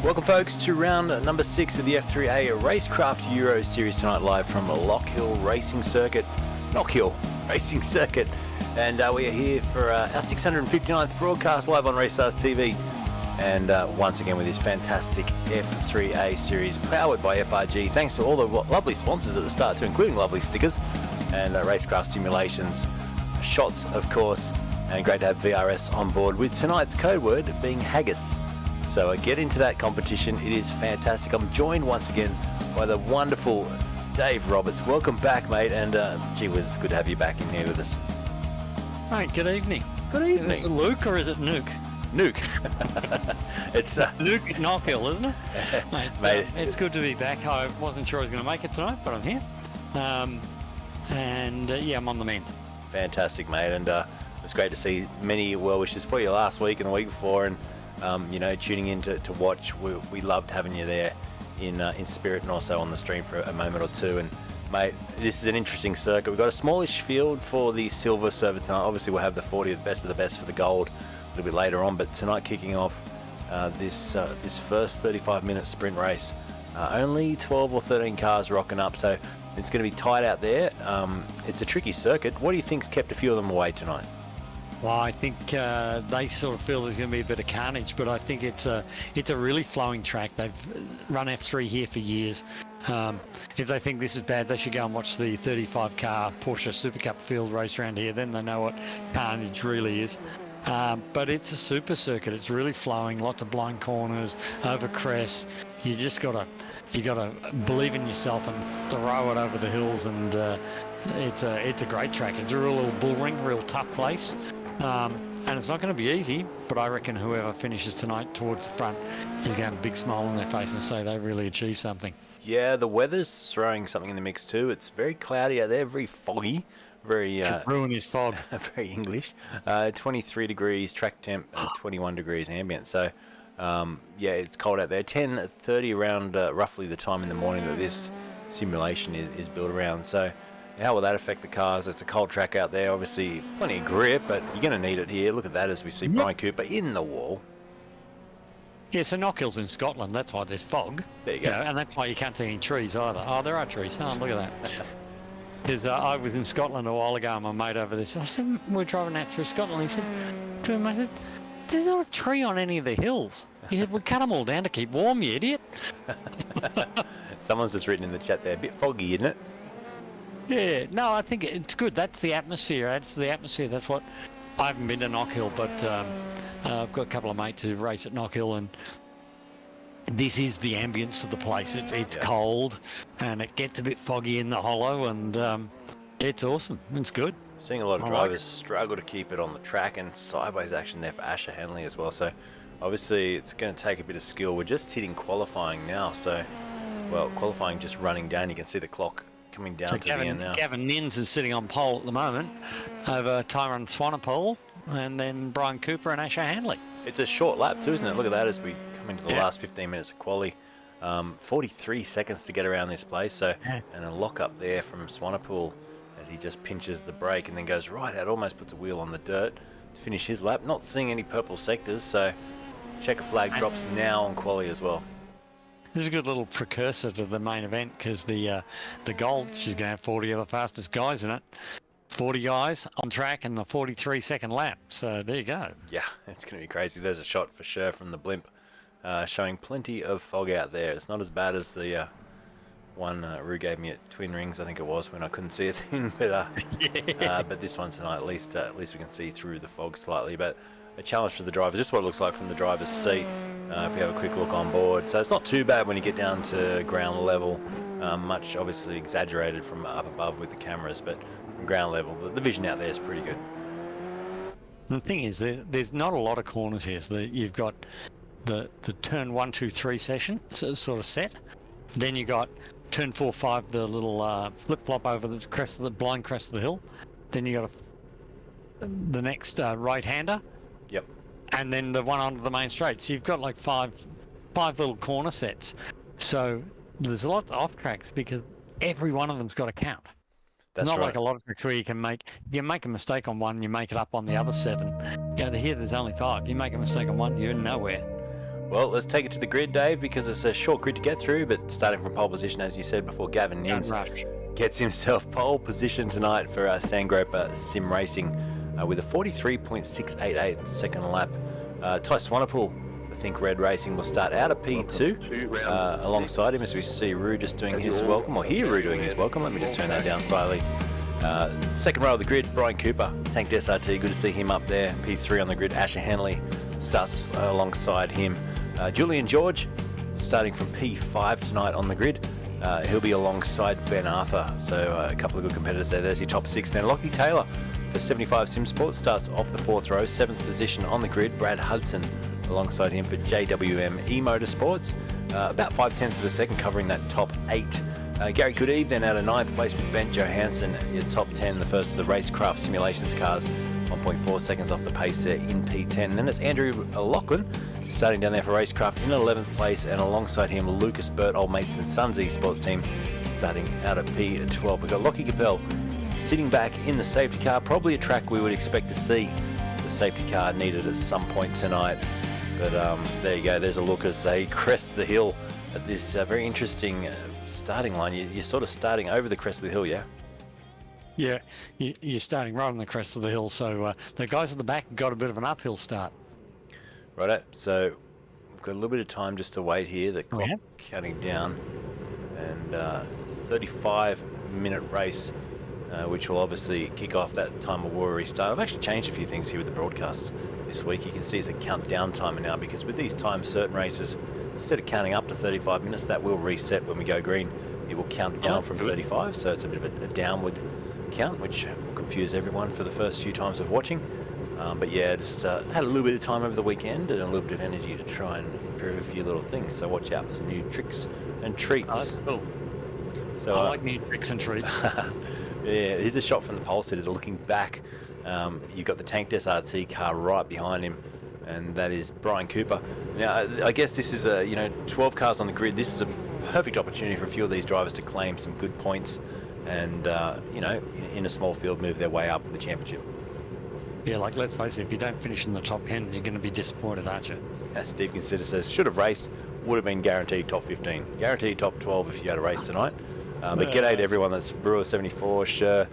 Welcome folks to round number 6 of the F3A Racecraft Euro Series tonight, live from Knockhill Racing Circuit. Knockhill Racing Circuit. And we are here for our 659th broadcast live on Racestars TV. And once again with this fantastic F3A Series powered by FRG. Thanks to all the lovely sponsors at the start too, including lovely stickers and Racecraft simulations. Shots, of course. And great to have VRS on board with tonight's code word being HAGGIS. So get into that competition. It is fantastic. I'm joined once again by the wonderful Dave Roberts. Welcome back, mate. And gee whiz, it's good to have you back in here with us. Mate, good evening. Good evening. Is it Luke or is it Nuke? Nuke. It's Nuke at Knockhill, isn't it? Mate, it's good to be back. I wasn't sure I was going to make it tonight, but I'm here. Yeah, I'm on the mend. Fantastic, mate. And it's great to see many well wishes for you last week and the week before. And you know, tuning in to watch. We loved having you there in spirit and also on the stream for a moment or two. And mate, this is an interesting circuit. We've got a smallish field for the silver server tonight. Obviously we'll have the 40 of the best for the gold a little bit later on, but tonight kicking off this first 35-minute sprint race, only 12 or 13 cars rocking up, so it's going to be tight out there. It's a tricky circuit. What do you think's kept a few of them away tonight? Well, I think they sort of feel there's going to be a bit of carnage, but I think it's a really flowing track. They've run F3 here for years. If they think this is bad, they should go and watch the 35-car Porsche Super Cup field race around here. Then they know what carnage really is. But it's a super circuit. It's really flowing. Lots of blind corners, over crests. You just gotta believe in yourself and throw it over the hills. And it's a great track. It's a real little bull ring, real tough place. And it's not going to be easy, but I reckon whoever finishes tonight towards the front is going to have a big smile on their face and say they really achieved something. Yeah, the weather's throwing something in the mix too. It's very cloudy out there, very foggy, very ruin his fog. Very English. 23 degrees track temp, 21 degrees ambient. So yeah, it's cold out there. 10:30 around roughly the time in the morning that this simulation is built around. So how will that affect the cars? It's a cold track out there, obviously plenty of grip, but you're going to need it here. Look at that as we see Brian Cooper in the wall. Yeah, so Knockhill's in Scotland, that's why there's fog. There you go. And that's why you can't see any trees either. Oh, there are trees. Oh, look at that. Because I was in Scotland a while ago and my mate over there said, I said, we're driving out through Scotland. He said to him, I said, there's not a tree on any of the hills. He said, we cut them all down to keep warm, you idiot. Someone's just written in the chat there, a bit foggy, isn't it? Yeah, no, I think it's good. That's the atmosphere. That's what, I haven't been to Knockhill, but I've got a couple of mates who race at Knockhill, and this is the ambience of the place. It's cold, and it gets a bit foggy in the hollow, and it's awesome. It's good. Seeing a lot of drivers struggle to keep it on the track, and sideways action there for Asher Henley as well. So obviously it's going to take a bit of skill. We're just hitting qualifying now, so well, qualifying just running down. You can see the clock coming down to the end now. Gavin Nins is sitting on pole at the moment over Tyrone Swanepoel, and then Brian Cooper and Asher Hanley. It's a short lap too, isn't it? Look at that as we come into the last 15 minutes of quali. 43 seconds to get around this place, so and a lock up there from Swanepoel as he just pinches the brake and then goes right out, almost puts a wheel on the dirt to finish his lap. Not seeing any purple sectors, so checker flag drops now on quali as well. This is a good little precursor to the main event, because the gold, she's going to have 40 of the fastest guys in it. 40 guys on track in the 43-second lap. So there you go. Yeah, it's going to be crazy. There's a shot for sure from the blimp showing plenty of fog out there. It's not as bad as the one Rue gave me at Twin Rings, I think it was, when I couldn't see a thing. But this one tonight, at least we can see through the fog slightly. But a challenge for the drivers. This is what it looks like from the driver's seat. If you have a quick look on board. So it's not too bad when you get down to ground level. Much obviously exaggerated from up above with the cameras, but from ground level, the vision out there is pretty good. The thing is, there's not a lot of corners here. So you've got the turn 1, 2, 3 session sort of set. Then you got turn 4, 5, the little flip flop over the crest of the blind crest of the hill. Then you got the next right hander. Yep. And then the one onto the main straight. So you've got like five little corner sets. So there's a lot off tracks because every one of them's got to count. That's not right. Like a lot of tracks where you make a mistake on one, you make it up on the other 7. Yeah, here there's only 5. You make a mistake on one, you're nowhere. Well, let's take it to the grid, Dave, because it's a short grid to get through, but starting from pole position, as you said before, Gavin Nins gets himself pole position tonight for Sandgroper Sim Racing with a 43.688 second lap. Ty Swanepoel for Think Red Racing will start out of P2 alongside him as we see Rue just doing his welcome, or hear Rue doing his welcome. Let me just turn that down slightly. Second row of the grid, Brian Cooper, Tanked SRT, good to see him up there. P3 on the grid, Asher Henley starts alongside him. Julian George starting from P5 tonight on the grid. He'll be alongside Ben Arthur, so a couple of good competitors there. There's your top six. Then Lockie Taylor for 75 Sim Sports starts off the fourth row, seventh position on the grid. Brad Hudson alongside him for JWM eMotorsports, about 0.5 of a second covering that top eight. Gary Goodeve then out of ninth place with Ben Johansson, your top 10, the first of the Racecraft simulations cars, 1.4 seconds off the pace there in P10. Then it's Andrew Lachlan starting down there for Racecraft in 11th place, and alongside him Lucas Burt, Old Mates and Sons eSports team, starting out at P12. We've got Lockie Capel sitting back in the safety car, probably a track we would expect to see the safety car needed at some point tonight. But there you go, there's a look as they crest the hill at this very interesting starting line. You're sort of starting over the crest of the hill, yeah? Yeah, you're starting right on the crest of the hill, so the guys at the back got a bit of an uphill start. Righto, so we've got a little bit of time just to wait here. The clock counting down, and it's a 35-minute race, which will obviously kick off that time of war restart. I've actually changed a few things here with the broadcast this week. You can see it's a countdown timer now, because with these times, certain races, instead of counting up to 35 minutes, that will reset when we go green. It will count down from 35, so it's a bit of a downward count, which will confuse everyone for the first few times of watching. But yeah, just had a little bit of time over the weekend and a little bit of energy to try and improve a few little things. So watch out for some new tricks and treats. Cool. So I like new tricks and treats. Yeah, here's a shot from the pole sitter looking back. You've got the Tanked SRT car right behind him, and that is Brian Cooper. Now, I guess this is 12 cars on the grid. This is a perfect opportunity for a few of these drivers to claim some good points and, in a small field, move their way up the championship. Yeah, like, let's face it, if you don't finish in the top 10, you're going to be disappointed, aren't you? As Steve Consider says, should have raced, would have been guaranteed top 15. Guaranteed top 12 if you had a race tonight. But g'day to everyone. That's Brewer74, Sher,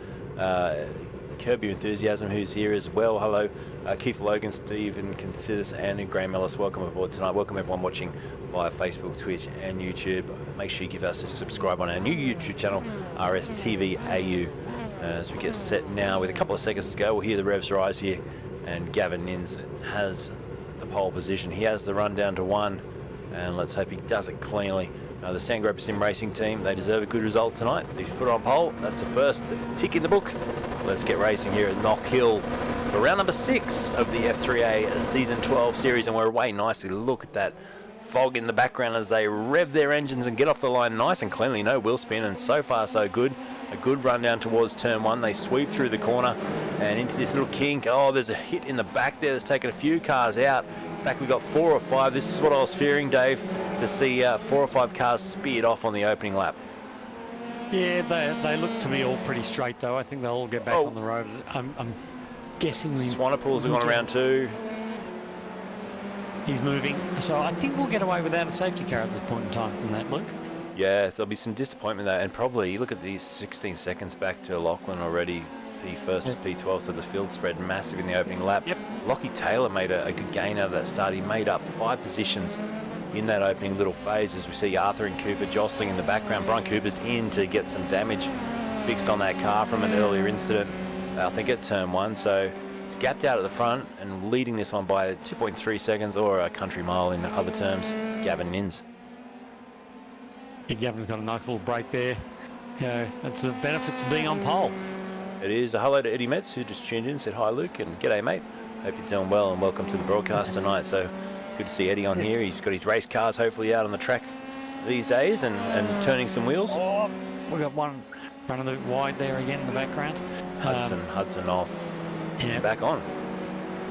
Curb Your Enthusiasm, who's here as well. Hello. Keith Logan, Stephen Considers, and Graham Ellis. Welcome aboard tonight. Welcome everyone watching via Facebook, Twitch, and YouTube. Make sure you give us a subscribe on our new YouTube channel, RSTVAU. As we get set now, with a couple of seconds to go, we'll hear the revs rise here, and Gavin Nins has the pole position. He has the run down to one, and let's hope he does it cleanly. The Sandgroper Sim Racing team, they deserve a good result tonight. He's put on pole. That's the first tick in the book. Let's get racing here at Knockhill for round number 6 of the F3A Season 12 series, and we're away nicely. Look at that fog in the background as they rev their engines and get off the line nice and cleanly. No wheel spin, and so far so good. A good run down towards turn 1. They sweep through the corner and into this little kink. Oh, there's a hit in the back there that's taken a few cars out. In fact, we've got 4 or 5. This is what I was fearing, Dave, to see 4 or 5 cars speared off on the opening lap. Yeah, they look to me all pretty straight, though. I think they'll all get back on the road. I'm guessing... Swanepoel's have gone around 2. He's moving. So I think we'll get away without a safety car at this point in time from that, Luke. Yeah, there'll be some disappointment there, and probably, look at these 16 seconds back to Lachlan already, P1 to P12, so the field spread massive in the opening lap. Yep. Lockie Taylor made a good gain out of that start. He made up 5 positions in that opening little phase, as we see Arthur and Cooper jostling in the background. Brian Cooper's in to get some damage fixed on that car from an earlier incident, I think at turn 1, so it's gapped out at the front and leading this one by 2.3 seconds, or a country mile in other terms, Gavin Nins. Gavin's got a nice little break there. That's the benefits of being on pole. It is. A hello to Eddie Metz, who just tuned in, said hi Luke, and g'day mate. Hope you're doing well and welcome to the broadcast tonight. So good to see Eddie on here. He's got his race cars hopefully out on the track these days and turning some wheels. Oh, we've got one running a bit wide there again in the background. Hudson off. Yeah. Back on.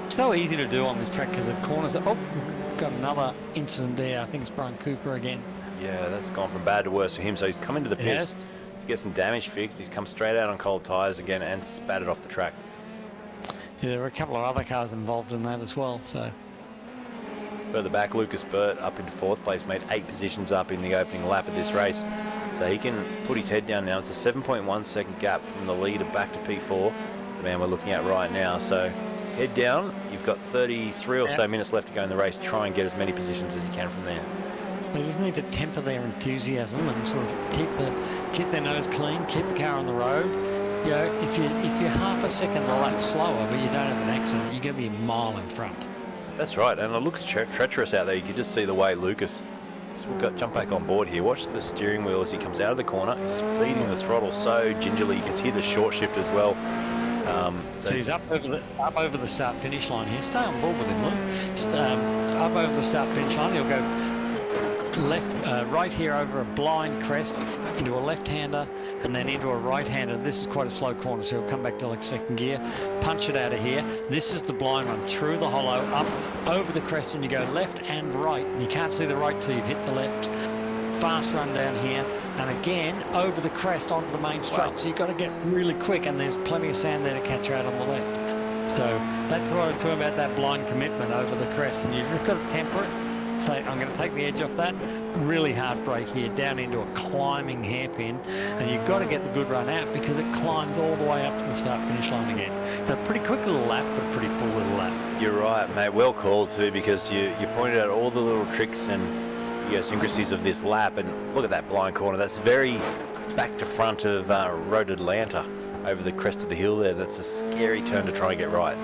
It's so easy to do on this track because the corners are... Oh, got another incident there. I think it's Brian Cooper again. Yeah, that's gone from bad to worse for him. So he's come into the pits to get some damage fixed. He's come straight out on cold tyres again and spat it off the track. Yeah, there were a couple of other cars involved in that as well. So Further back, Lucas Burt up into 4th place, made 8 positions up in the opening lap of this race. So he can put his head down now. It's a 7.1 second gap from the leader back to P4, the man we're looking at right now. So head down. You've got 33 or so minutes left to go in the race. Try and get as many positions as you can from there. They just need to temper their enthusiasm and sort of keep their nose clean, keep the car on the road. You know, if you're half a second a lap slower, but you don't have an accident, you're going to be a mile in front. That's right, and it looks treacherous out there. You can just see the way Lucas. So we've got jump back on board here. Watch the steering wheel as he comes out of the corner. He's feeding the throttle so gingerly. You can hear the short shift as well. So he's up over the start finish line here. Stay on board with him, Luke. Up over the start finish line. He'll go left, right here over a blind crest into a left-hander and then into a right-hander. This is quite a slow corner, so he'll come back to like second gear, punch it out of here. This is the blind run through the hollow, up over the crest, and you go left and right. You can't see the right till you've hit the left. Fast run down here, and again over the crest onto the main straight. Wow. So you've got to get really quick, and there's plenty of sand there to catch you out on the left. So that's what I was talking about, that blind commitment over the crest, and you've just got to temper it. So I'm going to take the edge off that. Really hard brake here, down into a climbing hairpin, and you've got to get the good run out because it climbs all the way up to the start finish line again. So pretty quick little lap, but pretty full little lap. You're right, mate. Well called too, because you pointed out all the little tricks and idiosyncrasies of this lap, and look at that blind corner. That's very back to front of Road Atlanta over the crest of the hill there. That's a scary turn to try and get right.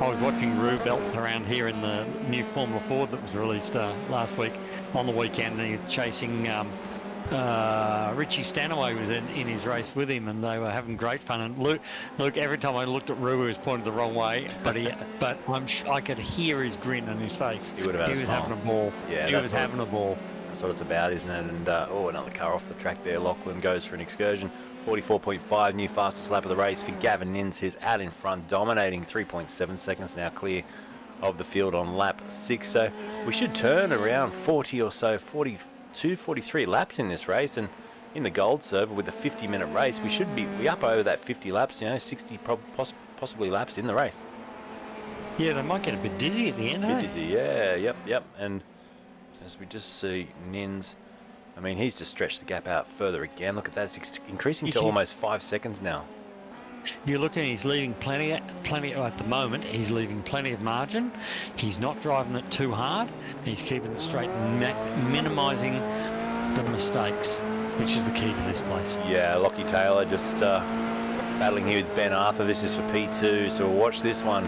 I was watching Rue Belt around here in the new Formula Ford that was released last week on the weekend, and he was chasing Richie Stanaway was in his race with him, and they were having great fun. And look, every time I looked at Rue, he was pointed the wrong way, but I could hear his grin on his face. He would have had He was having a ball. Yeah, he was having a ball. That's what it's about, isn't it? And another car off the track there. Lachlan goes for an excursion. 44.5, new fastest lap of the race for Gavin Nins, who's out in front, dominating 3.7 seconds now clear of the field on lap 6. So we should turn around 40 or so, 42, 43 laps in this race. And in the gold server with a 50-minute race, we should be up over that 50 laps, 60 possibly laps in the race. Yeah, they might get a bit dizzy at the end, A bit dizzy, yeah, yep. And as we just see Nins, I mean, he's just stretched the gap out further again. Look at that, it's increasing to almost 5 seconds now. You're looking, he's leaving plenty at the moment. He's leaving plenty of margin. He's not driving it too hard. He's keeping it straight, minimising the mistakes, which is the key to this place. Yeah, Lockie Taylor just battling here with Ben Arthur. This is for P2, so we'll watch this one,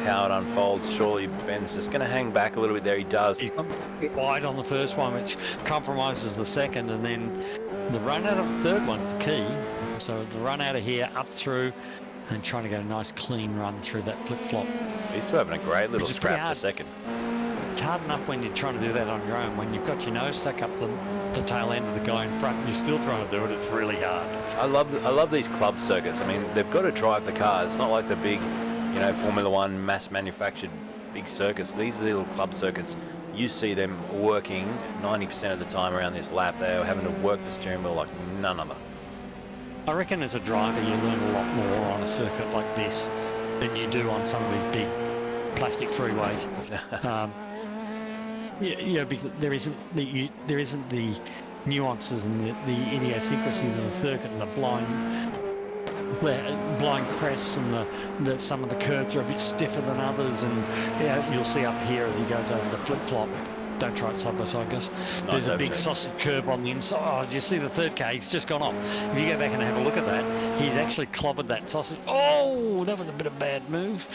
how it unfolds. Surely Ben's just going to hang back a little bit there. He does. He's gone a bit wide on the first one, which compromises the second, and then the run out of the third one's the key. So the run out of here, up through, and trying to get a nice clean run through that flip-flop. He's still having a great little scrap for second. It's hard enough when you're trying to do that on your own. When you've got your nose stuck up the tail end of the guy in front and you're still trying to do it, it's really hard. I love these club circuits. I mean, they've got to drive the car. It's not like the big, Formula One mass-manufactured big circuits. These are the little club circuits. You see them working 90% of the time around this lap. They're having to work the steering wheel like none other. I reckon as a driver you learn a lot more on a circuit like this than you do on some of these big plastic freeways. Because there isn't the nuances and the idiosyncrasy of the circuit and the blind crests and the some of the curves are a bit stiffer than others, and you'll see up here as he goes over the flip-flop. Don't try it side by side, Gus. There's a big sausage curve on the inside. Oh, do you see the third K? He's just gone off. If you go back and have a look at that, he's actually clobbered that sausage. Oh, that was a bit of a bad move.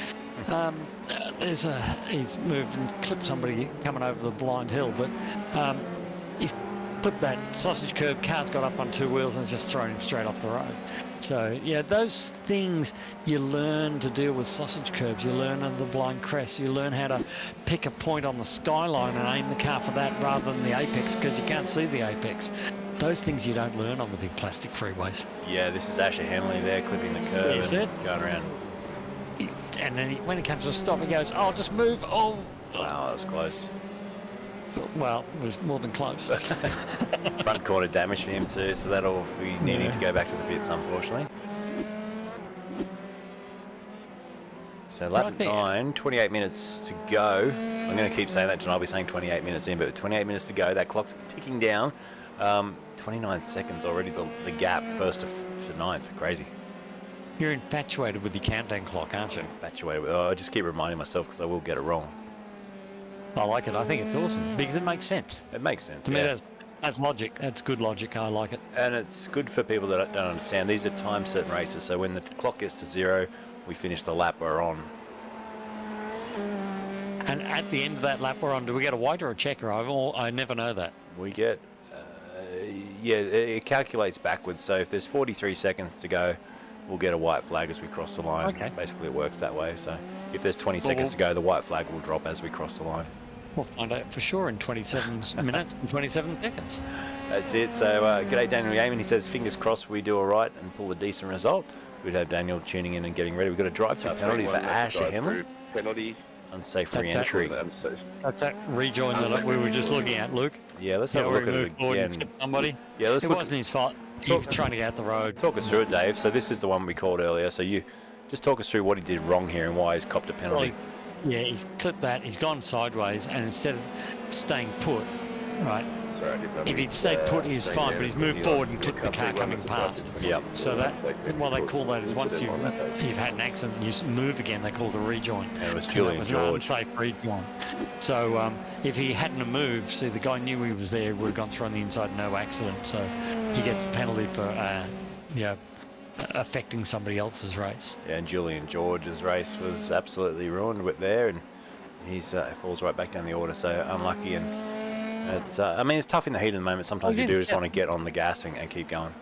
He's moved and clipped somebody coming over the blind hill, but he's clipped that sausage curve. Car's got up on two wheels and just thrown him straight off the road. So yeah, those things you learn to deal with sausage curves. You learn under the blind crest. You learn how to pick a point on the skyline and aim the car for that rather than the apex, because you can't see the apex. Those things you don't learn on the big plastic freeways. Yeah, this is Asher Henley there clipping the curve and going around. And then when it comes to a stop, he goes, "Oh, just move." Oh, wow, that was close. Well, it was more than close. Front corner damage for him too, so that'll be needing to go back to the pits, unfortunately. So lap Right there. 9, 28 minutes to go. I'm going to keep saying that, and I'll be saying 28 minutes in, but with 28 minutes to go, that clock's ticking down. 29 seconds already, the gap, first to ninth. Crazy. You're infatuated with the countdown clock, aren't you? Infatuated with I just keep reminding myself because I will get it wrong. I like it. I think it's awesome because it makes sense. It makes sense. To me, that's logic. That's good logic. I like it. And it's good for people that don't understand. These are time certain races, so when the clock gets to 0, we finish the lap we're on. And at the end of that lap we're on, do we get a white or a checker? I never know that. We get, yeah, it calculates backwards. So if there's 43 seconds to go, we'll get a white flag as we cross the line. Okay. Basically, it works that way. So if there's 20 seconds to go, the white flag will drop as we cross the line. We'll find out for sure in 27 minutes and 27 seconds. That's it. So g'day Daniel Yeaman. He says, fingers crossed we do all right and pull a decent result. We'd have Daniel tuning in and getting ready. We've got a drive-through penalty for Asher Henley. Penalty. Unsafe re-entry. That's that rejoin that we were just looking at, Luke. Yeah, let's have a look at it again. Somebody. Yeah, let's it look. wasn't his fault. He was trying to get out the road. Talk us through it, Dave. So this is the one we called earlier. So you just talk us through what he did wrong here and why he's copped a penalty. Well, yeah, he's clipped that. He's gone sideways, and instead of staying put, right. If he'd stayed put, he's fine, but he's moved forward and clipped the car coming past. Yep. So that, what they call that is once you've had an accident and you move again, they call it a rejoin. And it was Julian George. An unsafe rejoin. So if he hadn't have moved, see, the guy knew he was there, would have gone through on the inside, no accident. So he gets a penalty for, affecting somebody else's race. Yeah, and Julian George's race was absolutely ruined with there, and he's falls right back down the order. So unlucky, and it's I mean, it's tough in the heat of the moment. Sometimes you do just want to get on the gas and keep going.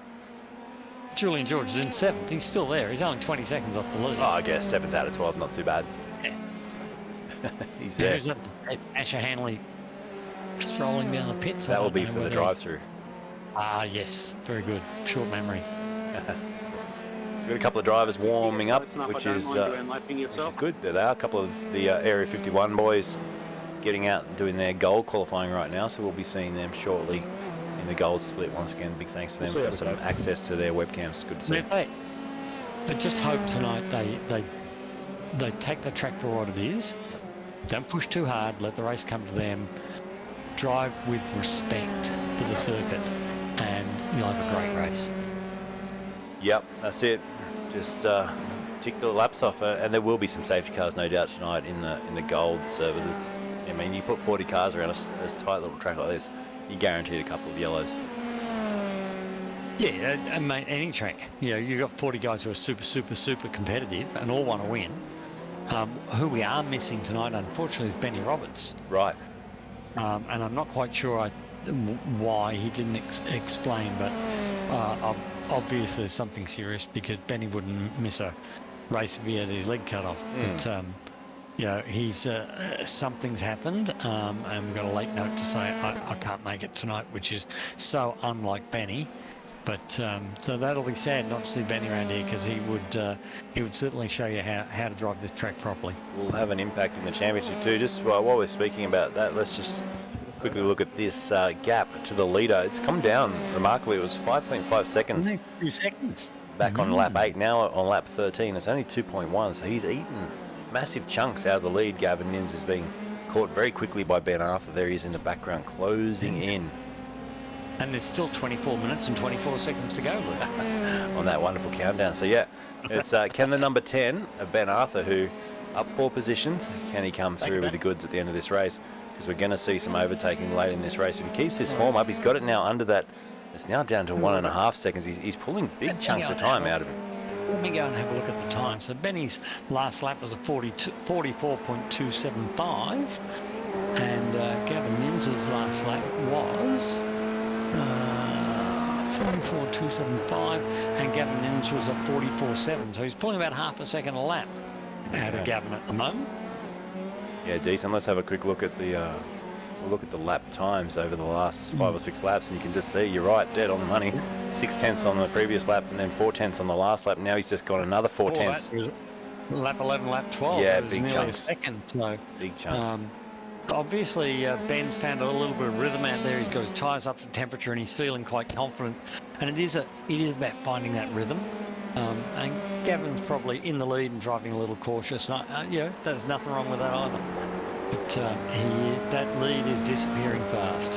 Julian George is in 7th. He's still there. He's only 20 seconds off the lead. Oh, I guess 7th out of 12 is not too bad. Yeah. He's there. Who's that? Asher Hanley strolling down the pits. That will be for the drive-through. Ah, yes. Very good. Short memory. We've got a couple of drivers warming up, which is good. There they are. A couple of the Area 51 boys getting out and doing their gold qualifying right now, so we'll be seeing them shortly in the gold split. Once again, big thanks to them for some access to their webcams. Good to see. I just hope tonight they take the track for what it is. Don't push too hard. Let the race come to them. Drive with respect for the circuit, and you'll have a great race. Yep, that's it. Just tick the laps off, and there will be some safety cars, no doubt, tonight in the gold servers. I mean, you put 40 cars around a tight little track like this, you're guaranteed a couple of yellows. Yeah, and mate, any track. You know, you've got 40 guys who are super competitive and all want to win. Who we are missing tonight, unfortunately, is Benny Roberts. Right. And I'm not quite sure why he didn't explain, but obviously there's something serious because Benny wouldn't miss a race if he had his leg cut off. But, he's something's happened, and we've got a late note to say I can't make it tonight, which is so unlike Benny. But so that'll be sad not to see Benny around here because he would certainly show you how to drive this track properly. Will have an impact in the championship too. Just while we're speaking about that, let's just quickly look at this gap to the leader. It's come down remarkably. It was 5.5 seconds. 2 seconds. Back on lap 8, now on lap 13. It's only 2.1, so he's eaten massive chunks out of the lead. Gavin Nins is being caught very quickly by Ben Arthur. There he is in the background, closing in. And there's still 24 minutes and 24 seconds to go, Luke. On that wonderful countdown. So yeah, it's can the number 10 of Ben Arthur, who up 4 positions, can he come through with the goods at the end of this race? Because we're going to see some overtaking late in this race. If he keeps his form up, he's got it now under that. It's now down to 1.5 seconds. He's pulling big chunks of time out of him. Let me go and have a look at the time. So Benny's last lap was a 44.275, and Gavin Nins's last lap was 44.275, and Gavin Nins was at 44.7. So he's pulling about half a second a lap out of Gavin at the moment. Yeah, decent. Let's have a quick look at the lap times over the last 5 or 6 laps, and you can just see, you're right, dead on the money. 6/10 on the previous lap, and then 4/10 on the last lap. Now he's just got another 4/10. Lap 11, lap 12. Yeah, big big chunks. A second. So, big chunks. Obviously, Ben's found a little bit of rhythm out there. He's got his tyres up to temperature, and he's feeling quite confident. And it is about finding that rhythm. And Gavin's probably in the lead and driving a little cautious. There's nothing wrong with that either. But that lead is disappearing fast.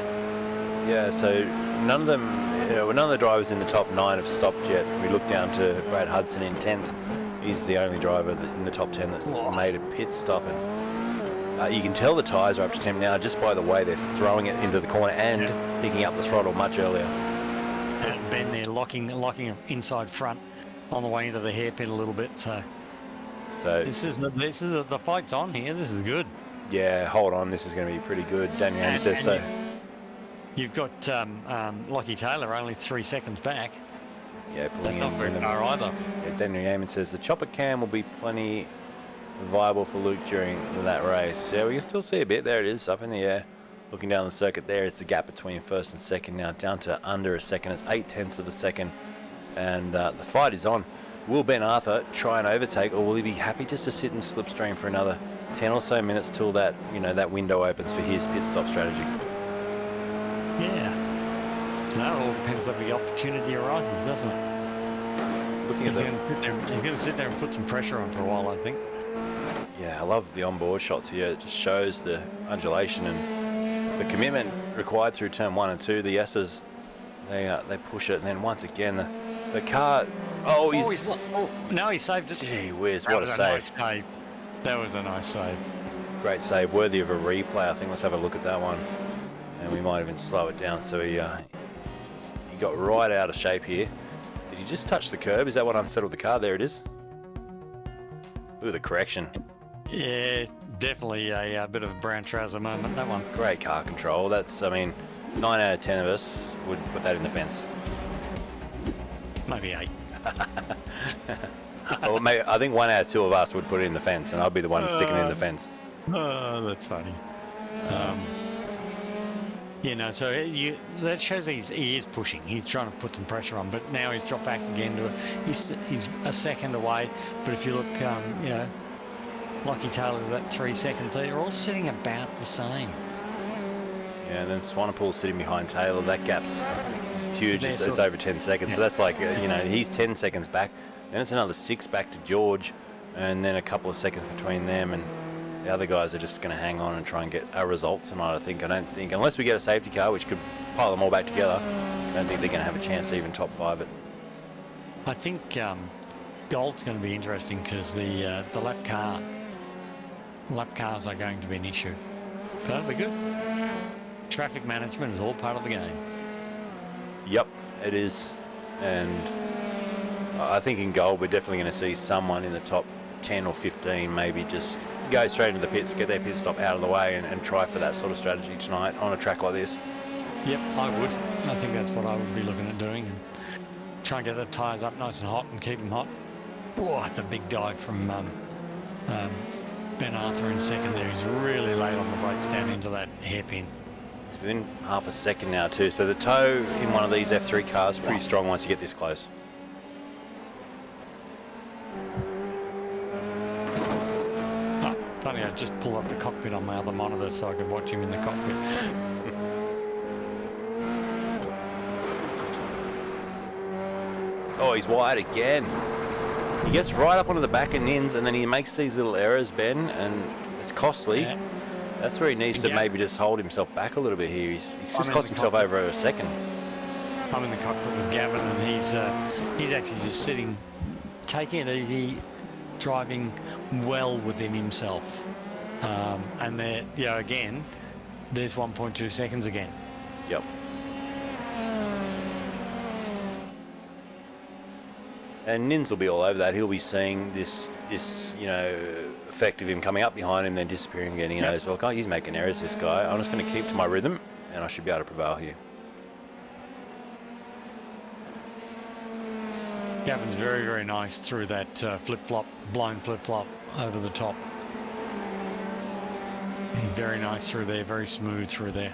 Yeah, so none of them, none of the drivers in the top 9 have stopped yet. We look down to Brad Hudson in 10th. He's the only driver in the top 10 that's made a pit stop. And you can tell the tyres are up to temp now just by the way they're throwing it into the corner and picking up the throttle much earlier. And Ben there locking inside front on the way into the hairpin a little bit. So this is the fight's on here. This is good. Yeah, hold on. This is going to be pretty good. Daniel says so. You've got Lockie Taylor only 3 seconds back. Yeah, that's not very far either. Yeah, Daniel Yeaman says the chopper cam will be plenty viable for Luke during that race. Yeah, we can still see a bit. There it is, up in the air. Looking down the circuit there, it's the gap between first and second now, down to under a second. It's 0.8 of a second. And the fight is on. Will Ben Arthur try and overtake, or will he be happy just to sit and slipstream for another 10 or so minutes till that, that window opens for his pit stop strategy? Yeah. That all depends whether the opportunity arises, doesn't it? He's going to sit there and put some pressure on for a while, I think. Yeah, I love the onboard shots here. It just shows the undulation and the commitment required through turn 1 and 2. The S's, they push it, and then once again the car. Oh, he saved it. Gee whiz, what a save! Nice save. That was a nice save. Great save, worthy of a replay. I think let's have a look at that one, and we might even slow it down. So he got right out of shape here. Did he just touch the curb? Is that what unsettled the car? There it is. Ooh, the correction. Yeah, definitely a bit of a brown trouser moment, that one. Great car control. That's, 9 out of 10 of us would put that in the fence. Maybe 8. Well, maybe, I think 1 out of 2 of us would put it in the fence, and I'd be the one sticking it in the fence. Oh, that's funny. So that shows he is pushing. He's trying to put some pressure on, but now he's dropped back again to it. He's a second away, but if you look, Lockie Taylor, that 3 seconds, they're all sitting about the same. Yeah, and then Swanepoel sitting behind Taylor. That gap's huge. It's over 10 seconds. Yeah. So that's like, he's 10 seconds back. Then it's another 6 back to George, and then a couple of seconds between them. And the other guys are just going to hang on and try and get a result tonight, I think. I don't think, unless we get a safety car, which could pile them all back together, I don't think they're going to have a chance to even top 5 it. I think Gold's going to be interesting because the lap cars are going to be an issue. But that'll be good. Traffic management is all part of the game. Yep, it is. And I think in gold, we're definitely going to see someone in the top 10 or 15 maybe just go straight into the pits, get their pit stop out of the way and try for that sort of strategy tonight on a track like this. Yep, I would. I think that's what I would be looking at doing. And try and get the tyres up nice and hot and keep them hot. Oh, that's a big dive from Ben Arthur in second there. He's really late on the brakes down into that hairpin. He's within half a second now too. So the toe in one of these F3 cars is pretty strong once you get this close. Funny, I just pulled up the cockpit on my other monitor so I could watch him in the cockpit. Oh, he's wide again. He gets right up onto the back of Nins, and then he makes these little errors, Ben, and it's costly. Yeah. That's where he needs to maybe just hold himself back a little bit here. He's just cost himself over a second. I'm in the cockpit with Gavin, and he's actually just sitting, taking it easy, driving well within himself. And there, again, there's 1.2 seconds again. Yep. And Nins will be all over that. He'll be seeing this effect of him coming up behind him, then disappearing again. So he's making errors, this guy. I'm just going to keep to my rhythm, and I should be able to prevail here. Gavin's very, very nice through that flip-flop, blind flip-flop over the top. He's very nice through there, very smooth through there.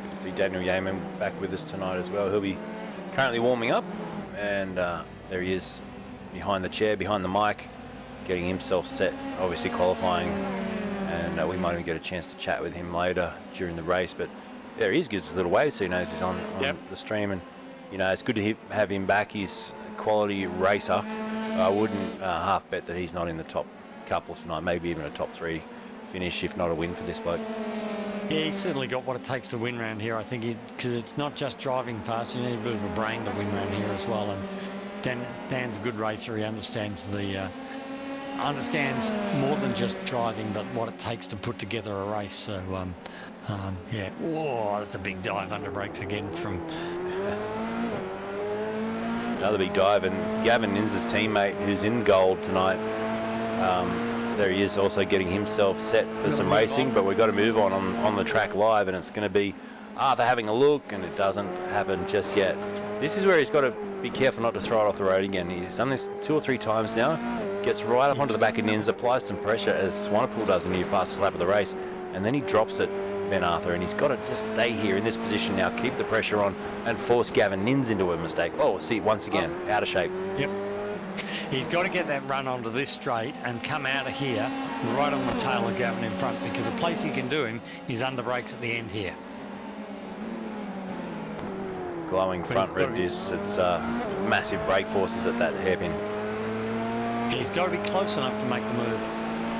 Good to see Daniel Yeaman back with us tonight as well. He'll be currently warming up, and there he is behind the chair, behind the mic, getting himself set, obviously qualifying. and we might even get a chance to chat with him later during the race. But there he is, gives us a little wave so he knows he's on the stream. And you know, it's good to have him back. He's a quality racer. I wouldn't half bet that he's not in the top couple tonight, maybe even a top 3 finish, if not a win for this bloke. Yeah, he's certainly got what it takes to win around here. I think because it's not just driving fast, you need a bit of a brain to win around here as well. And Dan's a good racer. He understands understands more than just driving, but what it takes to put together a race. So, yeah. Whoa, that's a big dive under brakes again from... Another big dive, and Gavin Ninz's teammate, who's in gold tonight, there he is, also getting himself set for some racing, but we've got to move on the track live, and it's going to be Arthur having a look, and it doesn't happen just yet. This is where he's got to be careful not to throw it off the road again. He's done this 2 or 3 times now, gets right up onto the back of Ninz, applies some pressure as Swanepoel does in the fastest lap of the race, and then he drops it, Ben Arthur, and he's got to just stay here in this position now, keep the pressure on, and force Gavin Ninz into a mistake. Oh, see, once again, out of shape. Yep. He's got to get that run onto this straight and come out of here right on the tail of Gavin in front, because the place he can do him is under brakes at the end here. Glowing front red discs. It's massive brake forces at that hairpin. He's got to be close enough to make the move.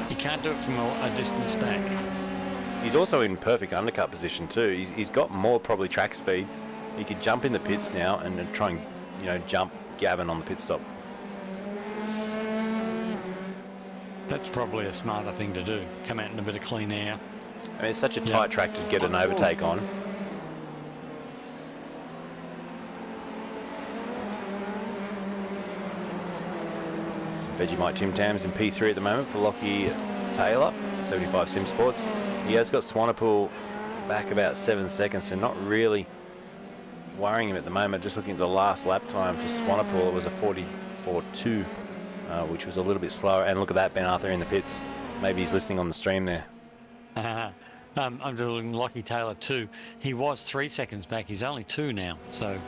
He can't do it from a distance back. He's also in perfect undercut position too. He's got more probably track speed. He could jump in the pits now and then try and, you know, jump Gavin on the pit stop. That's probably a smarter thing to do. Come out in a bit of clean air. I mean, it's such a tight track to get an overtake on. Some Vegemite Tim Tams in P3 at the moment for Lockie Taylor, 75 Sim Sports. He has got Swanepoel back about 7 seconds, and not really worrying him at the moment. Just looking at the last lap time for Swanepoel, it was a 44.2. Which was a little bit slower. And look at that, Ben Arthur in the pits. Maybe he's listening on the stream there. I'm doing Lockie Taylor 2. He was 3 seconds back. He's only 2 now. So,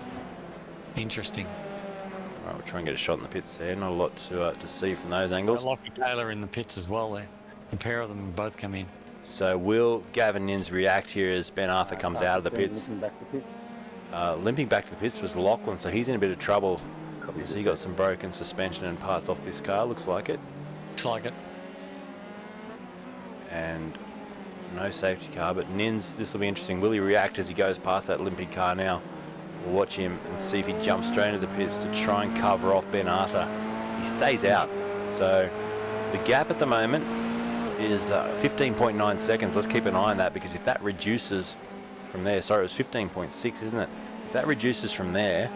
interesting. All right, we'll try and get a shot in the pits there. Not a lot to see from those angles. Lockie Taylor in the pits as well there. The pair of them both come in. So will Gavin Ninz react here as Ben Arthur comes out of the pits? Limping back to the pits was Lachlan, so he's in a bit of trouble. So he got some broken suspension and parts off this car, looks like it. Looks like it. And no safety car, but Ninz, this will be interesting. Will he react as he goes past that limping car now? We'll watch him and see if he jumps straight into the pits to try and cover off Ben Arthur. He stays out. So the gap at the moment is 15.9 seconds. Let's keep an eye on that, because if that reduces from there, sorry, it was 15.6, isn't it? If that reduces from there,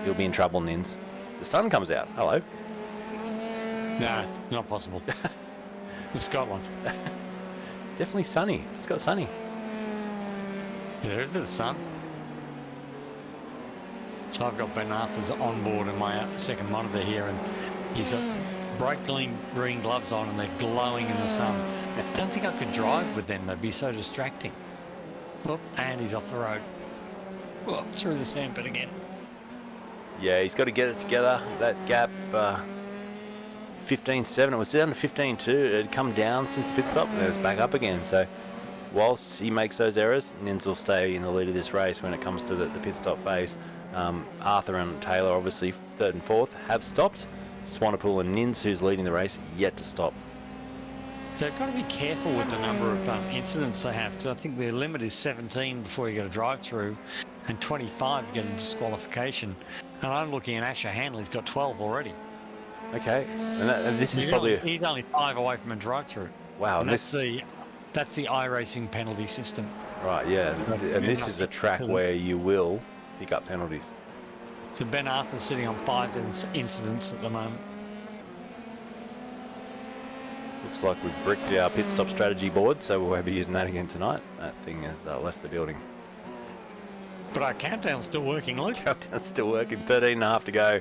he'll be in trouble, Ninz. The sun comes out. Hello. No, not possible. It's Scotland. It's definitely sunny. It's got sunny. Yeah, there's a bit of sun. So I've got Ben Arthur's on board in my second monitor here, and he's got bright green gloves on, and they're glowing in the sun. I don't think I could drive with them. They'd be so distracting. Oh, and he's off the road. Oh, through the sandpit again. Yeah, he's got to get it together. That gap, 15.7. It was down to 15.2. It had come down since the pit stop, and it's back up again. So whilst he makes those errors, Ninz will stay in the lead of this race when it comes to the pit stop phase. Arthur and Taylor, obviously, 3rd and 4th, have stopped. Swanepoel and Ninz, who's leading the race, yet to stop. They've got to be careful with the number of incidents they have, because I think their limit is 17 before you get a drive-through, and 25 you get a disqualification. And I'm looking at Asher Hanley's got 12 already. Okay, and this is probably... He's only 5 away from a drive-through. Wow, and that's the iRacing penalty system. Right, yeah, and this is a track where you will pick up penalties. So Ben Arthur's sitting on 5 incidents at the moment. Looks like we've bricked our pit stop strategy board, so we'll be using that again tonight. That thing has left the building. But our countdown's still working, Luke. Countdown's still working. 13 and a half to go,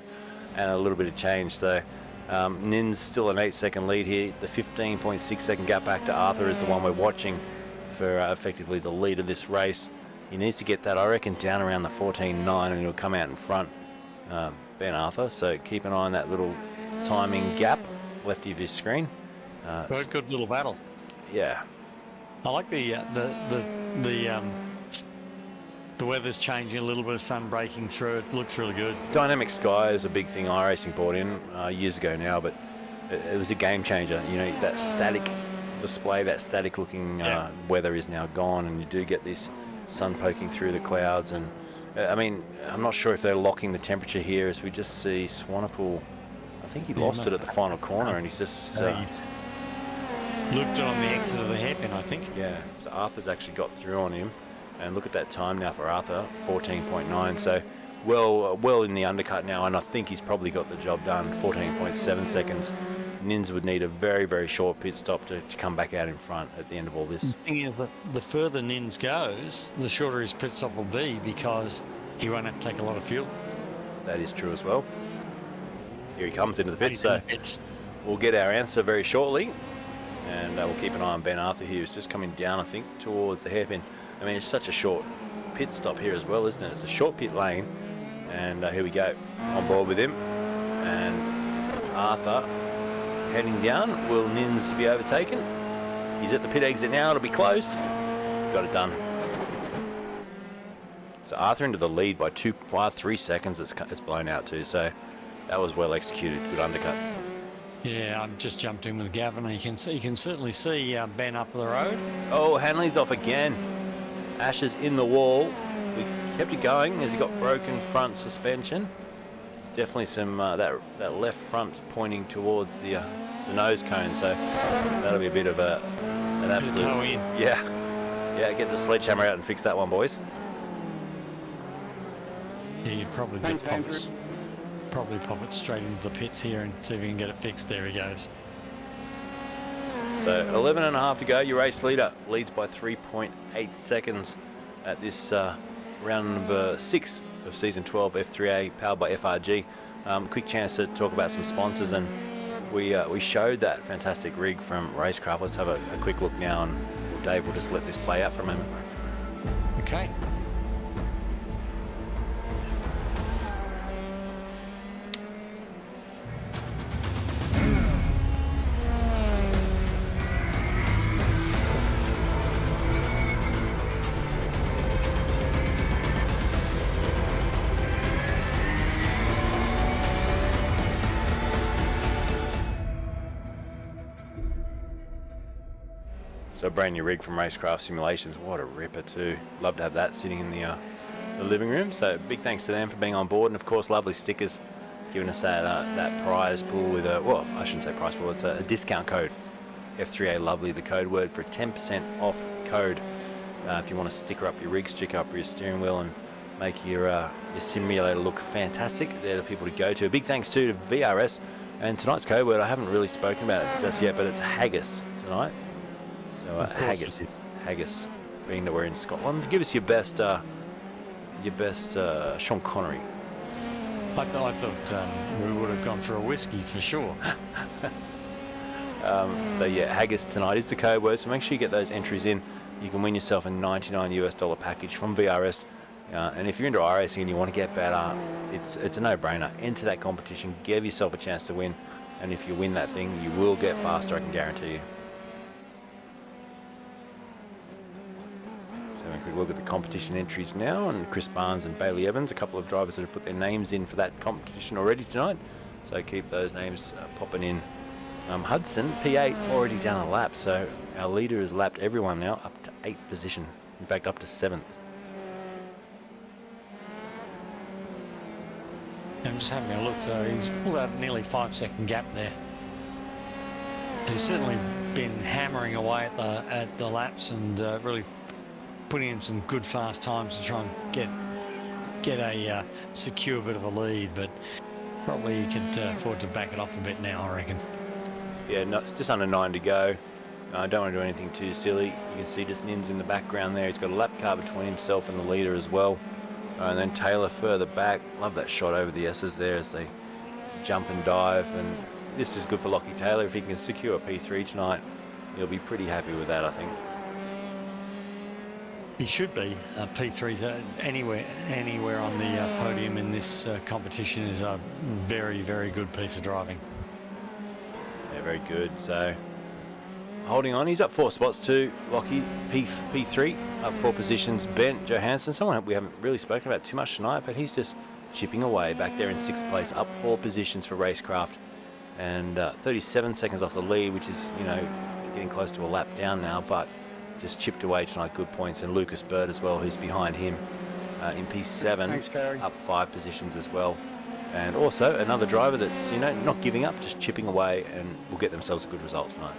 and a little bit of change. So Ninz still an 8-second lead here. The 15.6 second gap back to Arthur is the one we're watching for effectively the lead of this race. He needs to get that, I reckon, down around the 14.9, and he'll come out in front, Ben Arthur. So keep an eye on that little timing gap left of your screen. Good little battle. Yeah, I like the weather's changing a little bit of sun breaking through. It looks really good. Dynamic sky is a big thing iRacing brought in years ago now, but it was a game changer. You know, that static display, that static looking weather is now gone, and you do get this sun poking through the clouds. And I mean, I'm not sure if they're locking the temperature here, as we just see Swanepoel. I think he lost it at the final corner, and he's just looked on the exit of the hairpin, I think. Yeah, so Arthur's actually got through on him, and look at that time now for Arthur, 14.9. So well in the undercut now, and I think he's probably got the job done. 14.7 seconds. Nins would need a very, very short pit stop to come back out in front at the end of all this. The thing is that the further Nins goes, the shorter his pit stop will be, because he won't have to take a lot of fuel. That is true as well. Here he comes into the pit, so we'll get our answer very shortly. And we'll keep an eye on Ben Arthur here, who's just coming down, I think, towards the hairpin. I mean, it's such a short pit stop here as well, isn't it? It's a short pit lane. And here we go, on board with him. And Arthur heading down. Will Nins be overtaken? He's at the pit exit now. It'll be close. Got it done. So Arthur into the lead by 3 seconds. It's blown out too. So that was well executed. Good undercut. Yeah, I've just jumped in with Gavin. You can certainly see Ben up the road. Oh, Hanley's off again. Ash is in the wall. We kept it going as he got broken front suspension. There's definitely some that left front's pointing towards the nose cone, so that'll be a bit of an absolute yeah. Get the sledgehammer out and fix that one, boys. Yeah, you'd probably pop it straight into the pits here and see if we can get it fixed. There he goes. So 11 and a half to go. Your race leader leads by 3.8 seconds at this round number 6 of season 12 F3A, powered by FRG. Quick chance to talk about some sponsors, and we showed that fantastic rig from Racecraft. Let's have a quick look now, and Dave will just let this play out for a moment. Okay. So a brand new rig from Racecraft Simulations. What a ripper too. Love to have that sitting in the living room. So big thanks to them for being on board, and of course lovely stickers, giving us that prize pool with well, I shouldn't say prize pool, it's a discount code. F3A Lovely, the code word for a 10% off code. If you want to sticker up your rig, sticker up your steering wheel, and make your simulator look fantastic, they're the people to go to. A big thanks too to VRS, and tonight's code word, I haven't really spoken about it just yet, but it's HAGGIS tonight. So HAGGIS, being that we're in Scotland. Give us your best Sean Connery. I thought we would have gone for a whiskey for sure. So yeah, HAGGIS tonight is the code word, so make sure you get those entries in. You can win yourself a $99 package from VRS. And if you're into iRacing and you want to get better, it's a no-brainer. Enter that competition, give yourself a chance to win, and if you win that thing, you will get faster, I can guarantee you. So a quick look at the competition entries now, and Chris Barnes and Bailey Evans, a couple of drivers that have put their names in for that competition already tonight. So keep those names popping in. Hudson, P8, already down a lap, so our leader has lapped everyone now up to 8th position. In fact, up to 7th. I'm just having a look, so he's pulled out nearly 5-second gap there. He's certainly been hammering away at the laps and really putting in some good fast times to try and get a secure bit of a lead, but probably he could afford to back it off a bit now, I reckon. Yeah, no, it's just under 9 to go. I don't want to do anything too silly. You can see just Nins in the background there. He's got a lap car between himself and the leader as well. And then Taylor further back. Love that shot over the S's there as they jump and dive. And this is good for Lockie Taylor. If he can secure a P3 tonight, he'll be pretty happy with that, I think. He should be. P3 anywhere on the podium in this competition is a very, very good piece of driving. Yeah, very good. So holding on. He's up 4 spots too. Lockie, P3, up 4 positions. Ben Johansson, someone we haven't really spoken about too much tonight, but he's just chipping away back there in 6th place, up 4 positions for Racecraft. And 37 seconds off the lead, which is, you know, getting close to a lap down now, but just chipped away tonight, good points. And Lucas Bird as well, who's behind him in P7, up 5 positions as well. And also another driver that's, you know, not giving up, just chipping away, and will get themselves a good result tonight.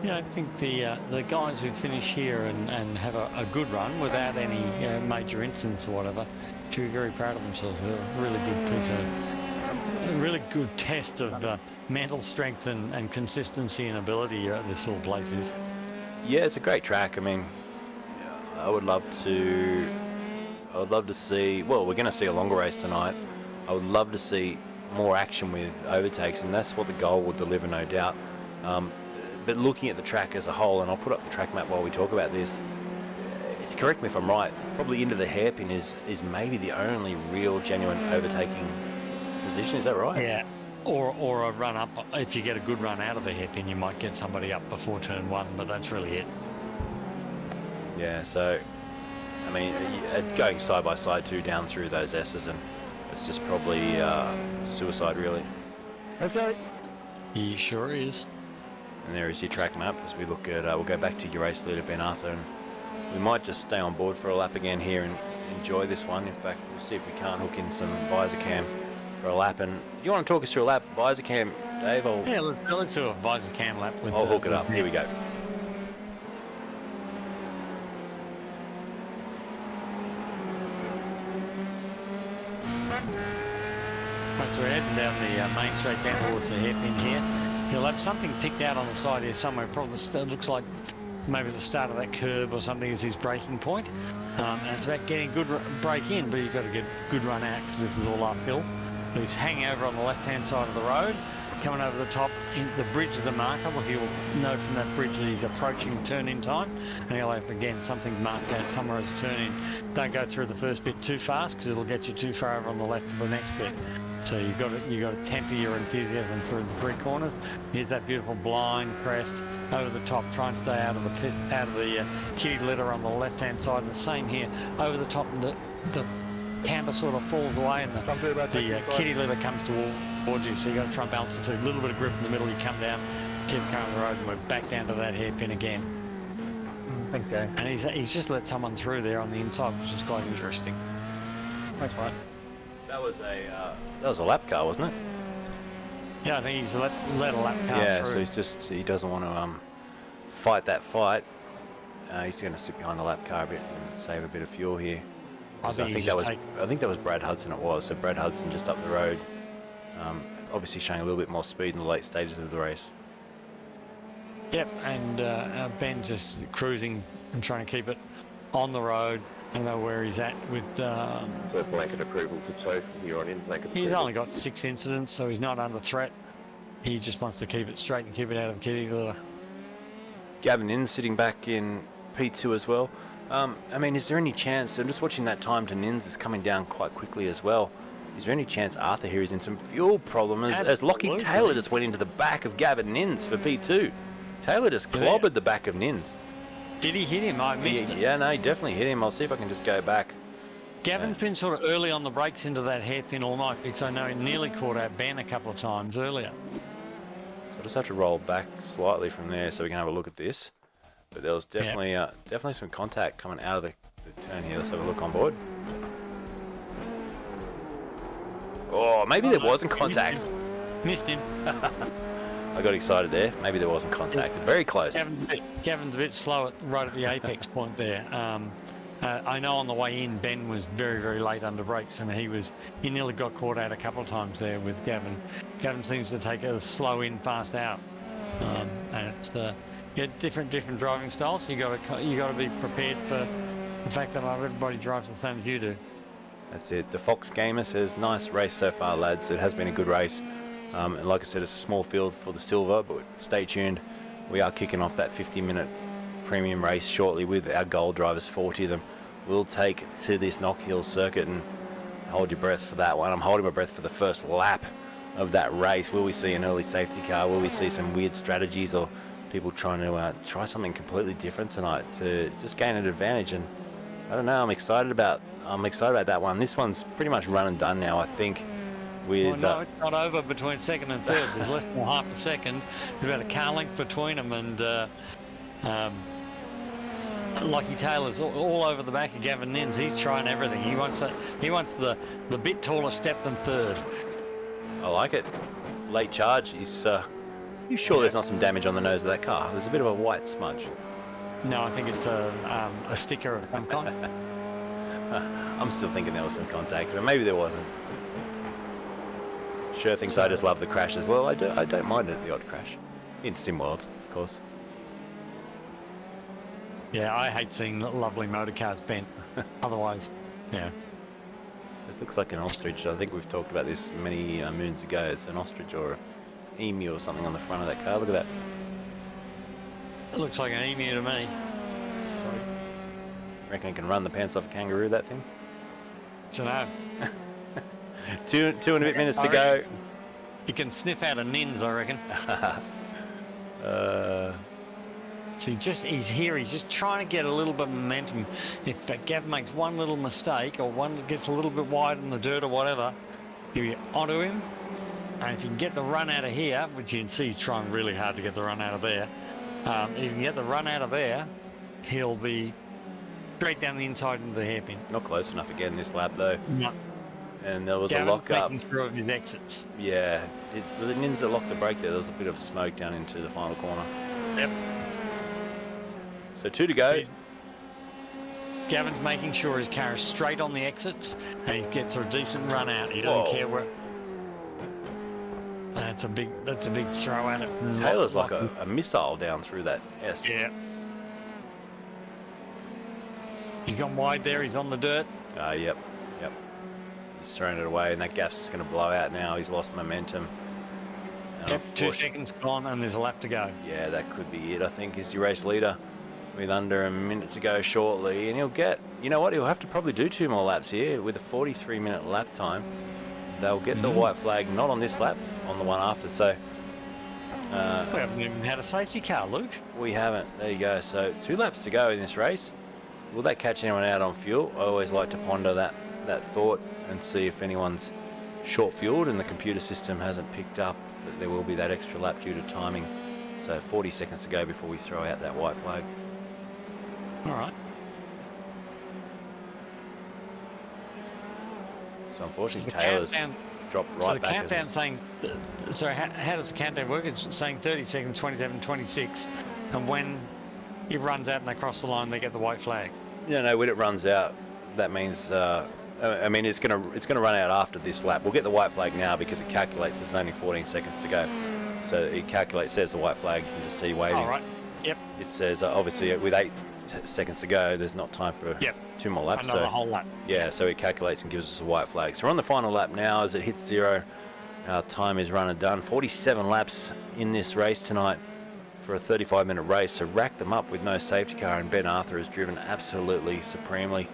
Yeah, I think the guys who finish here and have a good run without any major incidents or whatever should be very proud of themselves. They're a really good piece of, a really good test of mental strength and consistency and ability this little place is. Yeah, it's a great track. I mean, I would love to see, well, we're going to see a longer race tonight. I would love to see more action with overtakes, and that's what the goal will deliver, no doubt. But looking at the track as a whole, and I'll put up the track map while we talk about this, it's, correct me if I'm right, probably into the hairpin is maybe the only real genuine overtaking position. Is that right? Yeah. Or a run up. If you get a good run out of the hairpin, you might get somebody up before turn 1, but that's really it. Yeah, so, I mean, going side by side too, down through those S's, and it's just probably suicide, really. Okay. He sure is. And there is your track map as we look at, we'll go back to your race leader, Ben Arthur, and we might just stay on board for a lap again here and enjoy this one. In fact, we'll see if we can't hook in some visor cam for a lap. And do you want to talk us through a lap, visor cam, Dave? Yeah, let's do a visor cam lap. I'll hook it up. Here we go. Right, so we're heading down the main straight down towards the hairpin here. He'll have something picked out on the side here somewhere. Probably it looks like maybe the start of that curb or something is his braking point. And it's about getting a good break in, but you've got to get a good run out because this is all uphill. He's hanging over on the left-hand side of the road, coming over the top in the bridge of the marker. Well, he'll know from that bridge that he's approaching turn-in time, and he'll have again something marked out somewhere as turn-in. Don't go through the first bit too fast because it'll get you too far over on the left of the next bit. So you've got to temper your enthusiasm through the 3 corners. Here's that beautiful blind crest over the top. Try and stay out of the kitty litter on the left-hand side. And the same here over the top. The camber sort of falls away, and the kitty litter comes towards you. So you got to try and balance the two. A little bit of grip in the middle. You come down, keep going on the road, and we're back down to that hairpin again. Okay. And he's just let someone through there on the inside, which is quite interesting. Thanks, mate. That was a lap car, wasn't it? Yeah, I think he's let a lap car through. So he doesn't want to fight that fight. He's going to sit behind the lap car a bit and save a bit of fuel here. I think that was Brad Hudson. It was. So Brad Hudson just up the road, obviously showing a little bit more speed in the late stages of the race. Yep, and Ben's just cruising and trying to keep it on the road. I don't know where he's at with... So blanket approval to tow from here on in, blanket approval. He's only got 6 incidents, so he's not under threat. He just wants to keep it straight and keep it out of kitty litter. Gavin Innes sitting back in P2 as well. I mean, is there any chance, I'm just watching that time to Nins is coming down quite quickly as well. Is there any chance Arthur here is in some fuel problem as Lockie Taylor just went into the back of Gavin Nins for P2? Taylor just clobbered the back of Nins. Did he hit him? I missed it. Yeah, no, he definitely hit him. I'll see if I can just go back. Gavin's been sort of early on the brakes into that hairpin all night because I know he nearly caught out Ben a couple of times earlier. So I just have to roll back slightly from there so we can have a look at this. But there was definitely definitely some contact coming out of the turn here. Let's have a look on board. Oh, maybe there wasn't contact. Missed him. I got excited there. Maybe there wasn't contact. Very close. Gavin's a bit slow right at the apex point there. I know on the way in, Ben was very, very late under brakes, and he nearly got caught out a couple of times there with Gavin. Gavin seems to take a slow in, fast out, and it's different driving styles. So you got to be prepared for the fact that not everybody drives the same as you do. That's it. The Fox Gamer says, nice race so far, lads. It has been a good race. And like I said, it's a small field for the silver, but stay tuned. We are kicking off that 50-minute premium race shortly with our gold drivers, 40 of them. We'll take to this Knockhill circuit, and hold your breath for that one. I'm holding my breath for the first lap of that race. Will we see an early safety car? Will we see some weird strategies or people trying to try something completely different tonight to just gain an advantage? And I don't know. I'm excited about that one. This one's pretty much run and done now, I think. With no, it's not over between second and third. There's less than half a second. There's about a car length between them, and Lockie Taylor's all over the back of Gavin Nins. He's trying everything. He wants the bit taller step than third. I like it. Late charge. You sure there's not some damage on the nose of that car? There's a bit of a white smudge. No, I think it's a sticker of some kind. I'm still thinking there was some contact, but maybe there wasn't. Sure thinks I just love the crash as well. I don't mind it, the odd crash. In SimWorld, of course. Yeah, I hate seeing lovely motor cars bent. Otherwise, yeah. This looks like an ostrich. I think we've talked about this many moons ago. It's an ostrich or an emu or something on the front of that car. Look at that. It looks like an emu to me. Reckon it can run the pants off a kangaroo, that thing? So no. Two and a bit minutes to go. You can sniff out a Nins, I reckon. So he's here, he's just trying to get a little bit of momentum. If Gav makes one little mistake or one that gets a little bit wide in the dirt or whatever, he'll be onto him. And if you can get the run out of here, which you can see he's trying really hard to get the run out of there, if you can get the run out of there, he'll be straight down the inside into the hairpin. Not close enough again this lap though. No. And there was Gavin's a lock-up. making sure of his exits. Yeah. Was it Nins that locked the brake there? There was a bit of smoke down into the final corner. Yep. So 2 to go. Gavin's making sure his car is straight on the exits and he gets a decent run out. He doesn't care where. That's a big throw at it. Taylor's like a missile down through that S. Yeah. He's gone wide there. He's on the dirt. Yep. He's thrown it away, and that gap's just going to blow out now. He's lost momentum. Yep. 2 seconds gone, and there's a lap to go. Yeah, that could be it. I think is your race leader with under a minute to go shortly, and he'll get. You know what? He'll have to probably do 2 more laps here with a 43-minute lap time. They'll get the white flag, not on this lap, on the one after. So we haven't even had a safety car, Luke. We haven't. There you go. So 2 laps to go in this race. Will that catch anyone out on fuel? I always like to ponder that thought and see if anyone's short fueled and the computer system hasn't picked up that there will be that extra lap due to timing. So 40 seconds to go before we throw out that white flag. All right. So unfortunately, Taylor's dropped right back. So the countdown saying, sorry, how does the countdown work? It's saying 30 seconds, 27, 26, and when it runs out and they cross the line, they get the white flag. No, when it runs out, that means. I mean, it's gonna run out after this lap. We'll get the white flag now because it calculates there's only 14 seconds to go. So it calculates, says the white flag, you can just see waiting. All right. Yep. It says obviously with 8 seconds to go, there's not time for 2 more laps. Another whole lap. Yeah, so it calculates and gives us a white flag. So we're on the final lap now as it hits 0. Our time is run and done. 47 laps in this race tonight for a 35-minute race. So rack them up with no safety car, and Ben Arthur has driven absolutely supremely.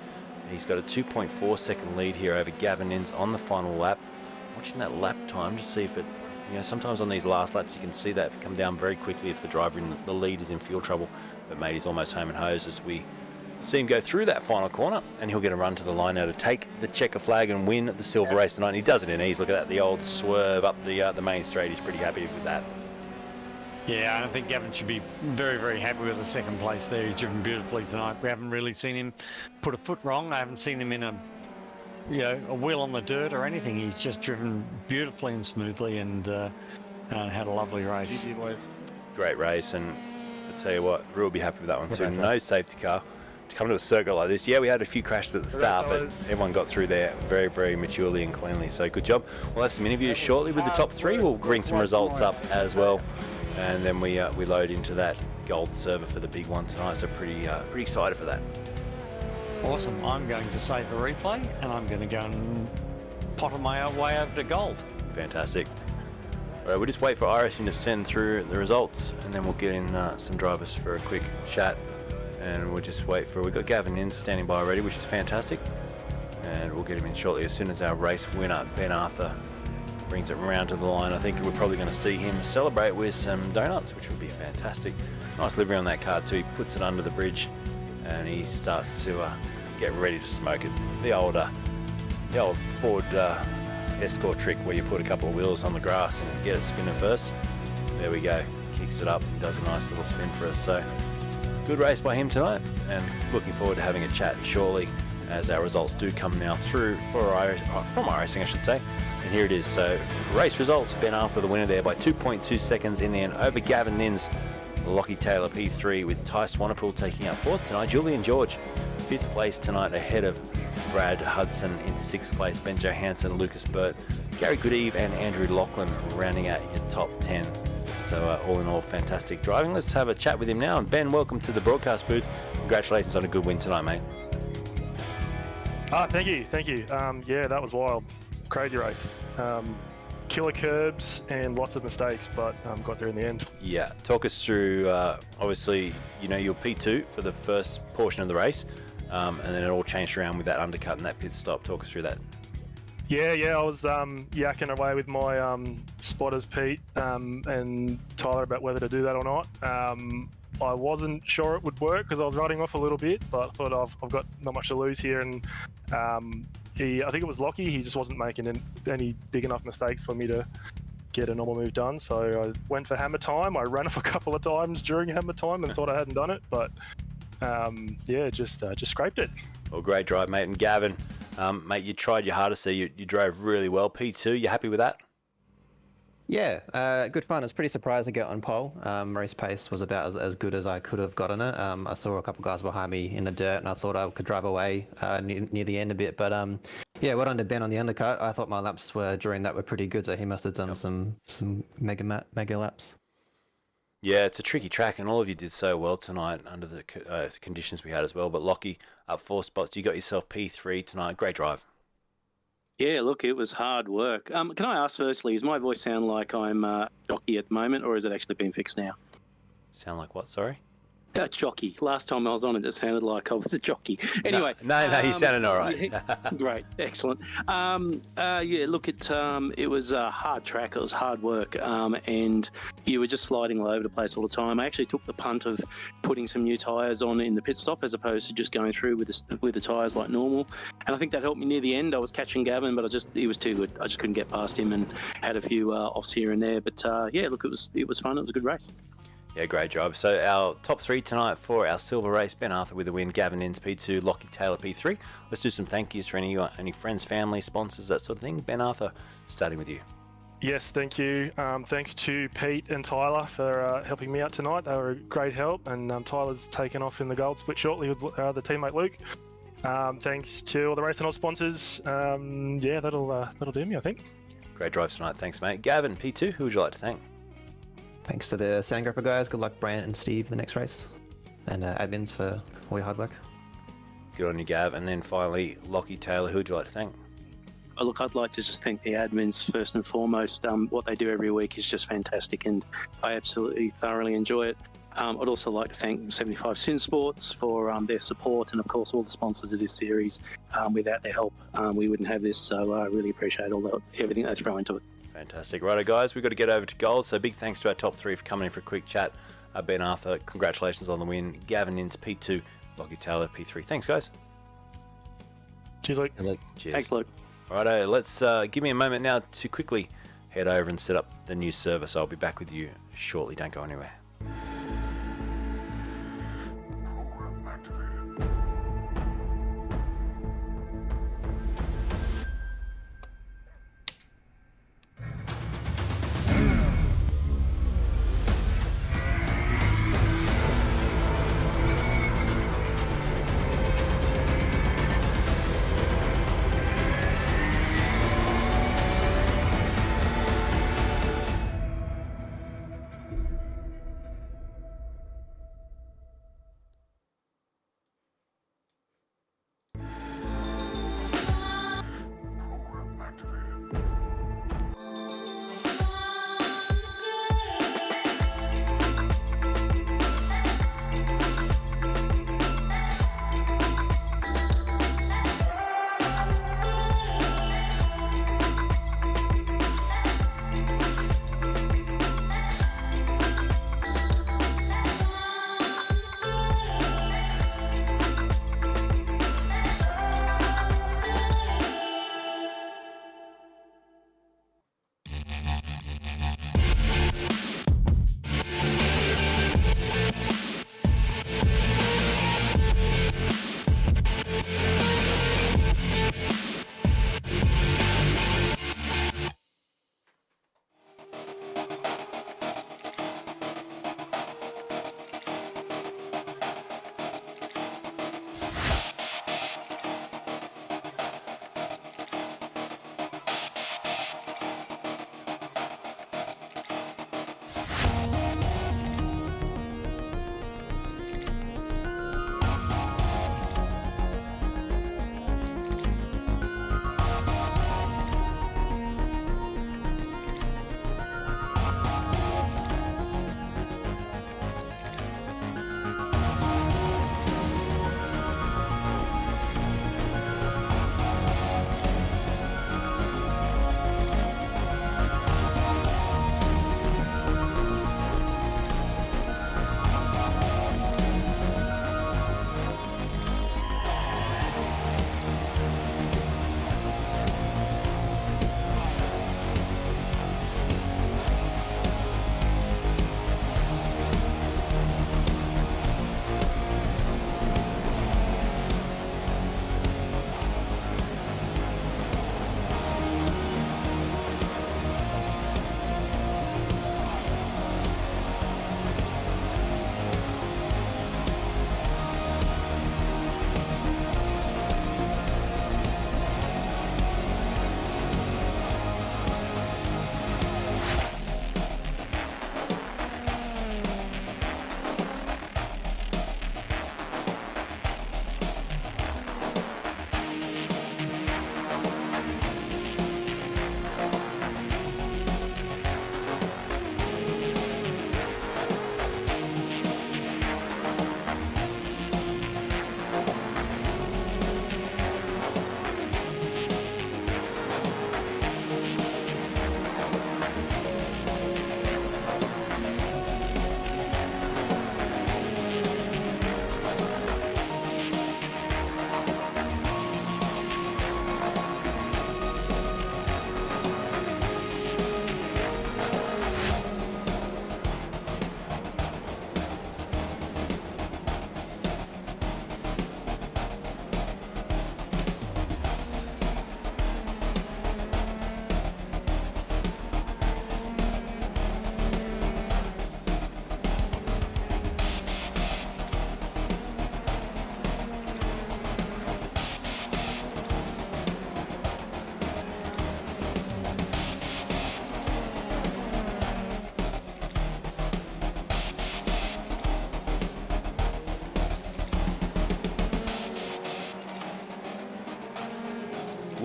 He's got a 2.4 second lead here over Gavin Nins on the final lap. Watching that lap time to see if it, sometimes on these last laps you can see that come down very quickly if the driver in the lead is in fuel trouble. But mate, he's almost home and hosed as we see him go through that final corner, and he'll get a run to the line now to take the checker flag and win the silver race tonight. And he does it in ease. Look at that, the old swerve up the main straight. He's pretty happy with that. Yeah, I think Gavin should be very, very happy with the second place there. He's driven beautifully tonight. We haven't really seen him put a foot wrong. I haven't seen him in a wheel on the dirt or anything. He's just driven beautifully and smoothly and had a lovely race. Great race, and I tell you what, Rue will be happy with that one too. No safety car to come to a circuit like this. Yeah, we had a few crashes at the start, but everyone got through there very, very maturely and cleanly. So good job. We'll have some interviews shortly with the top 3. We'll bring some results up as well. And then we load into that gold server for the big one tonight. So pretty excited for that. Awesome. I'm going to save the replay, and I'm going to go and potter my way over to gold. Fantastic. All right, we'll just wait for Iris to send through the results, and then we'll get in some drivers for a quick chat. And we'll just wait for. We've got Gavin in standing by already, which is fantastic. And we'll get him in shortly as soon as our race winner Ben Arthur brings it round to the line. I think we're probably going to see him celebrate with some donuts, which would be fantastic. Nice livery on that car too. He puts it under the bridge and he starts to get ready to smoke it. The old Ford Escort trick where you put a couple of wheels on the grass and get it spinning first. There we go. Kicks it up and does a nice little spin for us. So good race by him tonight, and looking forward to having a chat shortly as our results do come now through from iRacing, I should say. And here it is. So race results: Ben Arthur the winner there by 2.2 seconds in the end over Gavin Nins. Lockie Taylor P3 with Ty Swanepoel taking out 4th tonight. Julian George 5th place tonight ahead of Brad Hudson in 6th place. Ben Johansson, Lucas Burt, Gary Goodeve and Andrew Lachlan rounding out your top 10. So all in all, fantastic driving. Let's have a chat with him now. And Ben, welcome to the broadcast booth. Congratulations on a good win tonight, mate. Thank you. Yeah, that was wild. Crazy race. Killer curbs and lots of mistakes, but got there in the end. Yeah, talk us through, obviously, you're P2 for the first portion of the race, and then it all changed around with that undercut and that pit stop. Talk us through that. Yeah, I was yakking away with my spotters, Pete and Tyler, about whether to do that or not. I wasn't sure it would work because I was running off a little bit, but I thought I've got not much to lose here, and I think it was Lockie. He just wasn't making any big enough mistakes for me to get a normal move done. So I went for hammer time. I ran off a couple of times during hammer time and thought I hadn't done it, but just scraped it. Well, great drive, mate. And Gavin, mate, you tried your hardest there. You drove really well. P2, you happy with that? Yeah, good fun. It's pretty surprising to get on pole. Race pace was about as good as I could have gotten it. I saw a couple guys behind me in the dirt, and I thought I could drive away near the end a bit. But yeah, well done to Ben on the undercut. I thought my laps during that were pretty good, so he must have done some mega laps. Yeah, it's a tricky track, and all of you did so well tonight under the conditions we had as well. But Lockie, up 4 spots. You got yourself P3 tonight. Great drive. Yeah, look, it was hard work. Can I ask firstly, does my voice sound like I'm jockey at the moment, or has it actually been fixed now? Sound like what, sorry? Jockey. Last time I was on it sounded like I was a jockey. Anyway. No, you sounded all right. Great, excellent. Yeah, look, it was a hard track. It was hard work, and you were just sliding all over the place all the time. I actually took the punt of putting some new tyres on in the pit stop as opposed to just going through with the tyres like normal. And I think that helped me near the end. I was catching Gavin, but he was too good. I just couldn't get past him, and had a few offs here and there. But yeah, look, it was fun. It was a good race. Yeah, great job. So our top 3 tonight for our silver race: Ben Arthur with the win, Gavin Inns P2, Lockie Taylor P3. Let's do some thank yous for any friends, family, sponsors, that sort of thing. Ben Arthur, starting with you. Yes, thank you. Thanks to Pete and Tyler for helping me out tonight. They were a great help, and Tyler's taken off in the gold split shortly with the teammate Luke. Thanks to all the Race and All sponsors. Yeah, that'll do me, I think. Great drive tonight. Thanks, mate. Gavin, P2, who would you like to thank? Thanks to the Sandgrapper guys. Good luck, Brian and Steve, in the next race. And admins for all your hard work. Good on you, Gav. And then finally, Lockie Taylor, who would you like to thank? Look, I'd like to just thank the admins first and foremost. What they do every week is just fantastic, and I absolutely thoroughly enjoy it. I'd also like to thank 75 Sin Sports for their support, and of course all the sponsors of this series. Without their help, we wouldn't have this, so I really appreciate everything they throw into it. Fantastic. Righto, guys, we've got to get over to gold, so big thanks to our top 3 for coming in for a quick chat. Ben Arthur, congratulations on the win. Gavin Inns, P2, Lockie Taylor, P3. Thanks, guys. Cheers, Luke. Cheers. Thanks, Luke. Righto, let's give me a moment now to quickly head over and set up the new service. I'll be back with you shortly. Don't go anywhere.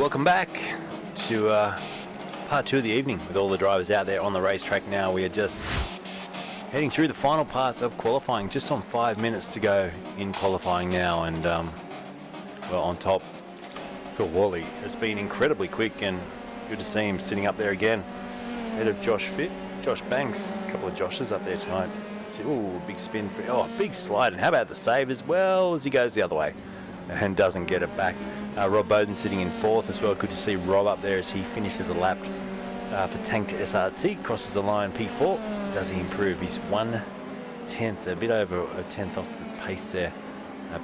Welcome back to part 2 of the evening with all the drivers out there on the racetrack now. We are just heading through the final parts of qualifying, just on 5 minutes to go in qualifying now. And, well, on top, Phil Worley has been incredibly quick, and good to see him sitting up there again. Ahead of Josh Banks. There's a couple of Joshes up there tonight. Oh, big spin for, big slide. And how about the save as well as he goes the other way and doesn't get it back. Rob Bowden sitting in 4th as well. Good to see Rob up there as he finishes a lap for tanked SRT. Crosses the line P4. Does he improve? He's 1/10, a bit over a 10th off the pace there.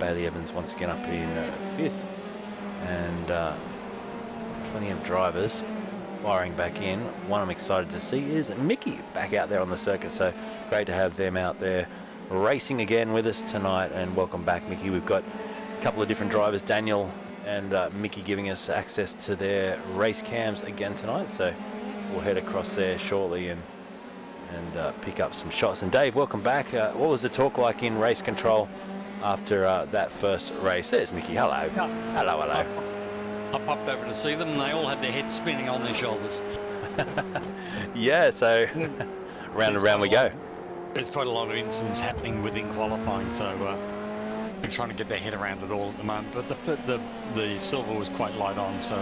Bailey Evans once again up in 5th. And plenty of drivers firing back in. One I'm excited to see is Mickey back out there on the circuit. So great to have them out there racing again with us tonight. And welcome back, Mickey. We've got a couple of different drivers, Daniel and Mickey, giving us access to their race cams again tonight. So we'll head across there shortly and pick up some shots. And Dave, welcome back. What was the talk like in race control after that first race? There's Mickey. Hello. Hello. I popped over to see them, and they all had their heads spinning on their shoulders. Yeah, so round and round we go. There's quite a lot of incidents happening within qualifying, so they're trying to get their head around it all at the moment. But the silver was quite light on, so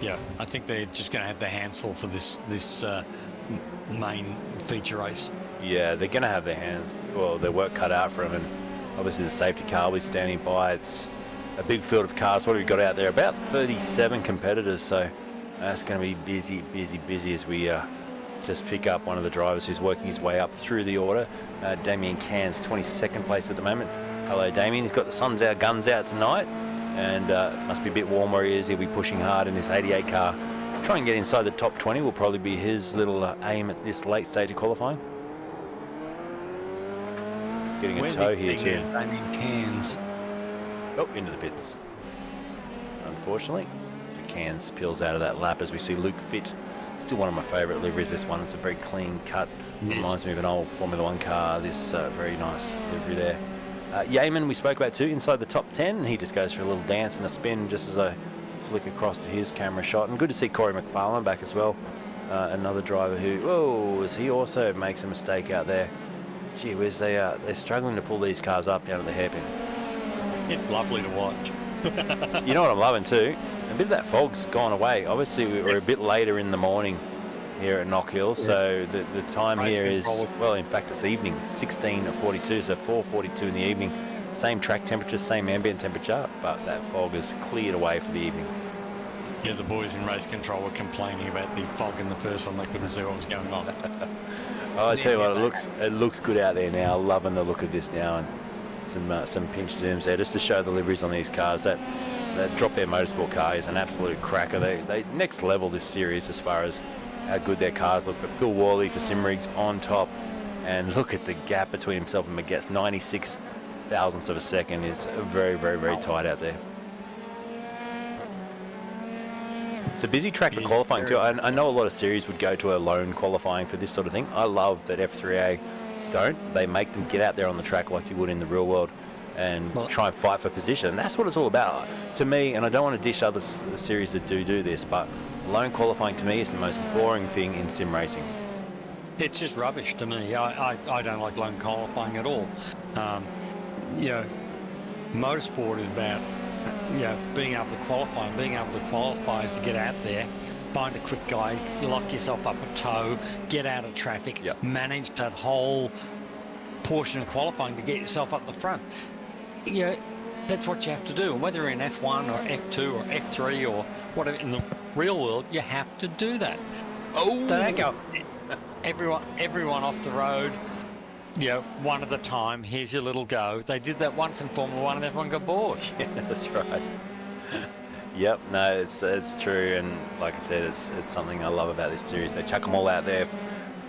yeah, I think they're just going to have their hands full for this main feature race. Yeah, they're going to have their work cut out for them, and obviously the safety car will be standing by. It's a big field of cars. What have we got out there? About 37 competitors, so that's going to be busy as we just pick up one of the drivers who's working his way up through the order. Damien Cairns, 22nd place at the moment. Hello, Damien. He's got the sun's out, guns out tonight, and must be a bit warm where he is. He'll be pushing hard in this 88 car. Try and get inside the top 20 will probably be his little aim at this late stage of qualifying. Getting a tow here too. Damien Cairns. Oh, into the pits, unfortunately. So Cairns peels out of that lap as we see Luke Fitt. Still one of my favourite liveries, this one. It's a very clean cut. Yes. Reminds me of an old Formula 1 car, this very nice livery there. Yeaman we spoke about too, inside the top 10. He just goes for a little dance and a spin just as I flick across to his camera shot. And good to see Corey McFarlane back as well. Another driver who, as he also makes a mistake out there. Gee whiz, they're struggling to pull these cars up down to the hairpin. It's lovely to watch. You know what I'm loving too? A bit of that fog's gone away. Obviously, we're a bit later in the morning here at Knockhill, so the time here is, well, in fact, it's evening, 16:42, so 4:42 in the evening. Same track temperature, same ambient temperature, but that fog has cleared away for the evening. Yeah, the boys in race control were complaining about the fog in the first one. They couldn't see what was going on. Oh, I tell you what, it looks good out there now. Loving the look of this now, and some pinch zooms there just to show the liveries on these cars. That Drop Air Motorsport car is an absolute cracker. They next level this series as far as how good their cars look. But Phil Worley for Simrigs on top, and look at the gap between himself and Magetz. 96 thousandths of a second is very, very, very tight out there. It's a busy track for qualifying too. I know a lot of series would go to a lone qualifying for this sort of thing. I love that F3A don't. They make them get out there on the track like you would in the real world and try and fight for position. And that's what it's all about to me. And I don't want to dish other series that do this, but lone qualifying to me is the most boring thing in sim racing. It's just rubbish to me. I don't like lone qualifying at all. You know, motorsport is about being able to qualify. And being able to qualify is to get out there, find a quick guy, lock yourself up a tow, get out of traffic, manage that whole portion of qualifying to get yourself up the front. You know, that's what you have to do. And whether you're in F1 or F2 or F3 or whatever, in the real world, you have to do that. Oh! Don't go everyone off the road, one at a time. Here's your little go. They did that once in Formula 1 and everyone got bored. Yeah, that's right. Yep, no, it's true, and like I said, it's something I love about this series. They chuck them all out there,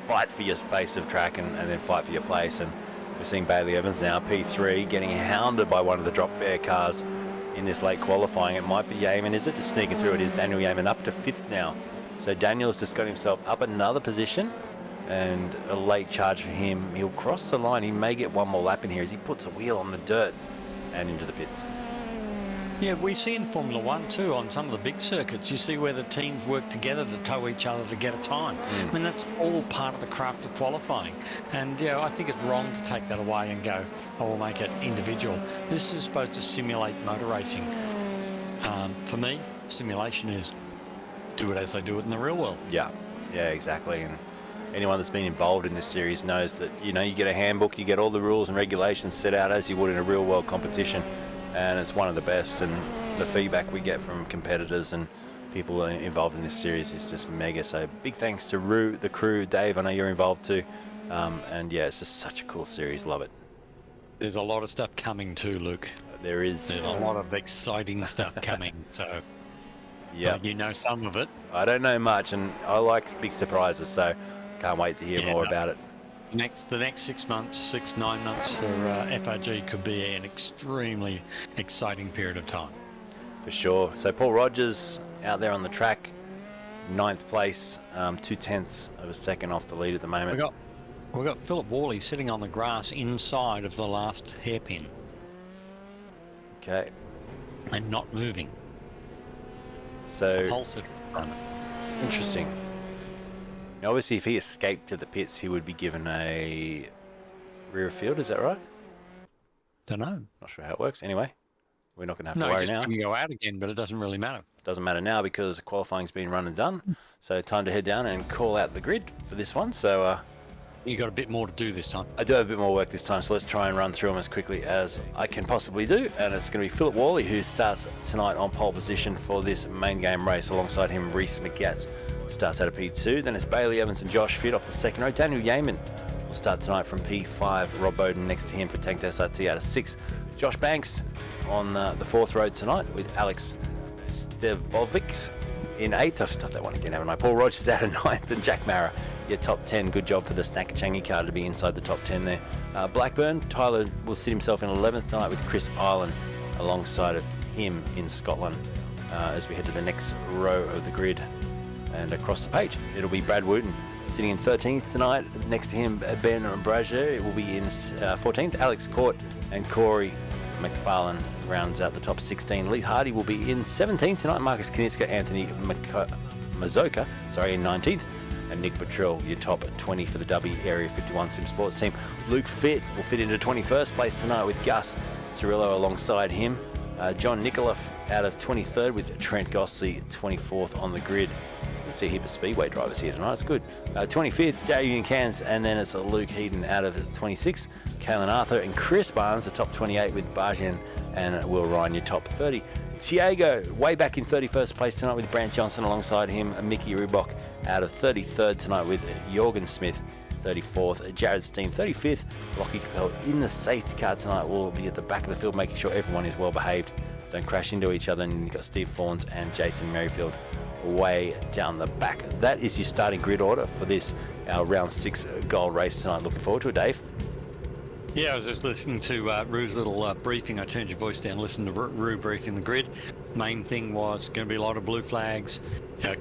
fight for your space of track, and then fight for your place. And we're seeing Bailey Evans now, P3, getting hounded by one of the drop bear cars in this late qualifying. It might be Yeaman, is it? Just sneaking through, it is Daniel Yeaman up to 5th now. So Daniel's just got himself up another position, and a late charge for him. He'll cross the line. He may get one more lap in here as he puts a wheel on the dirt and into the pits. Yeah, we see in Formula One too, on some of the big circuits, you see where the teams work together to tow each other to get a time. I mean, that's all part of the craft of qualifying. And, I think it's wrong to take that away and go, oh, we'll make it individual. This is supposed to simulate motor racing. For me, simulation is do it as they do it in the real world. Yeah, exactly. And anyone that's been involved in this series knows that, you get a handbook, you get all the rules and regulations set out as you would in a real world competition. And it's one of the best, and the feedback we get from competitors and people involved in this series is just mega. So big thanks to Roo, the crew, Dave, I know you're involved too. And yeah, it's just such a cool series, love it. There's a lot of stuff coming too, Luke. There's a lot of exciting stuff coming, so yeah, you know some of it. I don't know much, and I like big surprises, so can't wait to hear more about it. The next 6 months, 9 months for FRG could be an extremely exciting period of time. For sure. So Paul Rogers out there on the track, 9th place, 0.2 of a second off the lead at the moment. We've got Philip Worley sitting on the grass inside of the last hairpin. Okay. And not moving. So Pulsed. interesting. Now, obviously, if he escaped to the pits, he would be given a rear field. Is that right? Don't know. Not sure how it works. Anyway, we're not going to have to worry now. No, you go out again, but it doesn't really matter. Doesn't matter now because qualifying's been run and done. So time to head down and call out the grid for this one. So you got a bit more to do this time. I do have a bit more work this time, so let's try and run through them as quickly as I can possibly do. And it's going to be Philip Worley who starts tonight on pole position for this main game race. Alongside him, Reece McGatz starts out of P2. Then it's Bailey Evans and Josh Fitt off the second row. Daniel Yeaman will start tonight from P5. Rob Bowden next to him for Tanked SRT out of 6. Josh Banks on the fourth row tonight with Alex Stevbovic in 8th. I've stuffed that one again, haven't I? Paul Rogers out of 9th and Jack Mara, your top 10. Good job for the Snackachangi car to be inside the top 10 there. Blackburn, Tyler will sit himself in 11th tonight with Chris Island alongside of him in Scotland. As we head to the next row of the grid and across the page, it'll be Brad Wooten sitting in 13th tonight. Next to him, Ben Brazier will be in 14th. Alex Court and Corey McFarlane rounds out the top 16. Lee Hardy will be in 17th tonight. Marcus Kaniska, Anthony Mazoka, in 19th. And Nick Buttrill, your top 20 for the W Area 51 Sim Sports team. Luke Fitt will fit into 21st place tonight with Gus Cirillo alongside him. John Nikoloff out of 23rd with Trent Gossley 24th on the grid. We'll see a heap of Speedway drivers here tonight. It's good. 25th, Darian Cairns, and then it's Luke Heaton out of 26. Kalen Arthur and Chris Barnes, the top 28 with Bajan and Will Ryan, your top 30. Tiago, way back in 31st place tonight with Brant Johnson alongside him. Mickey Rubok out of 33rd tonight with Jorgen Smith, 34th. Jared Steen, 35th. Lockie Capel in the safety car tonight will be at the back of the field, making sure everyone is well behaved. Don't crash into each other. And you've got Steve Fawns and Jason Merrifield way down the back. That is your starting grid order for this, our round 6 gold race tonight. Looking forward to it, Dave. Yeah, I was just listening to Rue's little briefing. I turned your voice down, listened to Rue briefing the grid. Main thing was going to be a lot of blue flags.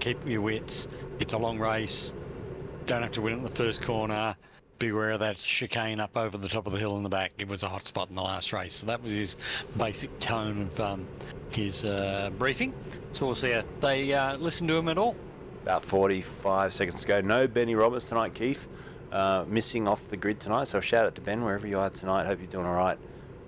Keep your wits. It's a long race. Don't have to win it in the first corner. Beware of that chicane up over the top of the hill in the back. It was a hot spot in the last race. So that was his basic tone of his briefing. So we'll see if they listen to him at all. About 45 seconds to go. No Benny Roberts tonight, Keith. Missing off the grid tonight. So shout out to Ben wherever you are tonight. Hope you're doing all right.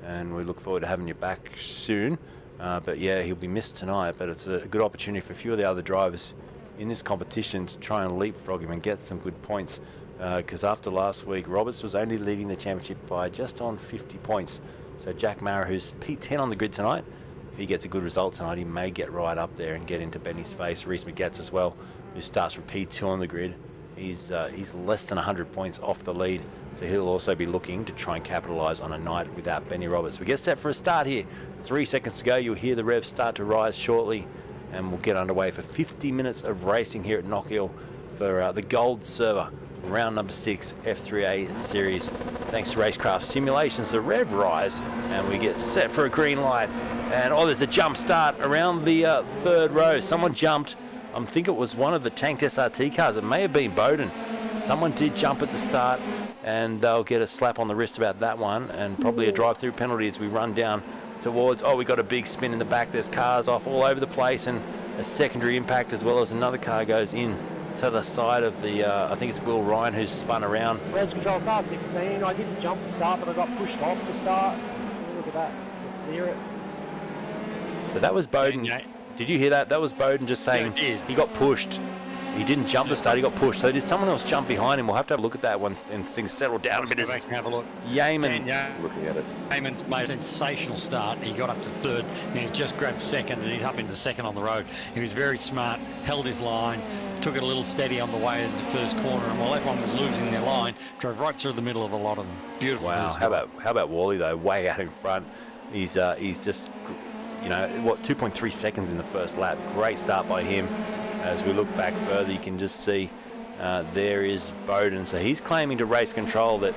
And we look forward to having you back soon. But yeah, he'll be missed tonight. But it's a good opportunity for a few of the other drivers in this competition to try and leapfrog him and get some good points. Because after last week, Roberts was only leading the championship by just on 50 points. So Jack Mara, who's P10 on the grid tonight, if he gets a good result tonight, he may get right up there and get into Benny's face. Reece McGatz as well, who starts from P2 on the grid. He's less than 100 points off the lead, so he'll also be looking to try and capitalise on a night without Benny Roberts. We get set for a start here. 3 seconds to go. You'll hear the revs start to rise shortly, and we'll get underway for 50 minutes of racing here at Knockhill for the Gold Server, round number 6, F3A Series. Thanks to Racecraft Simulations, the rev rise, and we get set for a green light. And there's a jump start around the third row. Someone jumped. I think it was one of the Tanked SRT cars. It may have been Bowden. Someone did jump at the start, and they'll get a slap on the wrist about that one, and probably a drive-through penalty as we run down towards, oh, we got a big spin in the back. There's cars off all over the place, and a secondary impact as well as another car goes in to the side of the, I think it's Will Ryan who's spun around. Res control car 16. I didn't jump to start, but I got pushed off to start. Look at that. Just clear it. So that was Bowden. Yeah. Did you hear that? That was Bowden just saying Yeah, I did. he got pushed. He didn't jump to start, he got pushed. So did someone else jump behind him? We'll have to have a look at that when things settle down a bit. Go back and have a look. Yeaman. Looking at it. Yeaman's made a sensational start. He got up to third, and he's just grabbed second, and he's up into second on the road. He was very smart, held his line, took it a little steady on the way into the first corner, and while everyone was losing their line, drove right through the middle of a lot of them. Beautiful. Wow. How about Wally though? Way out in front. He's just, you know, what, 2.3 seconds in the first lap. Great start by him. As we look back further, you can just see there is Bowden. So he's claiming to race control that,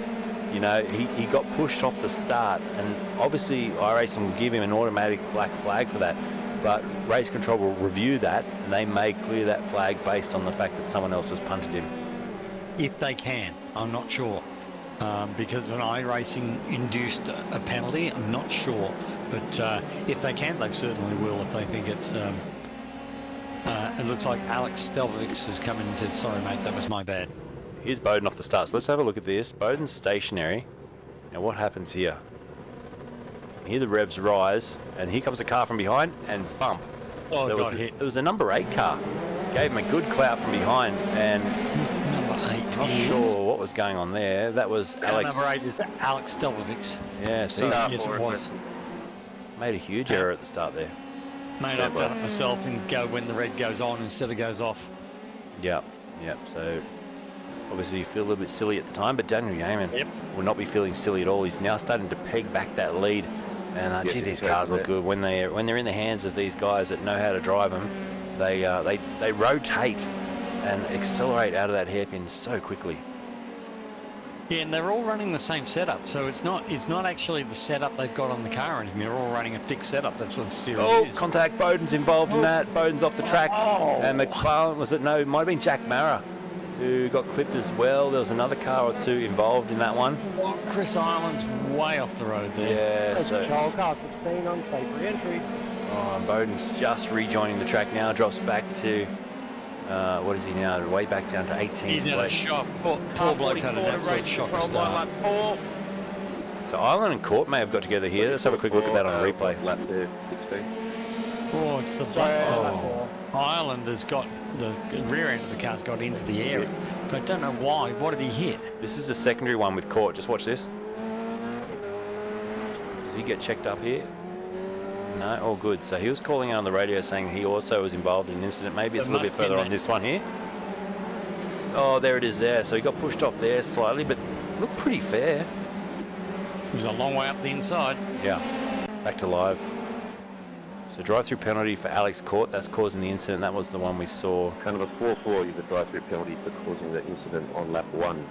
you know, he got pushed off the start, and obviously iRacing will give him an automatic black flag for that. But race control will review that, and they may clear that flag based on the fact that someone else has punted him. If they can, I'm not sure. Because an iRacing induced a penalty, I'm not sure. But if they can, they certainly will if they think it's... it looks like Alex Stelvix has come in and said, sorry mate, that was my bad. Here's Bowden off the start. So let's have a look at this. Bowden's stationary. Now what happens here? Here the revs rise, and here comes a car from behind and bump. Oh, so got hit. it was a number 8 car. Gave him a good clout from behind, and Number 8. not sure what was going on there. That was Alex. Number 8 is Alex Stelvix. Yeah, so So, he yes, it was. made a huge error at the start there. Mate, I've done it myself and go when the red goes on instead of goes off. Yeah. So obviously you feel a little bit silly at the time, but Daniel Yeaman will not be feeling silly at all. He's now starting to peg back that lead, and gee, these cars look good when they're in the hands of these guys that know how to drive them. They rotate and accelerate out of that hairpin so quickly. Yeah, and they're all running the same setup, so it's not actually the setup they've got on the car or anything. They're all running a thick setup. That's what the series is. Contact. Bowden's involved in that. Bowden's off the track. And McFarlane, was it? No, it might have been Jack Mara who got clipped as well. There was another car or two involved in that one. Chris Ireland's way off the road there. Yeah, Res so control car 16 on safe re-entry. Bowden's just rejoining the track now. Drops back to, what is he now? Way back down to 18th He's in a place. shock. Poor bloke's had an absolute shocker start. So Ireland and Court may have got together here. Let's have a quick look at that on a replay. Lap there, 16. Oh, it's the Ireland has got the rear end of the car's got into the area, but I don't know why. What did he hit? This is a secondary one with Court. Just watch this. Does he get checked up here? No, all good. So he was calling out on the radio saying he also was involved in an incident. Maybe it's a little bit further on this one here. Oh, there it is there. So he got pushed off there slightly, but looked pretty fair. He was a long way up the inside. Yeah, back to live. So drive-through penalty for Alex Court. That's causing the incident. That was the one we saw. Kind of a 4-4, you have a drive-through penalty for causing the incident on lap 1.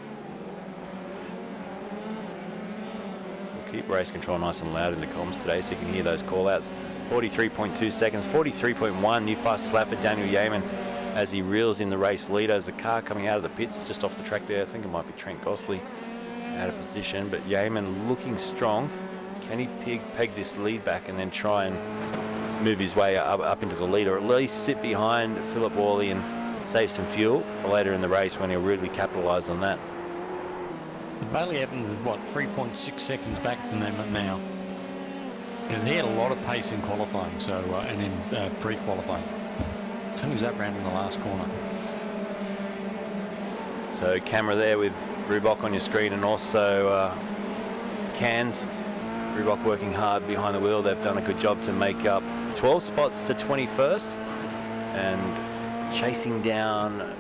Keep race control nice and loud in the comms today so you can hear those call-outs. 43.2 seconds, 43.1, new fastest lap for Daniel Yeaman as he reels in the race leader. There's a car coming out of the pits just off the track there. I think it might be Trent Gosling out of position, but Yeaman looking strong. Can he peg this lead back and then try and move his way up into the lead, or at least sit behind Philip Worley and save some fuel for later in the race when he'll really capitalise on that? Bailey Evans is, what, 3.6 seconds back from them now. And he had a lot of pace in qualifying, so and in pre-qualifying. So who's that round in the last corner? So camera there with Reebok on your screen, and also Cairns. Reebok working hard behind the wheel. They've done a good job to make up 12 spots to 21st, and chasing down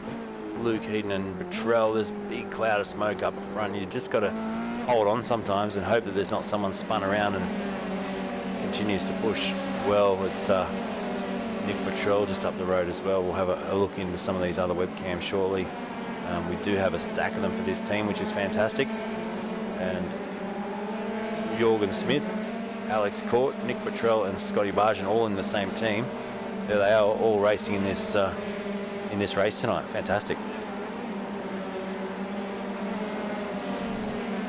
Luke Heaton and Buttrell. There's a big cloud of smoke up front. You just got to hold on sometimes and hope that there's not someone spun around and continues to push. Well, it's Nick Buttrell just up the road as well. We'll have a look into some of these other webcams shortly. We do have a stack of them for this team, which is fantastic. And Jorgen Smith, Alex Court, Nick Buttrell and Scotty Bargen all in the same team. There they are, all racing in this race tonight. Fantastic.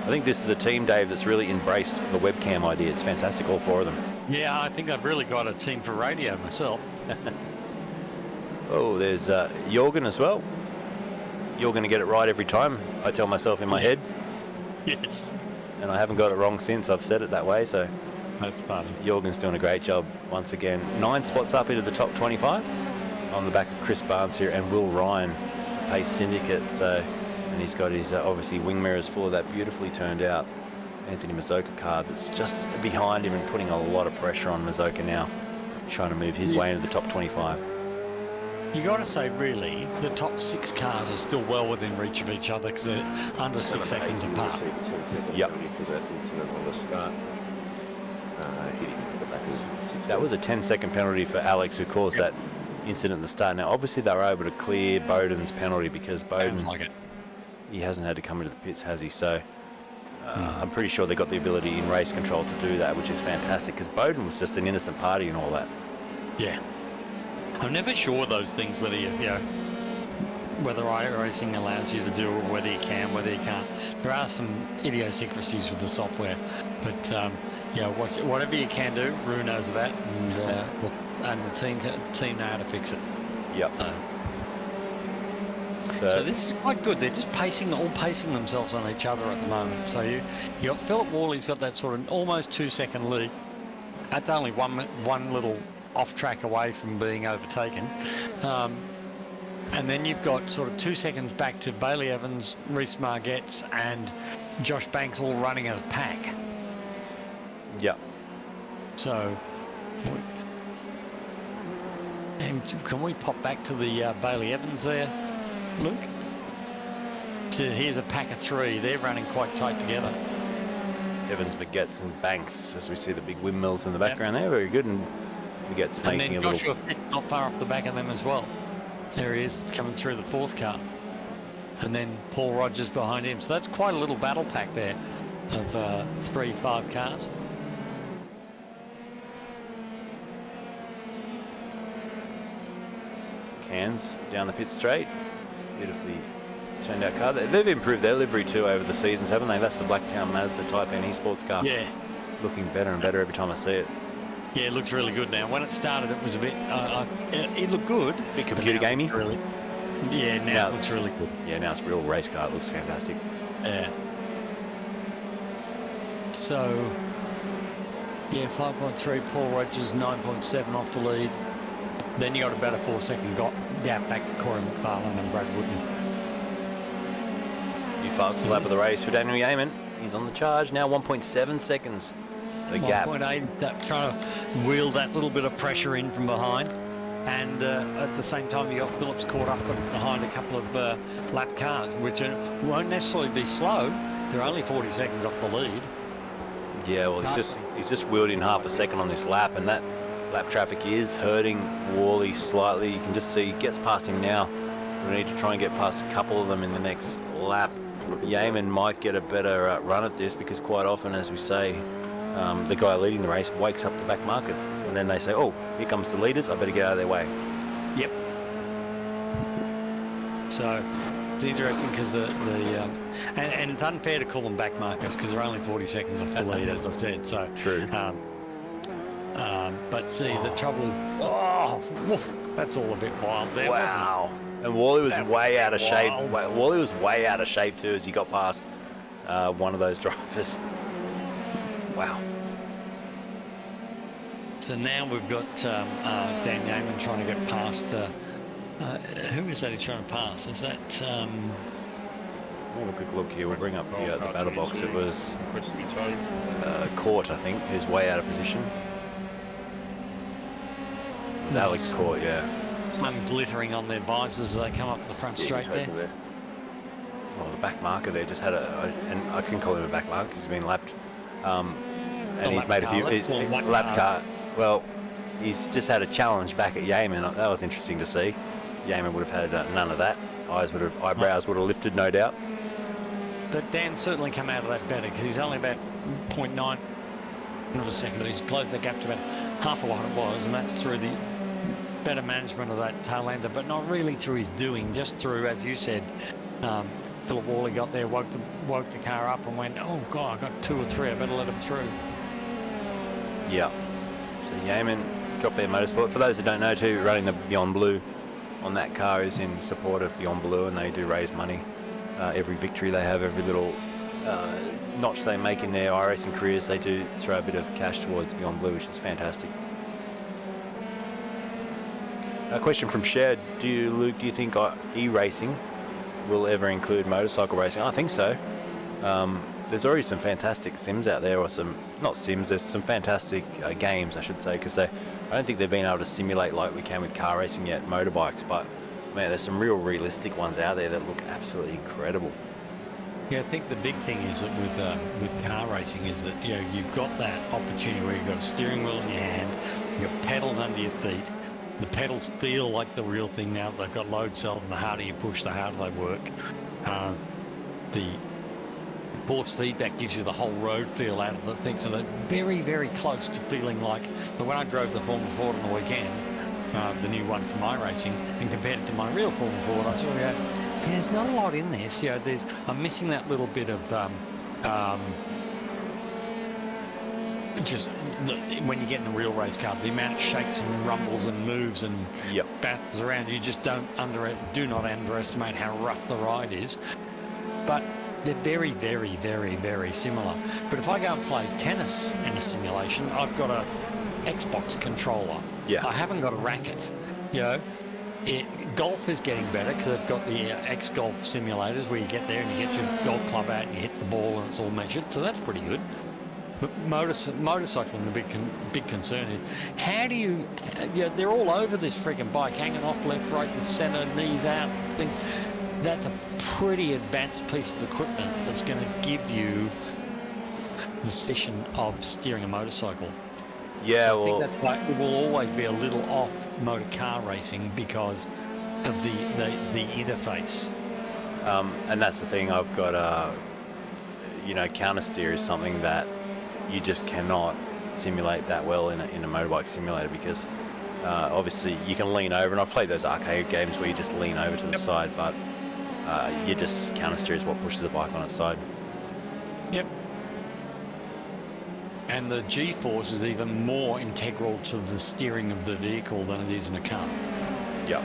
I think this is a team, Dave, that's really embraced the webcam idea. It's fantastic, all four of them. Yeah, I think I've really got a team for radio myself. Oh, there's Jorgen as well. You're going to get it right every time, I tell myself in my head. Yes. And I haven't got it wrong since I've said it that way, so That's funny. Jorgen's doing a great job once again. 9 spots up into the top 25 on the back of Chris Barnes here and Will Ryan, Pace Syndicate. So, and he's got his obviously wing mirrors full of that beautifully turned out Anthony Mazoka car that's just behind him and putting a lot of pressure on Mazoka now, trying to move his way into the top 25. You got to say, really, the top 6 cars are still well within reach of each other because they're under 6 seconds apart. Yep. That was a 10-second penalty for Alex, who caused that incident at the start. Now, obviously, they were able to clear Bowden's penalty because Bowden, he hasn't had to come into the pits, has he? So I'm pretty sure they got the ability in race control to do that, which is fantastic because Bowden was just an innocent party and all that. Yeah. I'm never sure those things, whether whether iRacing allows you to do it, whether you can, whether you can't. There are some idiosyncrasies with the software, but whatever you can do, Rue knows that, and the team know how to fix it. Yep. So this is quite good. They're just all pacing themselves on each other at the moment. So you got Philip Worley's got that sort of almost 2-second lead. That's only one little off track away from being overtaken. And then you've got sort of 2 seconds back to Bailey Evans, Reece Margetts and Josh Banks all running as a pack. Yeah. So, and can we pop back to the Bailey Evans there, Luke? Here's a pack of 3. They're running quite tight together. Evans, Margetts and Banks, as we see the big windmills in the background there. Very good. And Margetts making a little... And then Joshua Fitt's not far off the back of them as well. There he is, coming through the 4th car. And then Paul Rogers behind him. So that's quite a little battle pack there of 3-5 cars. Cans down the pit straight. Beautifully turned out car. They've improved their livery too over the seasons, haven't they? That's the Blacktown Mazda Type N eSports car. Yeah. Looking better and better every time I see it. Yeah, it looks really good now. When it started, it was a bit... it looked good. A bit computer gamey. Really, yeah, now it looks really good. Yeah, now it's a real race car. It looks fantastic. Yeah. So, yeah, 5.3, Paul Rogers, 9.7 off the lead. Then you got about a 4-second gap back to Corey McFarlane and Brad Woodman. New fastest lap of the race for Daniel Yeaman. He's on the charge now, 1.7 seconds. The gap. 1.8, trying to wheel that little bit of pressure in from behind. And at the same time, you got Phillips caught up behind a couple of lap cars, which won't necessarily be slow. They're only 40 seconds off the lead. Yeah, well, he's just wheeled in half a second on this lap, and that lap traffic is hurting Worley slightly. You can just see he gets past him now. We need to try and get past a couple of them in the next lap. Yeaman might get a better run at this because quite often, as we say, the guy leading the race wakes up the back markers, and then they say, oh, here comes the leaders, I better get out of their way. Yep. So it's interesting because and it's unfair to call them back markers because they're only 40 seconds off the lead, as I said. So true. But see, the trouble is, that's all a bit wild there, wow. wasn't it? And Wally was way out of shape. Wally was way out of shape too as he got past one of those drivers. Wow. So now we've got Dan Yeaman trying to get past. Who is that he's trying to pass? Is that? We'll have a quick look here. We'll bring up the battle box. It was Court, I think, who's way out of position. It was Alex Court, yeah. Sun glittering on their visors as they come up the front straight there. Well, the back marker there just had and I can call him a back marker because he's been lapped. And he's made a few lap car. Well, he's just had a challenge back at Yeaman. That was interesting to see. Yeaman would have had none of that. Eyebrows would have lifted, no doubt. But Dan certainly come out of that better because he's only about 0.9 of a second, but he's closed that gap to about half of what it was, and that's through the better management of that tail ender, but not really through his doing, just through, as you said, Philip Worley got there, woke the car up and went, oh God, I got 2 or 3, I better let him through. Yeah. So Yeoman dropped their motorsport. For those who don't know too, running the Beyond Blue on that car is in support of Beyond Blue, and they do raise money. Every victory they have, every little notch they make in their iRacing careers, they do throw a bit of cash towards Beyond Blue, which is fantastic. A question from Shed: Luke, do you think e-racing will ever include motorcycle racing? I think so. There's already some fantastic sims out there, or not sims, there's some fantastic games, I should say, because I don't think they've been able to simulate like we can with car racing yet, motorbikes, but man, there's some real realistic ones out there that look absolutely incredible. Yeah, I think the big thing is that with car racing is that, you know, you've got that opportunity where you've got a steering wheel in your hand, you've got pedals under your feet. The pedals feel like the real thing now. They've got load cells, and the harder you push, the harder they work. The force feedback gives you the whole road feel out of the thing, so they're very, very close to feeling like. But when I drove the Formula Ford on the weekend, the new one from iRacing, and compared it to my real Formula Ford, I sort of go, yeah, there's not a lot in there. So, you know, I'm missing that little bit of when you get in a real race car, the amount of shakes and rumbles and moves and battles around, you just do not underestimate how rough the ride is. But they're very, very, very, very similar. But if I go and play tennis in a simulation, I've got a Xbox controller. Yeah. I haven't got a racket. You know, golf is getting better because they've got the X-Golf simulators where you get there and you get your golf club out and you hit the ball and it's all measured. So that's pretty good. But motorcycling, the big concern is how do you know, they're all over this freaking bike, hanging off left, right, and centre, knees out. That's a pretty advanced piece of equipment that's going to give you the sensation of steering a motorcycle. Yeah, so well, I think that it will always be a little off motor car racing because of the interface. And that's the thing. I've got counter steer is something that you just cannot simulate that well in a motorbike simulator because obviously you can lean over, and I've played those arcade games where you just lean over to the side, but you just counter steer is what pushes the bike on its side. Yep. And the G-force is even more integral to the steering of the vehicle than it is in a car. Yep.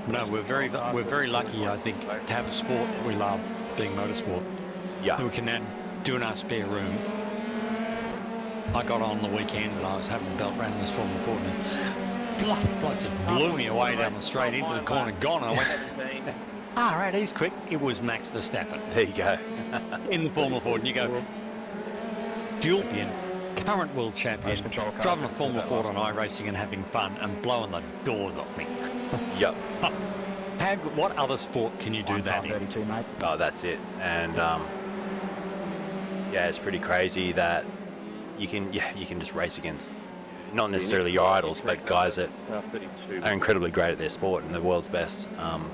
No, we're very lucky, I think, to have a sport we love, being motorsport. Yeah. We can do in our spare room. I got on the weekend and I was having a belt around this Formula Ford, and bloke just blew me away down the straight into the corner, gone. And I went, right, he's quick. It was Max Verstappen. There you go. In the Formula Ford, and you go, dual-pion, current world champion, driving a Formula Ford on iRacing and having fun and blowing the doors off me. Yep. What other sport can you do that in? Oh, that's it. And it's pretty crazy that you can just race against not necessarily your idols, but guys that are incredibly great at their sport and the world's best. And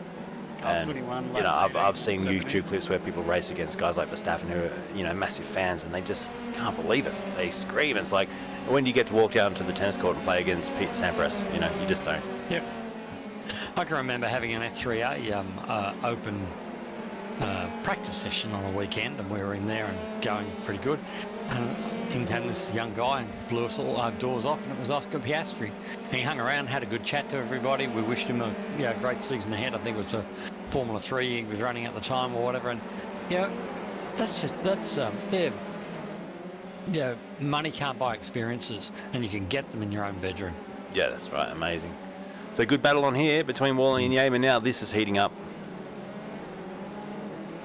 I've seen YouTube clips where people race against guys like Verstappen who are massive fans, and they just can't believe it. They scream. It's like, when do you get to walk down to the tennis court and play against Pete Sampras? You just don't. Yep. I can remember having an F3A open practice session on a weekend, and we were in there and going pretty good. In came this young guy and blew us all our doors off, and it was Oscar Piastri. And he hung around, had a good chat to everybody. We wished him a great season ahead. I think it was a Formula 3 he was running at the time or whatever. And money can't buy experiences, and you can get them in your own bedroom. Yeah, that's right. Amazing. So good battle on here between Wally and Yeaman. Now this is heating up.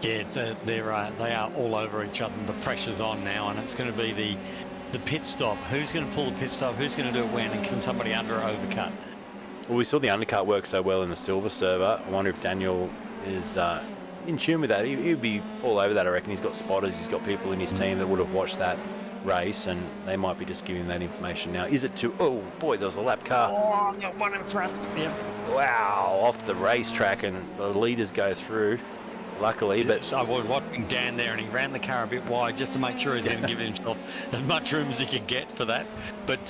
Yeah, they are all over each other. The pressure's on now, and it's going to be the pit stop. Who's going to pull the pit stop? Who's going to do it when? And can somebody under or overcut? Well, we saw the undercut work so well in the silver server. I wonder if Daniel is in tune with that. He'd be all over that, I reckon. He's got spotters. He's got people in his team that would have watched that race, and they might be just giving that information now. Is it too... Oh, boy, there was a lap car. Oh, I got one in front. Yep. Wow, off the racetrack, and the leaders go through. Luckily, but I was watching Dan there, and he ran the car a bit wide just to make sure he's going to give himself as much room as he could get for that. But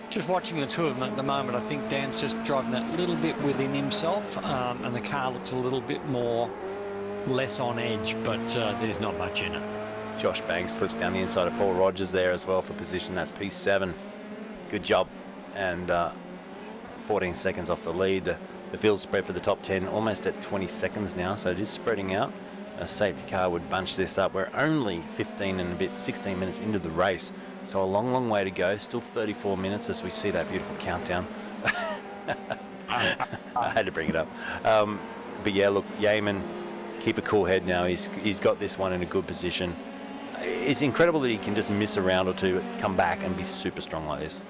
just watching the two of them at the moment, I think Dan's just driving that little bit within himself, and the car looks a little bit more less on edge, but there's not much in it. Josh Banks slips down the inside of Paul Rogers there as well for position. That's P7. Good job. And 14 seconds off the lead. The field spread for the top 10 almost at 20 seconds now, so it is spreading out. A safety car would bunch this up. We're only 15 and a bit, 16 minutes into the race, so a long way to go. Still 34 minutes as we see that beautiful countdown. I had to bring it up. But yeah, look, Yeaman, keep a cool head now. He's got this one in a good position. It's incredible that he can just miss a round or two, come back and be super strong like this.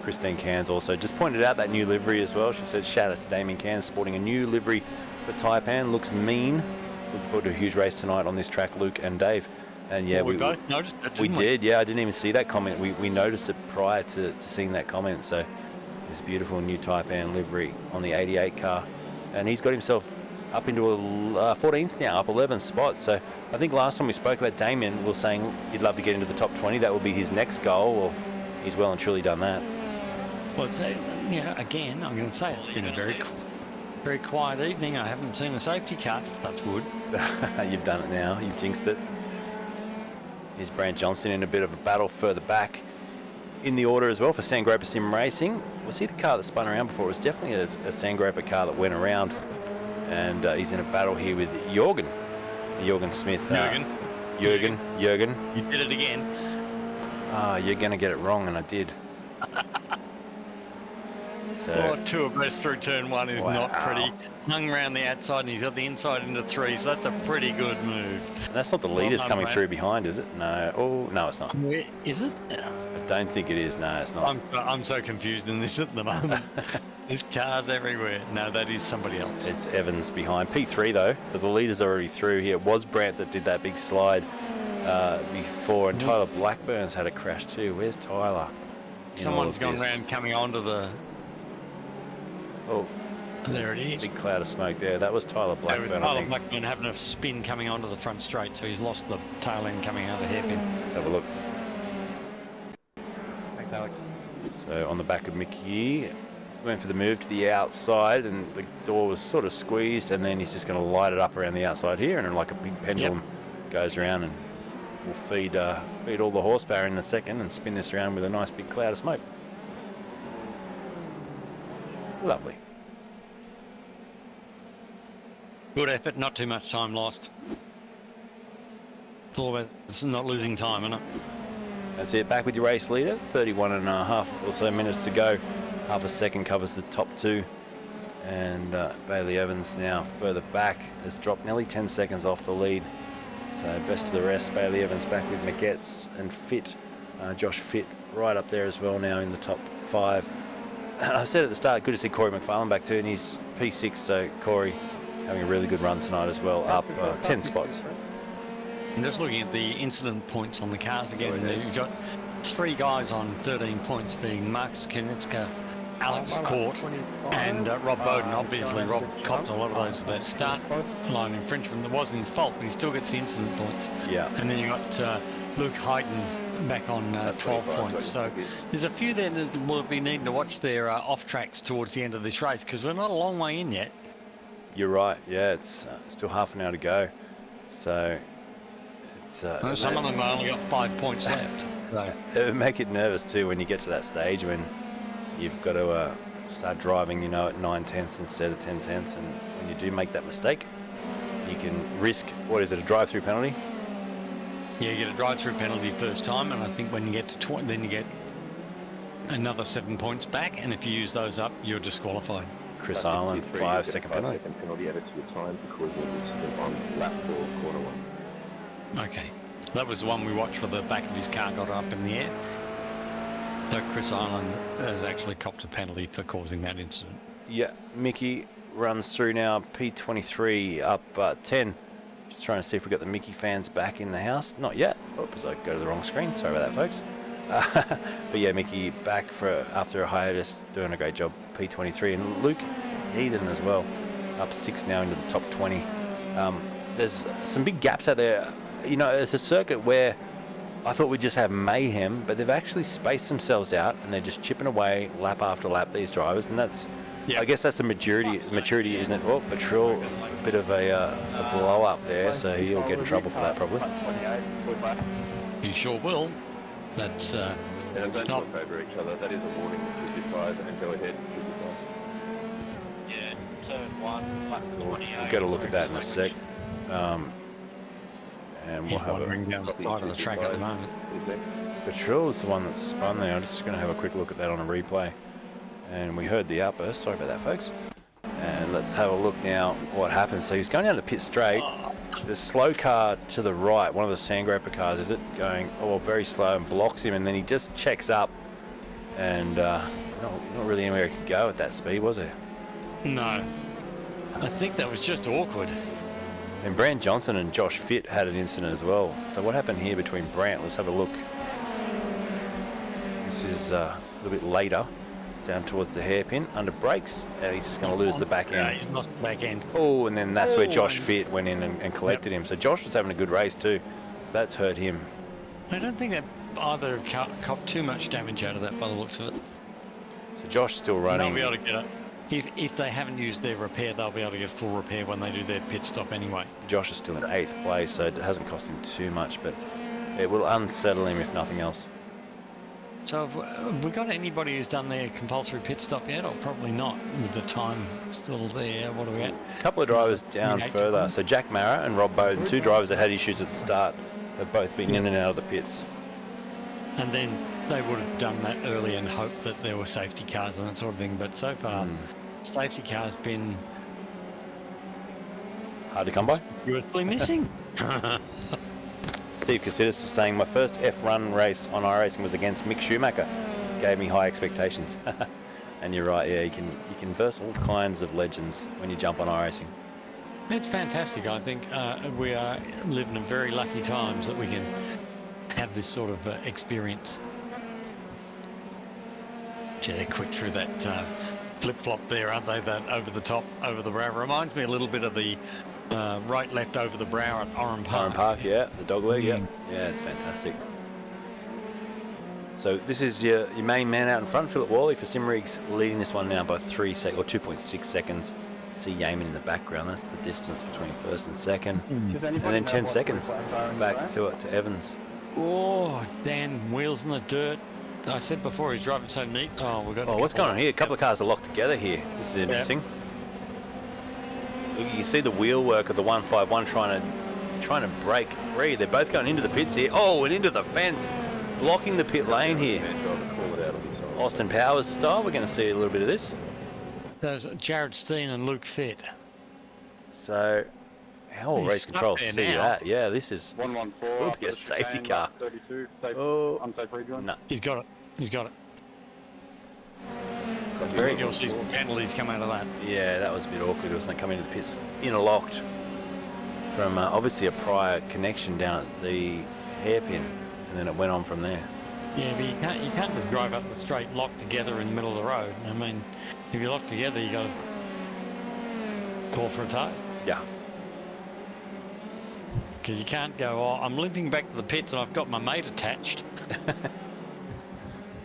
Christine Cairns also just pointed out that new livery as well. She said, shout out to Damien Cairns, sporting a new livery for Taipan. Looks mean. Looking forward to a huge race tonight on this track, Luke and Dave. And yeah, we both noticed that, we did. Yeah, I didn't even see that comment. We noticed it prior to seeing that comment. So this beautiful new Taipan livery on the 88 car. And he's got himself up into a 14th now, up 11 spots. So I think last time we spoke about Damien, we were saying he'd love to get into the top 20. That would be his next goal. Well, he's well and truly done that. Well, again, I'm going to say it's been a very quiet evening. I haven't seen a safety car. That's good. You've done it now. You've jinxed it. Here's Brant Johnson in a bit of a battle further back in the order as well for Sandgroper Sim Racing. Was he the car that spun around before? It was definitely a Sandgroper car that went around. And he's in a battle here with Jorgen Smith. Jürgen. You did it again. You're going to get it wrong, and I did. So, two abreast through turn one is not pretty. Hung around the outside, and he's got the inside into three, so that's a pretty good move. And that's not the leaders coming through behind, is it? No. Oh, no, it's not. Where is it? I don't think it is. No, it's not. I'm so confused in this at the moment. There's cars everywhere. No, that is somebody else. It's Evans behind. P3 though, so the leaders are already through here. It was Brant that did that big slide before, and Tyler Blackburn's had a crash too. Where's Tyler? Someone's gone around coming onto the... Oh, there it is. Big cloud of smoke there. That was Tyler Blackburn, I think. Tyler Blackburn having a spin coming onto the front straight, so he's lost the tail end coming out of the hairpin. Let's have a look. Thanks, Alex. So on the back of Mickey, went for the move to the outside, and the door was sort of squeezed, and then he's just going to light it up around the outside here, and like a big pendulum goes around, and we'll feed all the horsepower in a second and spin this around with a nice big cloud of smoke. Lovely. Good effort, not too much time lost. It's all about not losing time, isn't it? That's it, back with your race leader. 31 and a half or so minutes to go. Half a second covers the top two. And Bailey Evans now further back has dropped nearly 10 seconds off the lead. So best of the rest. Bailey Evans back with McGetts and Fitt. Josh Fitt right up there as well now in the top five. I said at the start, good to see Corey McFarlane back too, and he's P6, so Corey having a really good run tonight as well, up 10 spots. I'm just looking at the incident points on the cars again. You've got three guys on 13 points, being Marcus Konitska, Alex Court, and Rob Bowden. Obviously, Rob copped a lot of those that start line infringement. It wasn't his fault, but he still gets the incident points. Yeah. And then you got Luke Hayden back on 12 points. So there's a few there that will be needing to watch their off tracks towards the end of this race, because we're not a long way in yet. You're right. Yeah, it's still half an hour to go. So it's some of them have only got 5 points left. So. It would make it nervous too when you get to that stage when you've got to start driving, at 9 tenths instead of 10 tenths, and when you do make that mistake, you can risk, what is it, a drive-through penalty? Yeah, you get a drive-through penalty first time, and I think when you get to 20, then you get another 7 points back, and if you use those up, you're disqualified. Chris Ireland, 5 second penalty. 5 second penalty added to your time because of incident on lap 4, corner 1. Okay, that was the one we watched for the back of his car got up in the air. So Chris Ireland has actually copped a penalty for causing that incident. Yeah, Mickey runs through now, P23 up 10. Just trying to see if we got the Mickey fans back in the house. Not yet. Oops, I go to the wrong screen. Sorry about that, folks. But yeah, Mickey back after a hiatus, doing a great job. P23, and Luke Eden as well, up 6 now into the top 20. There's some big gaps out there. It's a circuit where I thought we'd just have mayhem, but they've actually spaced themselves out and they're just chipping away lap after lap, these drivers, and that's, I guess that's the maturity, isn't it? Oh, Patrol, a bit of a blow up there, so he'll get in trouble for that probably. He sure will. That's Yeah, don't not- talk over each other. That is a warning. 55 and go ahead. 55. Yeah, turn 1, lap 28. We'll get a look at that in a sec. And we'll he's have wandering a... down the side of the track at the moment. Is next. Patrol's the one that spun there. I'm just going to have a quick look at that on a replay. And we heard the outburst. Sorry about that, folks. And let's have a look now what happens. So he's going down the pit straight. The slow car to the right, one of the Sandgroper cars, is it going very slow and blocks him, and then he just checks up. And not really anywhere he could go at that speed, was there? No. I think that was just awkward. And Brant Johnson and Josh Fitt had an incident as well. So what happened here between Brant? Let's have a look. This is a little bit later, down towards the hairpin, under brakes, and he's just going to lose the back Yeah, end. he's lost the back end. Oh, and then that's where Josh Fitt went in and collected him. So Josh was having a good race too. So that's hurt him. I don't think that either have copped too much damage out of that by the looks of it. So Josh's still They'll running. be able to get it. If they haven't used their repair, they'll be able to get full repair when they do their pit stop anyway. Josh is still in 8th place, so it hasn't cost him too much, but it will unsettle him if nothing else. So have we got anybody who's done their compulsory pit stop yet, or probably not with the time still there? What are we at? A couple of drivers down Yeah, further. So Jack Mara and Rob Bowden, 2 drivers that had issues at the start, have both been in and out of the pits. And then they would have done that early and hoped that there were safety cars and that sort of thing. But so far, safety cars been Hard to come by. conspicuously missing. Steve Cassidas was saying, my first F1 race on iRacing was against Mick Schumacher. Gave me high expectations. And you're right, yeah, you can verse all kinds of legends when you jump on iRacing. It's fantastic. I think we are living in very lucky times that we can have this sort of experience. Gee, they're quick through that flip-flop there, aren't they? That over the top, over the brow. Reminds me a little bit of the right-left over the brow at Oran Park. Oran Park, yeah, the dog leg, yeah. Yeah, it's fantastic. So this is your main man out in front, Philip Worley for Simrig's, leading this one now by 2.6 seconds. See Yeaman in the background. That's the distance between first and second, and then 10 seconds back to Evans. Oh, Dan, wheels in the dirt. I said before he's driving so neat. Oh, we've got. Oh, what's going on here? A couple of cars are locked together here. This is interesting. Look, you can see the wheel work of the 151 trying to break free. They're both going into the pits here. Oh, and into the fence, blocking the pit lane here. Austin Powers style. We're going to see a little bit of this. There's Jared Steen and Luke Fitt. So, how will He's race control stuck see there now. that? Yeah, this could be a safety car. 32, Oh, unsafe rejoin. no. He's got it. He's got it. So very You'll see some penalties come out of that. Yeah, that was a bit awkward. It was like coming into the pits interlocked from obviously a prior connection down at the hairpin, and then it went on from there. Yeah, but you can't just drive up the straight locked together in the middle of the road. I mean, if you're locked together, you got to call for a tow. Yeah. Because you can't go, oh, I'm limping back to the pits and I've got my mate attached.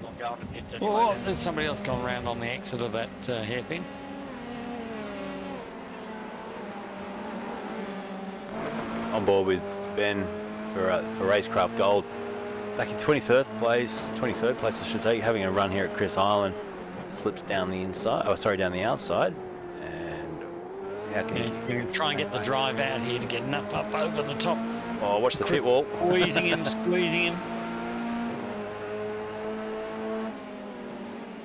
Not going to pits anyway. Oh, there's somebody else gone around on the exit of that hairpin. On board with Ben for Racecraft Gold. Back in 23rd place, I should say, having a run here at Chris Island. Slips down the inside, down the outside. And how can Yeah, you can try and get the drive out here to get enough up over the top. Oh, watch the pit wall. Squeezing him.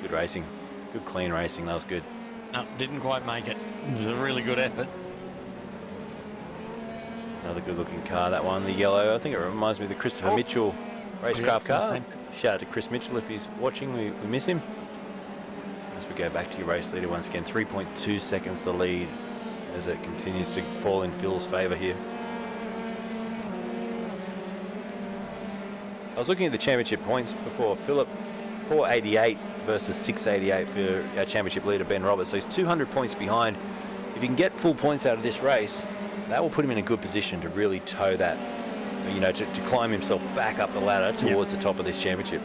Good racing. Good clean racing. That was good. No, didn't quite make it. It was a really good effort. Another good looking car, that one. The yellow, I think it reminds me of the Christopher Mitchell Racecraft car. Shout out to Chris Mitchell if he's watching. We miss him. As we go back to your race leader once again, 3.2 seconds the lead as it continues to fall in Phil's favour here. I was looking at the championship points before. Philip, 488 versus 688 for our championship leader, Ben Roberts. So he's 200 points behind. If he can get full points out of this race, that will put him in a good position to really toe that you know, to climb himself back up the ladder towards the top of this championship.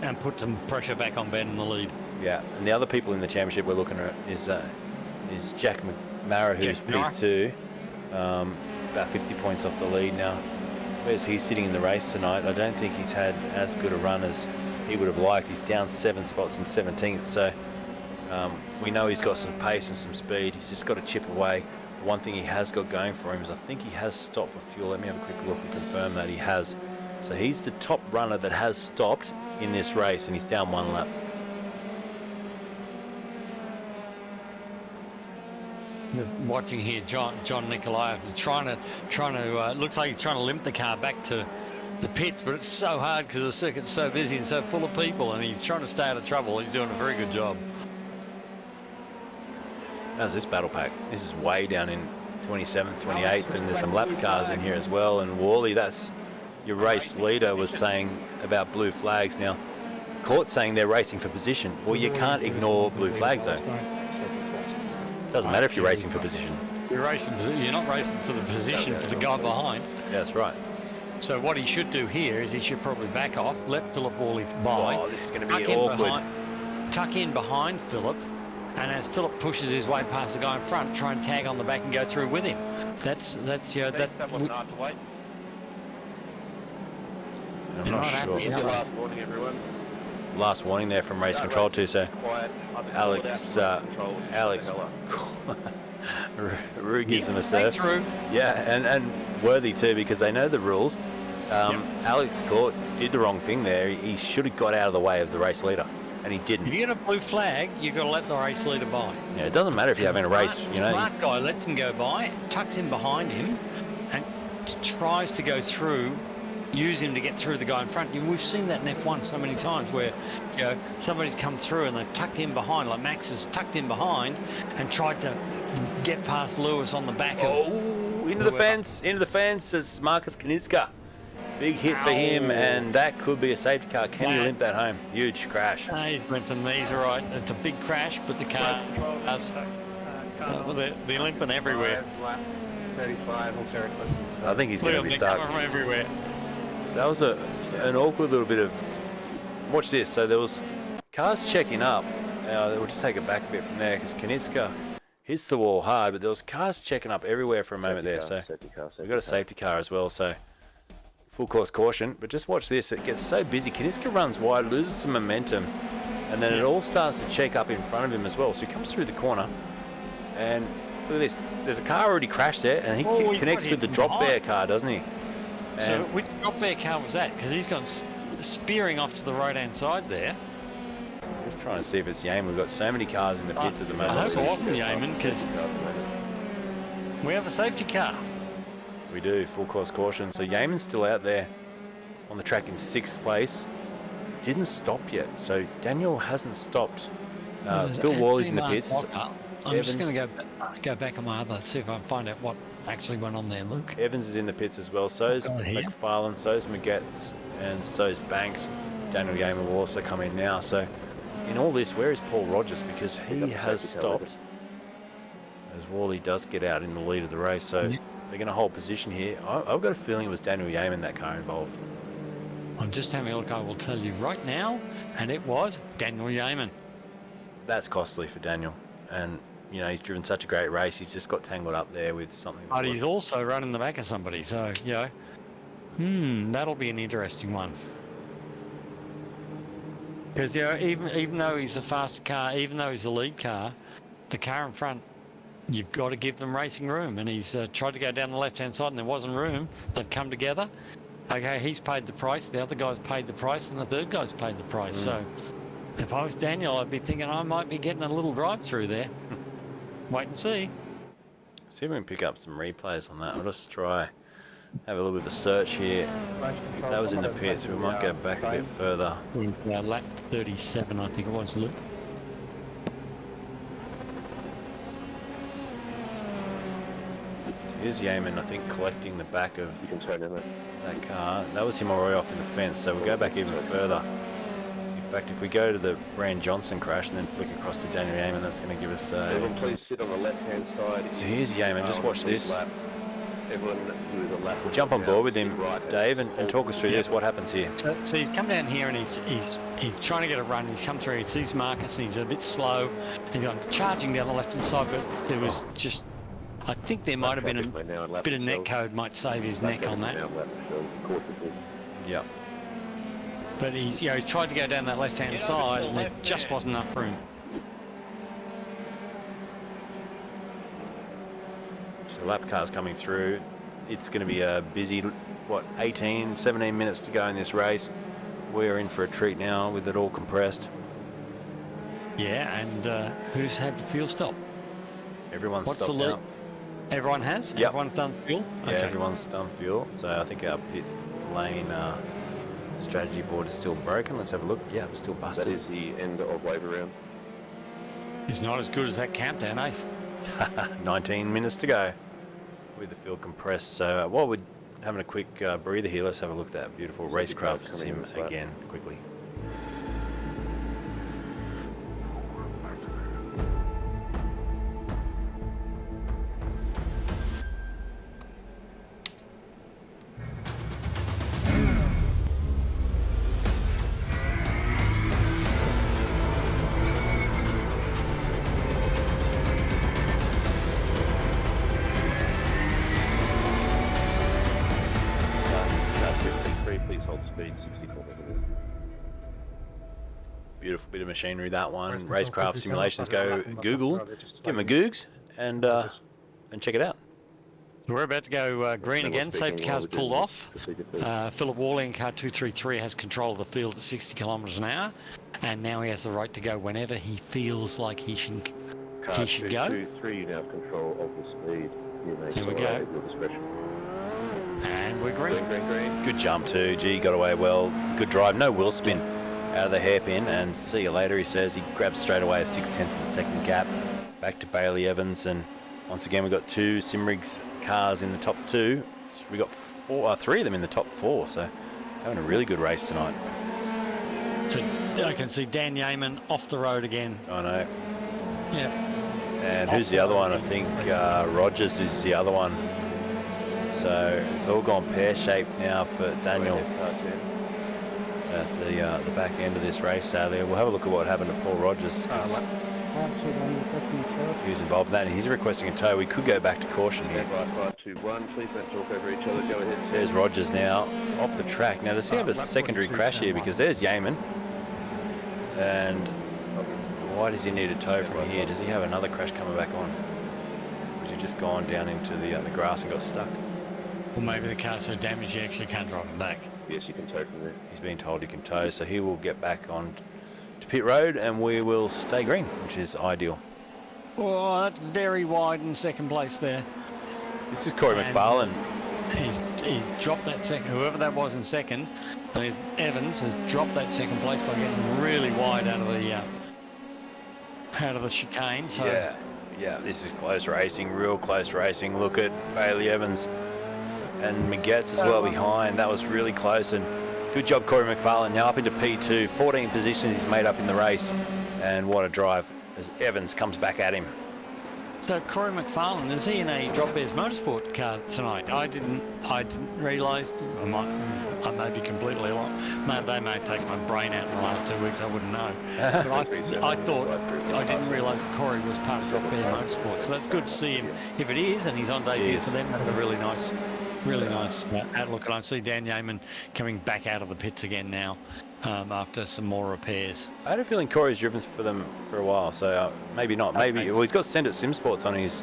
And put some pressure back on Ben in the lead. Yeah, and the other people in the championship we're looking at is Jack McMara, who's P2, about 50 points off the lead now. Where's he sitting in the race tonight? I don't think he's had as good a run as he would have liked. He's down 7 spots in 17th, so we know he's got some pace and some speed. He's just got to chip away. One thing he has got going for him is I think he has stopped for fuel. Let me have a quick look and confirm that he has. So he's the top runner that has stopped in this race, and he's down 1 lap. Watching here, John Nikolaev is trying to looks like he's trying to limp the car back to the pits, but it's so hard because the circuit's so busy and so full of people, and he's trying to stay out of trouble. He's doing a very good job. How's this battle pack? This is way down in 27th, 28th, and there's some lap cars in here as well. And Worley, that's your race leader, was saying about blue flags. Now, Court's saying they're racing for position. Well, you can't ignore blue flags, though. Doesn't matter if you're racing for position. You're not racing for the position for the guy behind. Yeah, that's right. So what he should do here is he should probably back off, let Philip Worley by. Oh, this is going to be awkward. Tuck in behind Philip, and as Philip pushes his way past the guy in front, try and tag on the back and go through with him. That's you know, that. That was not to wait. I'm not sure. Here's your last warning, everyone. Last warning there from race control too. So Quiet. Alex Rue gives them a serve. Yeah, and worthy too, because they know the rules. Alex Court did the wrong thing there. He should have got out of the way of the race leader, and he didn't. If you get a blue flag, you've got to let the race leader by. Yeah, it doesn't matter if you're having a race, you know. Smart guy lets him go by, tucks him behind him, and tries to go through, use him to get through the guy in front. We've seen that in F1 so many times where, you know, somebody's come through and they've tucked him behind, like Max has tucked him behind and tried to get past Lewis on the back of. Into the fence as Marcus Kaniska. Big hit for him, and that could be a safety car. Can he limp that home? Huge crash. He's limping these, all right. It's a big crash, but the car does. They're limping everywhere. 35, I think he's going to be stuck. From everywhere. That was an awkward little bit of. Watch this. So there was cars checking up. We'll just take it back a bit from there because Kaniska hits the wall hard, but there was cars checking up everywhere for a moment there. So we've got a safety car as well. So full course caution. But just watch this. It gets so busy. Kaniska runs wide, loses some momentum, and then it all starts to check up in front of him as well. So he comes through the corner, and look at this. There's a car already crashed there, and he connects with the drop bear car, doesn't he? So which drop bear car was that? Because he's gone spearing off to the right-hand side there. Just trying to see if it's Yeaman. We've got so many cars in the pits at the moment. I hope it wasn't Yeaman, because we have a safety car. We do, full course caution. So Yeaman's still out there on the track in 6th place. Didn't stop yet. So Daniel hasn't stopped. Phil Worley's in the pits. I'm just going to go back on my other, see if I can find out what actually went on there, Luke. Evans is in the pits as well. So's McFarlane, so's Magetz, and so's Banks. Daniel Yeaman will also come in now. So in all this, where is Paul Rogers? Because he has stopped. As Worley does get out in the lead of the race. So they're going to hold position here. I've got a feeling it was Daniel Yeaman, that car involved. I'm just having a look. I will tell you right now. And it was Daniel Yeaman. That's costly for Daniel. And, you know, he's driven such a great race. He's just got tangled up there with something. But he's also running the back of somebody. So, you know, that'll be an interesting one. Because, you know, even though he's a faster car, even though he's a lead car, the car in front, you've got to give them racing room. And he's tried to go down the left-hand side and there wasn't room. They've come together. Okay, he's paid the price. The other guy's paid the price. And the third guy's paid the price. So if I was Daniel, I'd be thinking I might be getting a little drive through there. Wait and see. See if we can pick up some replays on that. I'll just try have a little bit of a search here. That was in the pits. We might go back a bit further. Lap 37, I think it was, Luke. So here's Yeaman, I think, collecting the back of that car. That was him all the way off in the fence. So we'll go back even further. In fact, if we go to the Brand Johnson crash and then flick across to Daniel Yeaman, that's going to give us Everyone please sit on the left-hand side. So here's Yeaman. Just watch this. everyone who is a lap. We'll jump on board with him, Dave, and talk us through this. What happens here? So he's come down here and he's trying to get a run. He's come through. He sees Marcus and he's a bit slow. He's on charging down the left-hand side, but there was just, I think there might have been a bit of net code might save his neck on that. Yeah. But he's he tried to go down that left-hand side and there just wasn't enough room. So lap cars coming through. It's going to be a busy, 17 minutes to go in this race. We're in for a treat now with it all compressed. Yeah, and who's had the fuel stop? Everyone's What's stopped the lead? now. Everyone has? Yep. Everyone's done fuel? Yeah, everyone's done fuel. So I think our pit lane strategy board is still broken. Let's have a look. Yeah, it's still busted. That is the end of wave round. It's not as good as that countdown, eh? 19 minutes to go with the fuel compressed. So while we're having a quick breather here, let's have a look at that beautiful Racecraft sim again quickly. Please hold speed 64. Beautiful bit of machinery, that one. Racecraft simulations. Go Google, give them a Googs, and check it out. So we're about to go green again. Safety car's pulled off. Philip Worley in car 233 has control of the field at 60 kilometres an hour, and now he has the right to go whenever he feels like he should go. Car 223 now have control of the speed. Here we go. And we're green. Green. Good jump too. Gee, got away well. Good drive. No wheel spin out of the hairpin. And see you later, he says. He grabs straight away a 0.6 of a second gap. Back to Bailey Evans. And once again, we've got two Simrigs cars in the top two. We got three of them in the top four. So having a really good race tonight. So I can see Dan Yeaman off the road again. I know. Yeah. And who's the other one? I think Rogers is the other one. So it's all gone pear-shaped now for Daniel at the back end of this race, sadly. We'll have a look at what happened to Paul Rogers. He was involved in that, and he's requesting a tow. We could go back to caution here. 5, 2, 1. Please don't talk over each other. Go ahead. There's Rogers now off the track. Now, does he have a secondary crash here? Because there's Yeaman. And why does he need a tow from here? Does he have another crash coming back on? Or has he just gone down into the grass and got stuck? Or maybe the car's so damaged you actually can't drive it back. Yes, you can tow from there. He's been told he can tow, so he will get back on to pit road and we will stay green, which is ideal. Oh, that's very wide in second place there. This is Corey McFarlane. He's dropped that second, whoever that was in second. Evans has dropped that second place by getting really wide out of the chicane. So Yeah, this is close racing, real close racing. Look at Bailey Evans and Magetz as well behind. That was really close, and good job Corey McFarlane. Now up into P2, 14 positions he's made up in the race, and what a drive as Evans comes back at him. So Corey McFarlane, is he in a Drop Bears Motorsport car tonight? I didn't realise. I may be completely wrong. They may take my brain out in the last 2 weeks. I wouldn't know. But I thought I didn't realise that Corey was part of Drop Bears Motorsport. So that's good to see him. If it is, and he's on debut for them, that's a really nice outlook. And I see Dan Yeaman coming back out of the pits again now after some more repairs. I had a feeling Corey's driven for them for a while, so maybe not. Maybe well, he's got Send It Sim Sports on his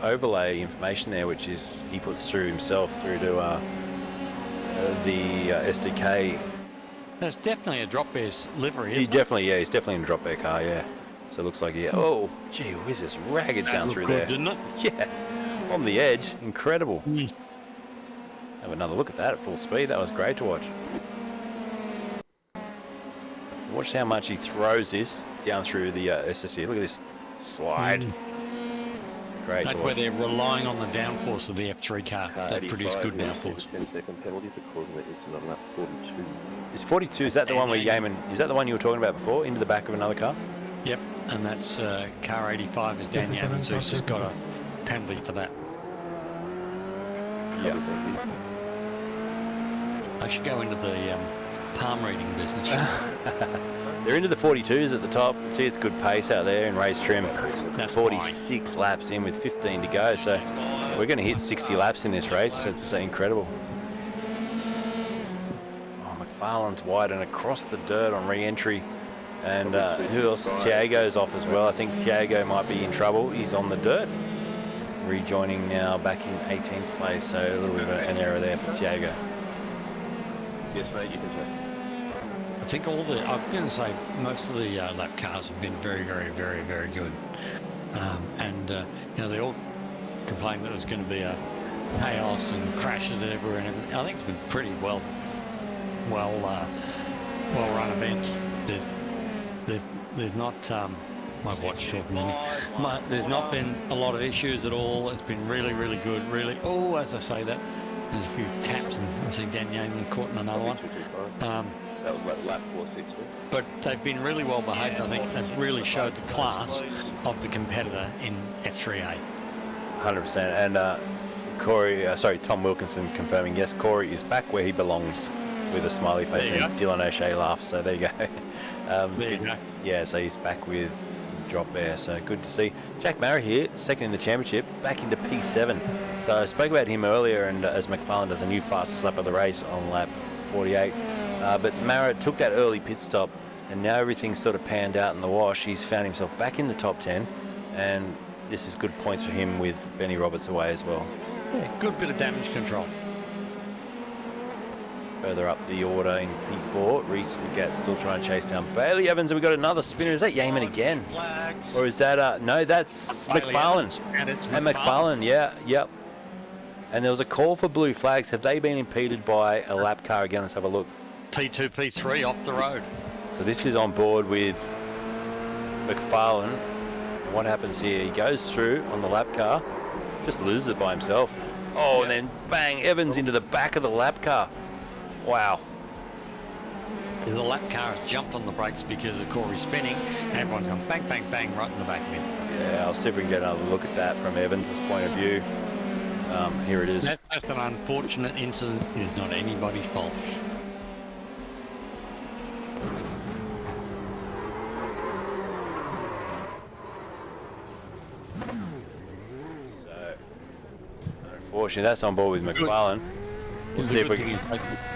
overlay information there, which is he puts through himself through to the SDK. There's definitely a Drop Bears livery. He's definitely in a Drop Bear car, yeah. So it looks like oh, gee whiz, it's ragged down through there. Didn't it? Yeah, on the edge, incredible. Have another look at that at full speed. That was great to watch. Watch how much he throws this down through the SSC. Look at this slide. Great. That's where they're relying on the downforce of the F3 car. They produce good downforce. 10-second penalty for causing it into the lap 42. Is 42? Is that the one where Yeaman? Is that the one you were talking about before? Into the back of another car? Yep, and that's car 85 is Dan Yeaman, so he's just got penalty for that. Yeah. I should go into the palm reading business. They're into the 42s at the top. Gee, it's good pace out there in race trim. That's 46 laps in with 15 to go. So we're going to hit 60 laps in this race. It's incredible. Oh, McFarlane's wide and across the dirt on re-entry. And who else? Tiago's off as well. I think Tiago might be in trouble. He's on the dirt. Rejoining now back in 18th place. So a little bit of an error there for Tiago. Yes, mate, you can say. I think I'm going to say most of the lap cars have been very, very, very, very good. They all complained that there's going to be a chaos and crashes everywhere and everything. I think it's been pretty well run event. There's not my watch talking to me. There's not been a lot of issues at all. It's been really, really good. Really. Oh, as I say that, there's a few taps, and I see Dan Yeaman caught in another one. That was like lap 460. But they've been really well behaved. I think they've really showed the class of the competitor in F3A. 100%. And Tom Wilkinson confirming, yes, Corey is back where he belongs with a smiley face, and Dylan O'Shea laughs. So there you go. There you go. Yeah, so he's back with drop there. So good to see. Jack Mara here, second in the championship, back into P7. So I spoke about him earlier, and as McFarlane does a new fastest lap of the race on lap 48. But Mara took that early pit stop, and now everything's sort of panned out in the wash. He's found himself back in the top 10, and this is good points for him with Benny Roberts away as well. Yeah, good bit of damage control. Further up the order in P4, Reese McGatt still trying to chase down Bailey Evans, and we've got another spinner. Is that Yeaman again? Or is that, no, that's McFarlane. And it's McFarlane, yeah, yep. And there was a call for blue flags. Have they been impeded by a lap car again? Let's have a look. P2, P3 off the road. So this is on board with McFarlane. What happens here? He goes through on the lap car, just loses it by himself. Oh, and then bang, Evans into the back of the lap car. Wow. The lap car has jumped on the brakes because of Corey spinning, and everyone's gone bang, bang, bang right in the back of him. Yeah, I'll see if we can get another look at that from Evans' point of view. Here it is. That's an unfortunate incident. It's not anybody's fault. Unfortunately, that's on board with McFarlane. We'll see if we can.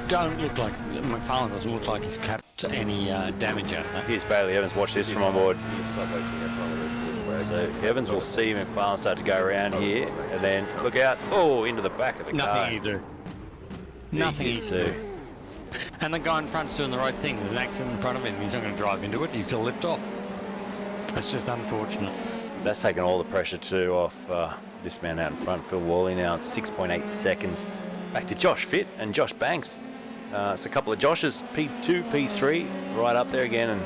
Don't look like McFarlane doesn't look like he's capped any damage out of that. Here's Bailey Evans. Watch this from on board. So Evans will see McFarlane start to go around here, and then look out! Oh, into the back of the car. Nothing either. Nothing either. And the guy in front's doing the right thing. There's an accident in front of him. He's not going to drive into it. He's going to lift off. That's just unfortunate. That's taken all the pressure too off this man out in front, Phil Worley. Now it's 6.8 seconds. Back to Josh Fitt and Josh Banks. It's a couple of Joshes, P2, P3, right up there again,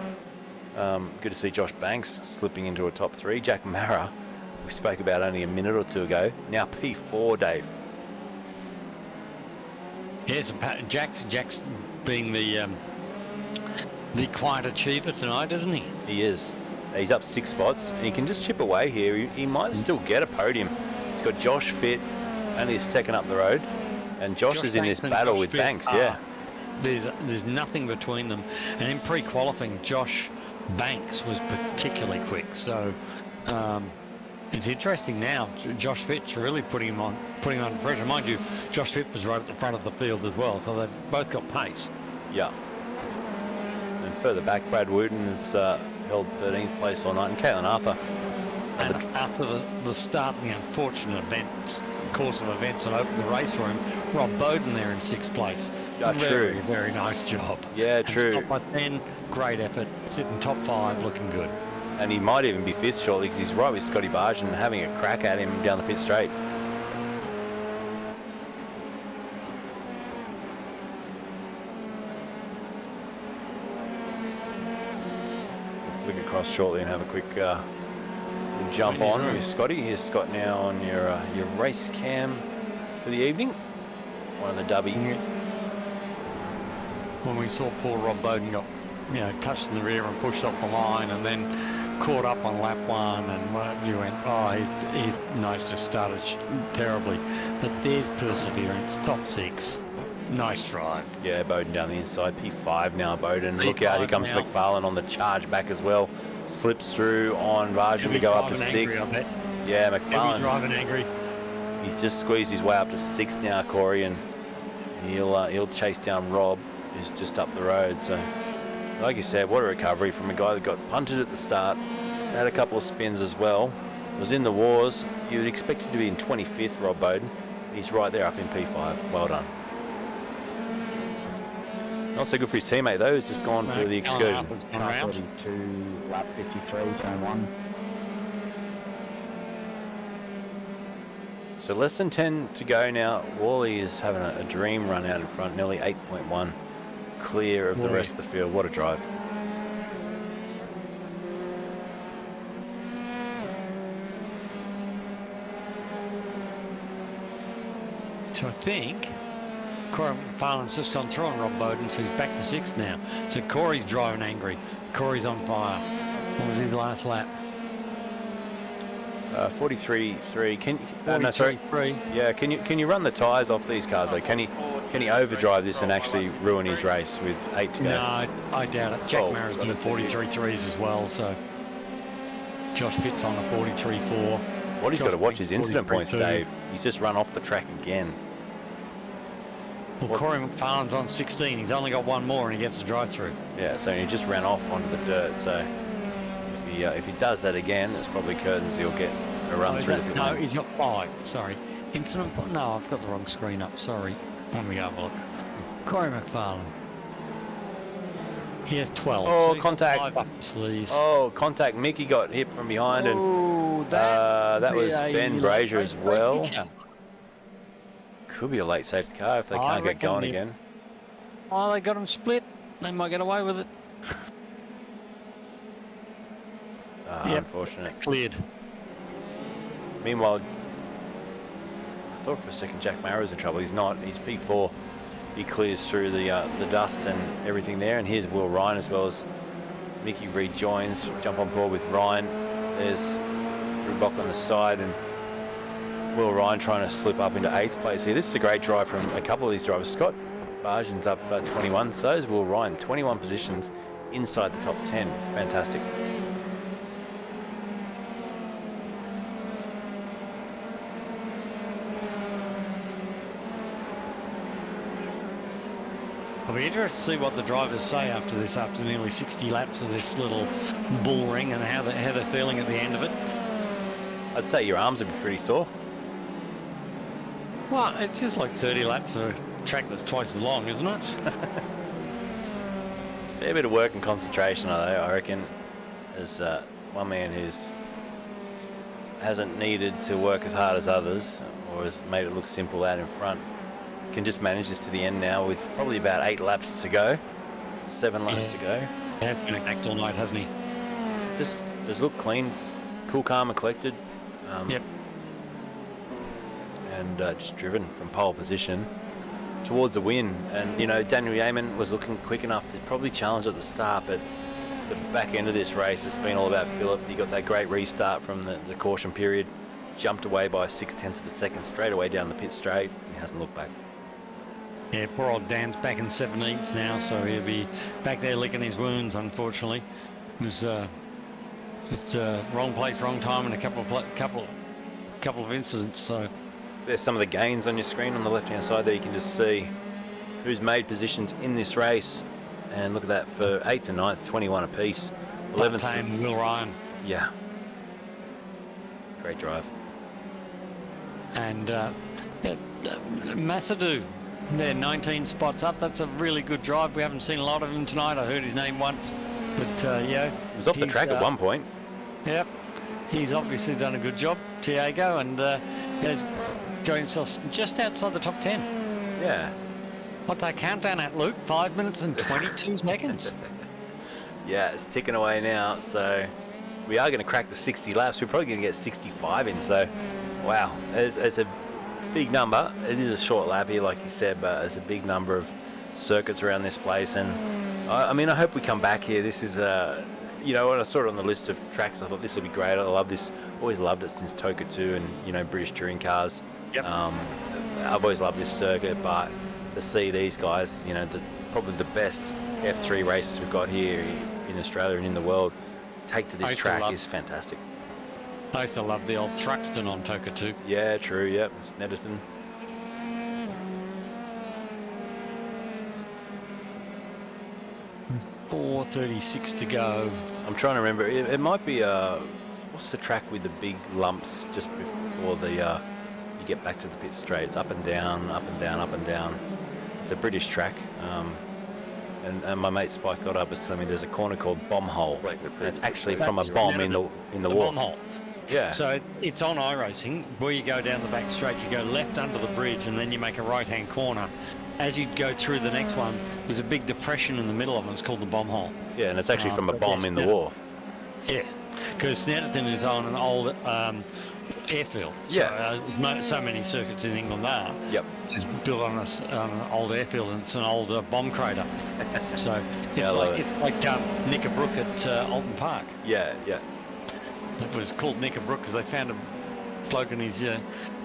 and good to see Josh Banks slipping into a top 3. Jack Mara, we spoke about only a minute or two ago, now P4, Dave. Yes, Jack's being the quiet achiever tonight, isn't he? He is. He's up 6 spots, and he can just chip away here. He might still get a podium. He's got Josh Fitt, only a second up the road, and Josh is in this battle with Banks, yeah. There's nothing between them, and in pre-qualifying, Josh Banks was particularly quick. So it's interesting now. Josh Fitt's really putting him under pressure. Mind you, Josh Fitt was right at the front of the field as well, so they've both got pace. Yeah. And further back, Brad Wooten has held 13th place all night, and Caitlin Arthur. And after the start, the unfortunate course of events that opened the race for him, Rob Bowden there in 6th place. True. Very nice job. Yeah, and true. Stop by 10, great effort, sitting top 5, looking good. And he might even be 5th shortly, because he's right with Scotty Barge and having a crack at him down the pit straight. We'll flick across shortly and have a quick jump on with Scotty. Here's Scott now on your race cam for the evening. One of the dubby. When we saw poor Rob Bowden got touched in the rear and pushed off the line, and then caught up on lap 1 and you went, oh, his nose just started terribly. But there's perseverance, top 6. Nice drive. Yeah, Bowden down the inside. P5 now, Bowden. Look P5 out, here comes now. McFarlane on the charge back as well. Slips through on Rajan He'll to be go up to driving angry, 6th. I bet. Yeah, He'll be McFarlane. driving angry. He's just squeezed his way up to 6th now, Corey, and he'll chase down Rob, who's just up the road. So, like you said, what a recovery from a guy that got punted at the start, had a couple of spins as well, was in the wars. You'd expect him to be in 25th, Rob Bowden. He's right there up in P5. Well done. Not so good for his teammate though. He's just gone for the excursion. Car 42, lap 53, turn 1. So less than 10 to go now. Wally is having a dream run out in front, nearly 8.1 clear of the rest of the field. What a drive. So I think Corey McFarlane's just gone through on Rob Bowden, so he's back to 6th now. So Corey's driving angry. Corey's on fire. What was his last lap? 43.3. No, sorry. 43.3. Yeah, can you run the tyres off these cars though? Can he overdrive this and actually ruin his race with 8 to go? No, I doubt it. Jack Oh, Marra's got doing it. 43.3s as well, so Josh Pitt's on a 43.4. What he's got to Josh watch his Pitt's incident points, 43.2. Dave. He's just run off the track again. Well, Corey McFarlane's on 16. He's only got one more and he gets a drive through. Yeah, so he just ran off onto the dirt. So if he does that again, it's probably curtains he'll get a run through the pit No, lane. he's got 5. Sorry. Incident point? No, I've got the wrong screen up. Sorry. Let me have a look. Corey McFarlane. He has 12. Oh, so he's got contact. 5 up his sleeves. Oh, contact. Mickey got hit from behind, and Oh, that was be a Ben late Brazier as break well. feature. Could be a late safety car if they I can't get reckon going they- again. Oh, they got him split. They might get away with it. Yep. Unfortunate. Cleared. Meanwhile, I thought for a second Jack Marrow was in trouble. He's not. He's P4. He clears through the dust and everything there. And here's Will Ryan as well as Mickey rejoins. Jump on board with Ryan. There's Rubok on the side and Will Ryan trying to slip up into 8th place here. This is a great drive from a couple of these drivers. Scott Barjan's up 21. So is Will Ryan. 21 positions inside the top 10. Fantastic. I'll be interested to see what the drivers say after this, after nearly 60 laps of this little bull ring, and how they're feeling at the end of it. I'd say your arms would be pretty sore. Well, it's just like 30 laps of a track that's twice as long, isn't it? It's a fair bit of work and concentration, though, I reckon, as one man who's hasn't needed to work as hard as others, or has made it look simple out in front, can just manage this to the end now with probably about 8 laps to go, 7 laps to go. He has been attacked all night, hasn't he? Just looked clean, cool, calm, and collected. Yep. And just driven from pole position towards a win. And you know, Daniel Yeaman was looking quick enough to probably challenge at the start, but the back end of this race, it's been all about Phillip. He got that great restart from the caution period, jumped away by 0.6 of a second straight away down the pit straight, and he hasn't looked back. Yeah, poor old Dan's back in 17th now, so he'll be back there licking his wounds, unfortunately. It was just wrong place, wrong time, and a couple of incidents. So There's some of the gains on your screen on the left-hand side there. You can just see who's made positions in this race. And look at that, for 8th and 9th, 21 apiece. 11th. time Will Ryan Yeah. Great drive. and Massadou. They're 19 spots up. That's a really good drive. We haven't seen a lot of him tonight. I heard his name once, but yeah, He was off the track at one point. Yep, he's obviously done a good job, Tiago, and he's got himself just outside the top 10. Yeah. What they countdown at, Luke? 5 minutes and 22 seconds. Yeah, it's ticking away now. So we are going to crack the 60 laps. We're probably going to get 65 in. So, wow, it's a big number. It is a short lap here, like you said, but it's a big number of circuits around this place. And I mean, I hope we come back here. This is you know, when I saw it on the list of tracks, I thought this will be great. I love this. Always loved it since Toka 2 and, you know, British touring cars. Yep. I've always loved this circuit, but to see these guys, you know, probably the best F3 races we've got here in Australia and in the world, take to this track is fantastic. I used to love the old Thruxton on Toka 2. Yeah, true, yep. Snetterton. .436 to go. I'm trying to remember. It might be what's the track with the big lumps just before the you get back to the pit straight? It's up and down, up and down, up and down. It's a British track. And my mate Spike got up was telling me there's a corner called Bomb Hole. And it's actually from a bomb in the wall. Bomb hole. Yeah. So it's on iRacing where you go down the back straight, you go left under the bridge, and then you make a right-hand corner. As you go through the next one, there's a big depression in the middle of it. It's called the Bomb Hole. Yeah, and it's actually from a bomb in the wall. Yeah, because Snetterton is on an old airfield. Yeah. So many circuits in England are. Yep. It's built on an old airfield, and it's an old bomb crater. So it's like Knickerbrook at Alton Park. Yeah, yeah. It was called Knickerbrook because they found a bloke and his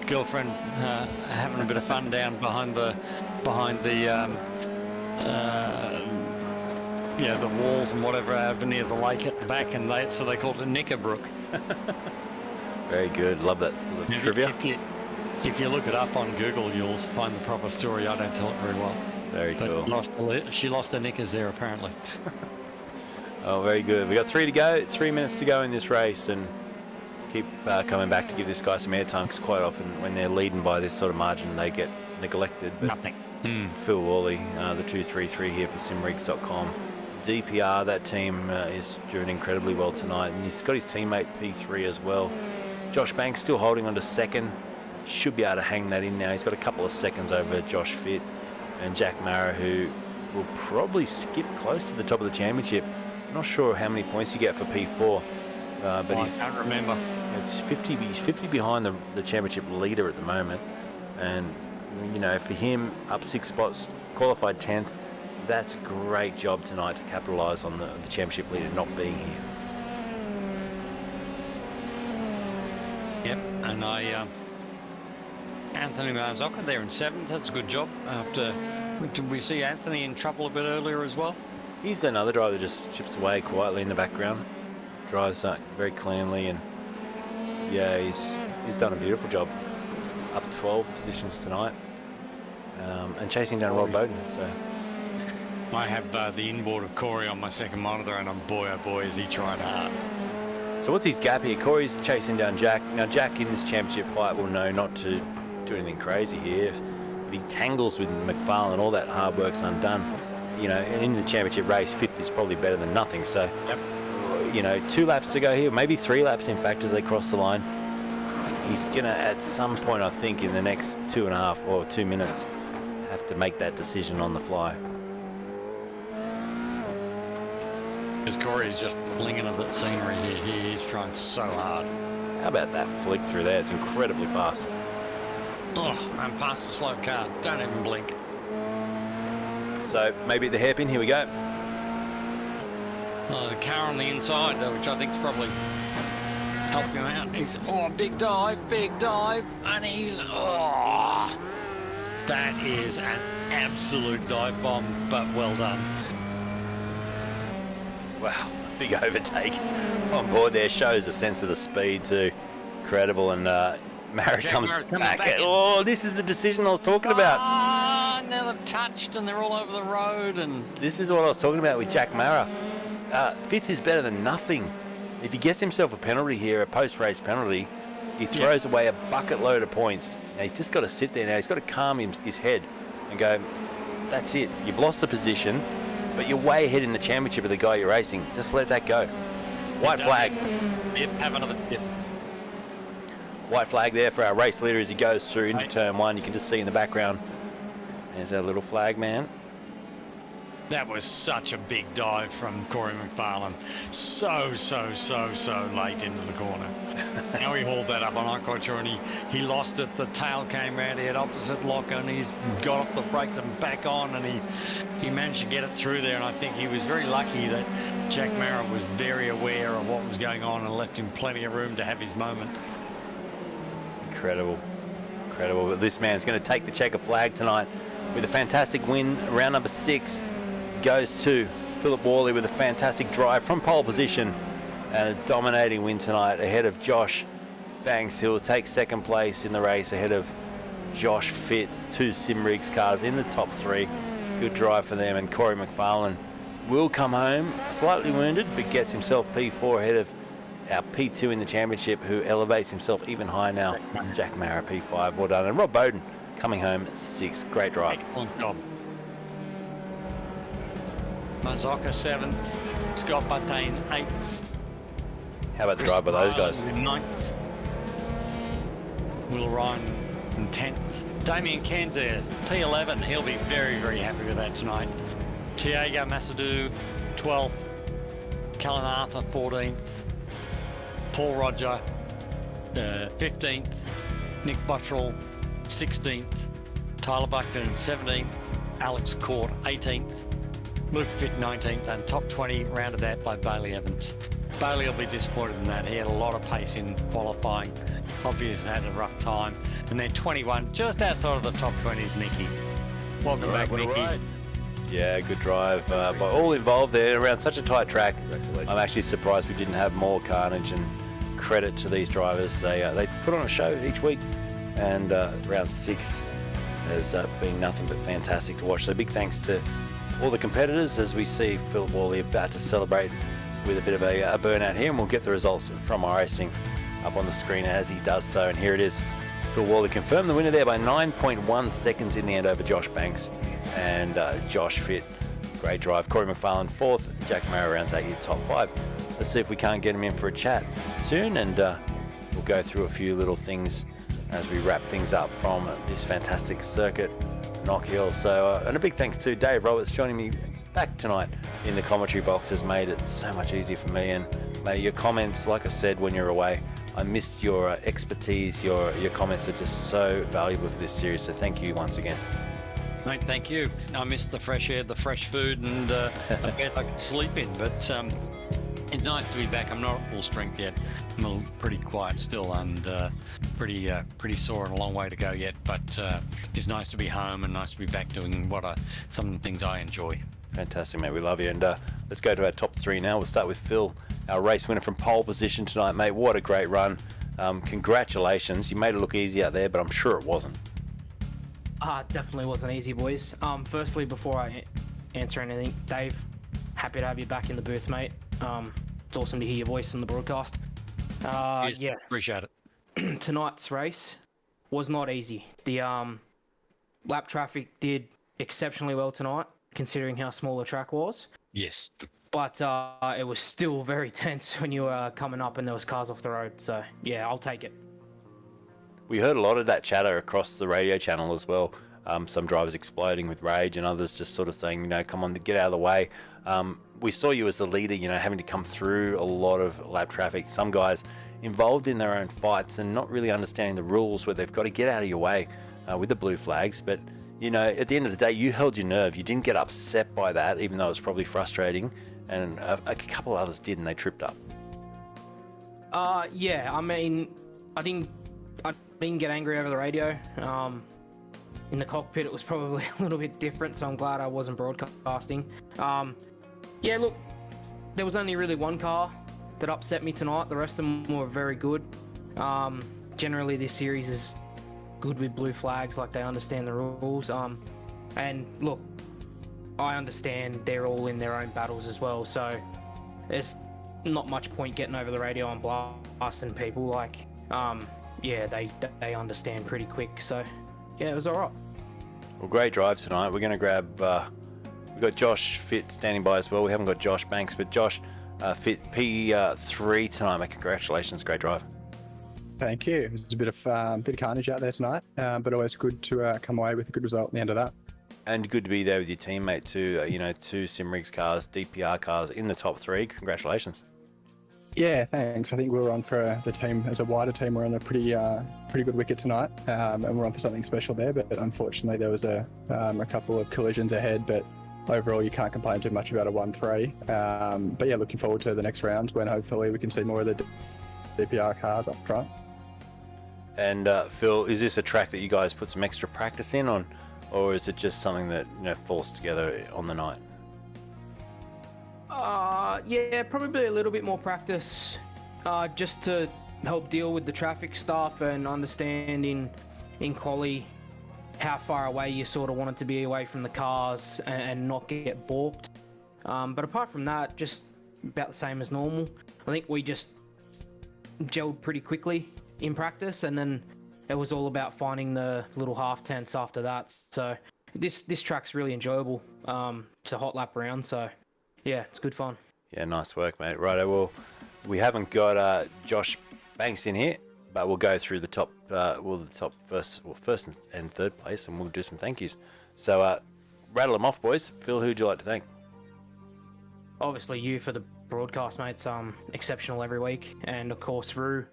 girlfriend having a bit of fun down behind the walls and whatever over near the lake at the back, and so they called it Knickerbrook. Very good. Love that sort of trivia. If you look it up on Google, you'll find the proper story. I don't tell it very well. Very cool. She lost her knickers there apparently. Oh, very good. We got 3 to go, 3 minutes to go in this race, and keep coming back to give this guy some airtime, because quite often when they're leading by this sort of margin, they get neglected. But Nothing. Phil Worley, the 233 here for simrigs.com. DPR, that team is doing incredibly well tonight, and he's got his teammate P3 as well. Josh Banks still holding on to second. Should be able to hang that in now. He's got a couple of seconds over Josh Fitt and Jack Mara, who will probably skip close to the top of the championship. I'm not sure how many points you get for P4, but I can't remember. It's 50. He's 50 behind the championship leader at the moment, and you know, for him, up 6 spots, qualified 10th. That's a great job tonight to capitalise on the championship leader not being here. Yep, and Anthony Marzocca there in 7th. That's a good job. Did we see Anthony in trouble a bit earlier as well? He's another driver that just chips away quietly in the background, drives very cleanly, and yeah, he's done a beautiful job. Up 12 positions tonight, and chasing down Rob Bowden. So I have the inboard of Corey on my second monitor, and boy, oh boy, is he trying hard. So what's his gap here? Corey's chasing down Jack. Now Jack in this championship fight will know not to do anything crazy here. If he tangles with McFarlane, all that hard work's undone. You know, and in the championship race, 5th is probably better than nothing. So, you know, 2 laps to go here, maybe 3 laps in fact as they cross the line. He's gonna, at some point, I think, in the next 2.5 or 2 minutes, have to make that decision on the fly. Because Corey is just flinging at that scenery here. He is trying so hard. How about that flick through there? It's incredibly fast. Oh, I'm past the slow car. Don't even blink. So maybe at the hairpin, here we go. The car on the inside, which I think's probably helped him out. He's, big dive, and he's, that is an absolute dive bomb, but well done. Wow, big overtake on board there, shows a sense of the speed too. Incredible, and Mara comes back. This is the decision I was talking about. Now they've touched and they're all over the road, and this is what I was talking about with Jack Mara. 5th is better than nothing. If he gets himself a penalty here, a post-race penalty, he throws away a bucket load of points. Now he's just got to sit there now. He's got to calm his head and go, that's it. You've lost the position, but you're way ahead in the championship of the guy you're racing. Just let that go. White flag. Yep, have another dip. White flag there for our race leader as he goes through into turn 1. You can just see in the background. There's that little flag man. That was such a big dive from Corey McFarlane. So late into the corner. How he hauled that up, I'm not quite sure. And he lost it. The tail came round. He had opposite lock, and he's got off the brakes and back on. And he managed to get it through there, and I think he was very lucky that Jack Mara was very aware of what was going on and left him plenty of room to have his moment. Incredible. But this man's going to take the checker flag tonight with a fantastic win. Round number 6 goes to Philip Worley with a fantastic drive from pole position and a dominating win tonight ahead of Josh Banks, who will take second place in the race ahead of Josh Fitz. 2 Simrigs cars in the top 3. Good drive for them, and Corey McFarlane will come home slightly wounded but gets himself P4 ahead of our P2 in the championship, who elevates himself even higher now. Jack Mara P5, well done. And Rob Bowden coming home 6th. Great drive. Excellent job. Mazoka 7th, Scott Buttain 8th. How about the drive by those guys? 9th. Will Ryan in 10th. Damien Cairns there, P11. He'll be very, very happy with that tonight. Tiago Massadou 12th. Cullen Arthur 14th. Paul Roger 15th. Nick Buttrell 16th. Tyler Buckton 17th. Alex Court 18th. Luke Fitt 19th, and top 20 rounded that by Bailey Evans. Bailey will be disappointed in that. He had a lot of pace in qualifying. Obviously had a rough time. And then 21, just outside of the top 20 is Nicky. Welcome back, Nicky. Yeah, good drive by all involved there around such a tight track. I'm actually surprised we didn't have more carnage, and credit to these drivers. They put on a show each week, and round 6 has been nothing but fantastic to watch. So big thanks to all the competitors as we see Phil Worley about to celebrate with a bit of a burnout here, and we'll get the results from our racing up on the screen as he does so. And here it is. Phil Worley confirmed the winner there by 9.1 seconds in the end over Josh Banks and Josh Fitt. Great drive. Corey McFarlane 4th, Jack Mara rounds out your top 5. Let's see if we can't get him in for a chat soon, and we'll go through a few little things as we wrap things up from this fantastic circuit, Knockhill. So, and a big thanks to Dave Roberts joining me back tonight in the commentary box. Has made it so much easier for me, and mate, your comments, like I said when you're away, I missed your expertise. Your comments are just so valuable for this series, so thank you once again. Mate, thank you. I missed the fresh air, the fresh food, and a bed I could sleep in, but it's nice to be back. I'm not at full strength yet. I'm pretty quiet still, and pretty sore and a long way to go yet, but it's nice to be home and nice to be back doing some of the things I enjoy. Fantastic, mate. We love you. And let's go to our top 3 now. We'll start with Phil, our race winner from pole position tonight, mate. What a great run. Congratulations. You made it look easy out there, but I'm sure it wasn't. Definitely wasn't easy, boys. Firstly, before I answer anything, Dave, happy to have you back in the booth, mate. It's awesome to hear your voice on the broadcast. Yes, yeah. Appreciate it. Tonight's race was not easy. The lap traffic did exceptionally well tonight, considering how small the track was. Yes. But it was still very tense when you were coming up and there was cars off the road. So, yeah, I'll take it. We heard a lot of that chatter across the radio channel as well. Some drivers exploding with rage and others just sort of saying, come on, get out of the way. We saw you as the leader, having to come through a lot of lap traffic. Some guys involved in their own fights and not really understanding the rules where they've got to get out of your way with the blue flags. But, at the end of the day, you held your nerve. You didn't get upset by that, even though it was probably frustrating. And a couple of others did, and they tripped up. Yeah, I mean, I didn't get angry over the radio. In the cockpit, it was probably a little bit different, so I'm glad I wasn't broadcasting. Yeah, look, there was only really one car that upset me tonight. The rest of them were very good. Generally, this series is good with blue flags, like they understand the rules. And look, I understand they're all in their own battles as well, so there's not much point getting over the radio and blasting people. Like, yeah, they understand pretty quick. So, yeah, it was all right. Well, great drive tonight. We're going to grab, we've got Josh Fitt standing by as well. We haven't got Josh Banks, but Josh Fitt P3 tonight. Mate, congratulations. Great drive. Thank you. It was a bit of carnage out there tonight, but always good to come away with a good result at the end of that. And good to be there with your teammate too. 2 Simrigs cars, DPR cars in the top 3. Congratulations. Yeah, thanks. I think we were on for the team as a wider team. We're on a pretty good wicket tonight, and we're on for something special there. But unfortunately, there was a couple of collisions ahead. But overall, you can't complain too much about a 1-3. But yeah, looking forward to the next round when hopefully we can see more of the DPR cars up front. And Phil, is this a track that you guys put some extra practice in on, or is it just something that falls together on the night? Yeah, probably a little bit more practice, just to help deal with the traffic stuff and understand in quali how far away you sort of want it to be away from the cars and not get balked. But apart from that, just about the same as normal. I think we just gelled pretty quickly in practice, and then it was all about finding the little half tenths after that. So this track's really enjoyable to hot lap around. So yeah, it's good fun. Yeah, nice work, mate. Righto, well, we haven't got Josh Banks in here, but we'll go through the top, first and third place, and we'll do some thank yous. So rattle them off, boys. Phil, who'd you like to thank? Obviously you for the broadcast, mate. It's exceptional every week, and of course Rue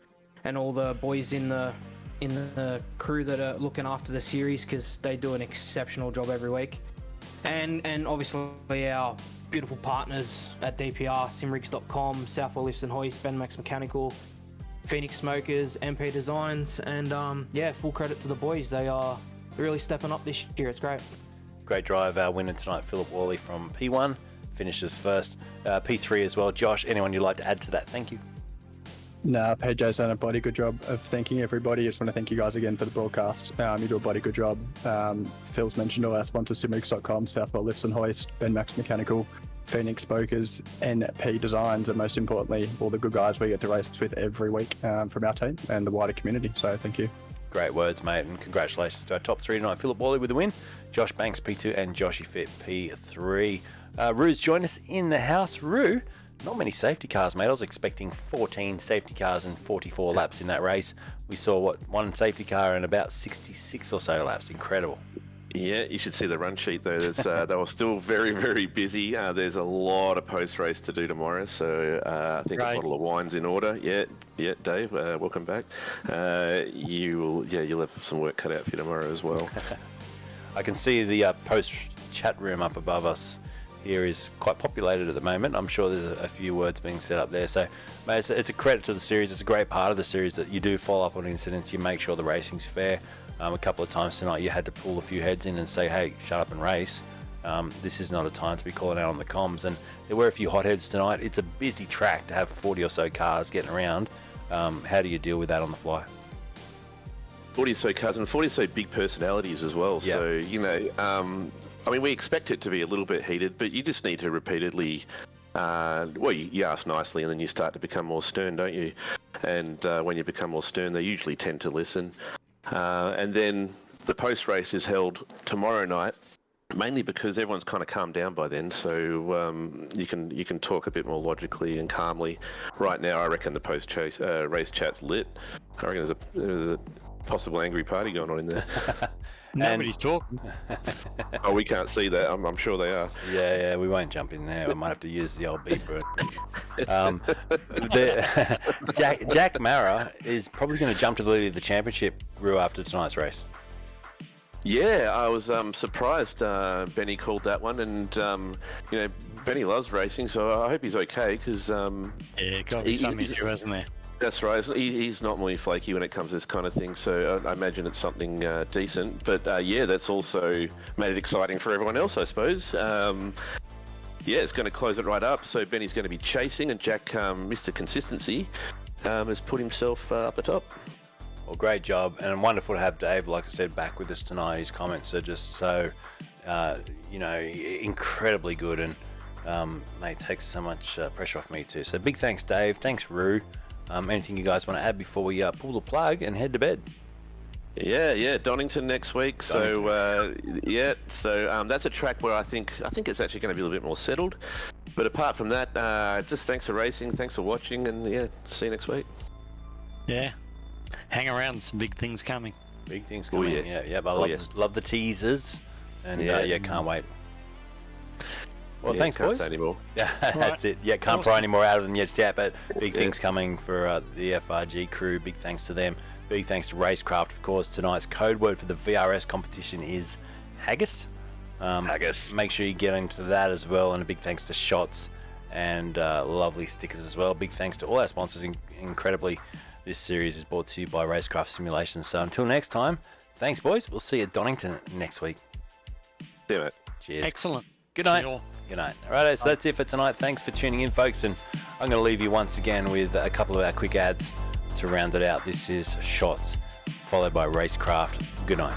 and all the boys in the crew that are looking after the series, because they do an exceptional job every week. And obviously our beautiful partners at DPR, simrigs.com, Southwell Lifts and Hoist, Ben Max Mechanical, Phoenix Smokers, MP Designs, and yeah, full credit to the boys. They are really stepping up this year. It's great. Great drive. Our winner tonight, Philip Worley from P1, finishes first. P3 as well. Josh, anyone you'd like to add to that? Thank you. Nah, PJ's done a bloody good job of thanking everybody. I just want to thank you guys again for the broadcast. You do a bloody good job. Phil's mentioned all our sponsors, simrigs.com, Southwell Lifts and Hoist, Ben Max Mechanical, Phoenix Smokers, NP Designs, and most importantly, all the good guys we get to race with every week from our team and the wider community. So thank you. Great words, mate, and congratulations to our top three tonight. Philip Worley with the win, Josh Banks P2, and Joshy Fit P3. Rue's joined us in the house. Rue, not many safety cars, mate. I was expecting 14 safety cars and 44 laps in that race. We saw, one safety car in about 66 or so laps. Incredible. Yeah, you should see the run sheet though. They were still very, very busy. There's a lot of post-race to do tomorrow, so I think a bottle of wine's in order. Yeah, Dave, welcome back. You'll have some work cut out for you tomorrow as well. I can see the post chat room up above us here is quite populated at the moment. I'm sure there's a few words being set up there. So, mate, it's a credit to the series. It's a great part of the series that you do follow up on incidents. You make sure the racing's fair. A couple of times tonight you had to pull a few heads in and say, hey, shut up and race. This is not a time to be calling out on the comms. And there were a few hotheads tonight. It's a busy track to have 40 or so cars getting around. How do you deal with that on the fly? 40 or so cars and 40 or so big personalities as well. Yeah. So, I mean, we expect it to be a little bit heated, but you just need to repeatedly, you ask nicely and then you start to become more stern, don't you? And when you become more stern, they usually tend to listen. And then the post-race is held tomorrow night, mainly because everyone's kind of calmed down by then, so you can talk a bit more logically and calmly. Right now, I reckon the post-race race chat's lit. I reckon there's a possible angry party going on in there. Nobody's talking. Oh, we can't see that. I'm sure they are. Yeah, we won't jump in there. We might have to use the old beeper. Jack Mara is probably going to jump to the lead of the championship, Rue, after tonight's race. Yeah, I was surprised Benny called that one, and Benny loves racing, so I hope he's okay, because got to be some issue, hasn't there? That's right. He's not really flaky when it comes to this kind of thing, so I imagine it's something decent. But that's also made it exciting for everyone else, I suppose. It's going to close it right up. So Benny's going to be chasing, and Jack, Mr. Consistency, has put himself up the top. Well, great job, and wonderful to have Dave, like I said, back with us tonight. His comments are just so, incredibly good, and mate, takes so much pressure off me too. So big thanks, Dave. Thanks, Rue. Anything you guys want to add before we pull the plug and head to bed? Yeah, Donington next week. So that's a track where I think it's actually going to be a little bit more settled. But apart from that, just thanks for racing, thanks for watching, and see you next week. Yeah, hang around. Some big things coming. Big things coming. Yeah. But love the teasers, and can't wait. Well, thanks, can't boys. Say anymore. Yeah, that's it. Yeah, can't pry any more out of them yet, but big things coming for the FRG crew. Big thanks to them. Big thanks to Racecraft, of course. Tonight's code word for the VRS competition is HAGGIS. HAGGIS. Make sure you get into that as well. And a big thanks to Schots and lovely stickers as well. Big thanks to all our sponsors. Incredibly, this series is brought to you by Racecraft Simulations. So until next time, thanks, boys. We'll see you at Donington next week. Damn it. Cheers. Excellent. Good night. See you all. Good night. All right, so that's it for tonight. Thanks for tuning in, folks. And I'm going to leave you once again with a couple of our quick ads to round it out. This is Shots, followed by Racecraft. Good night.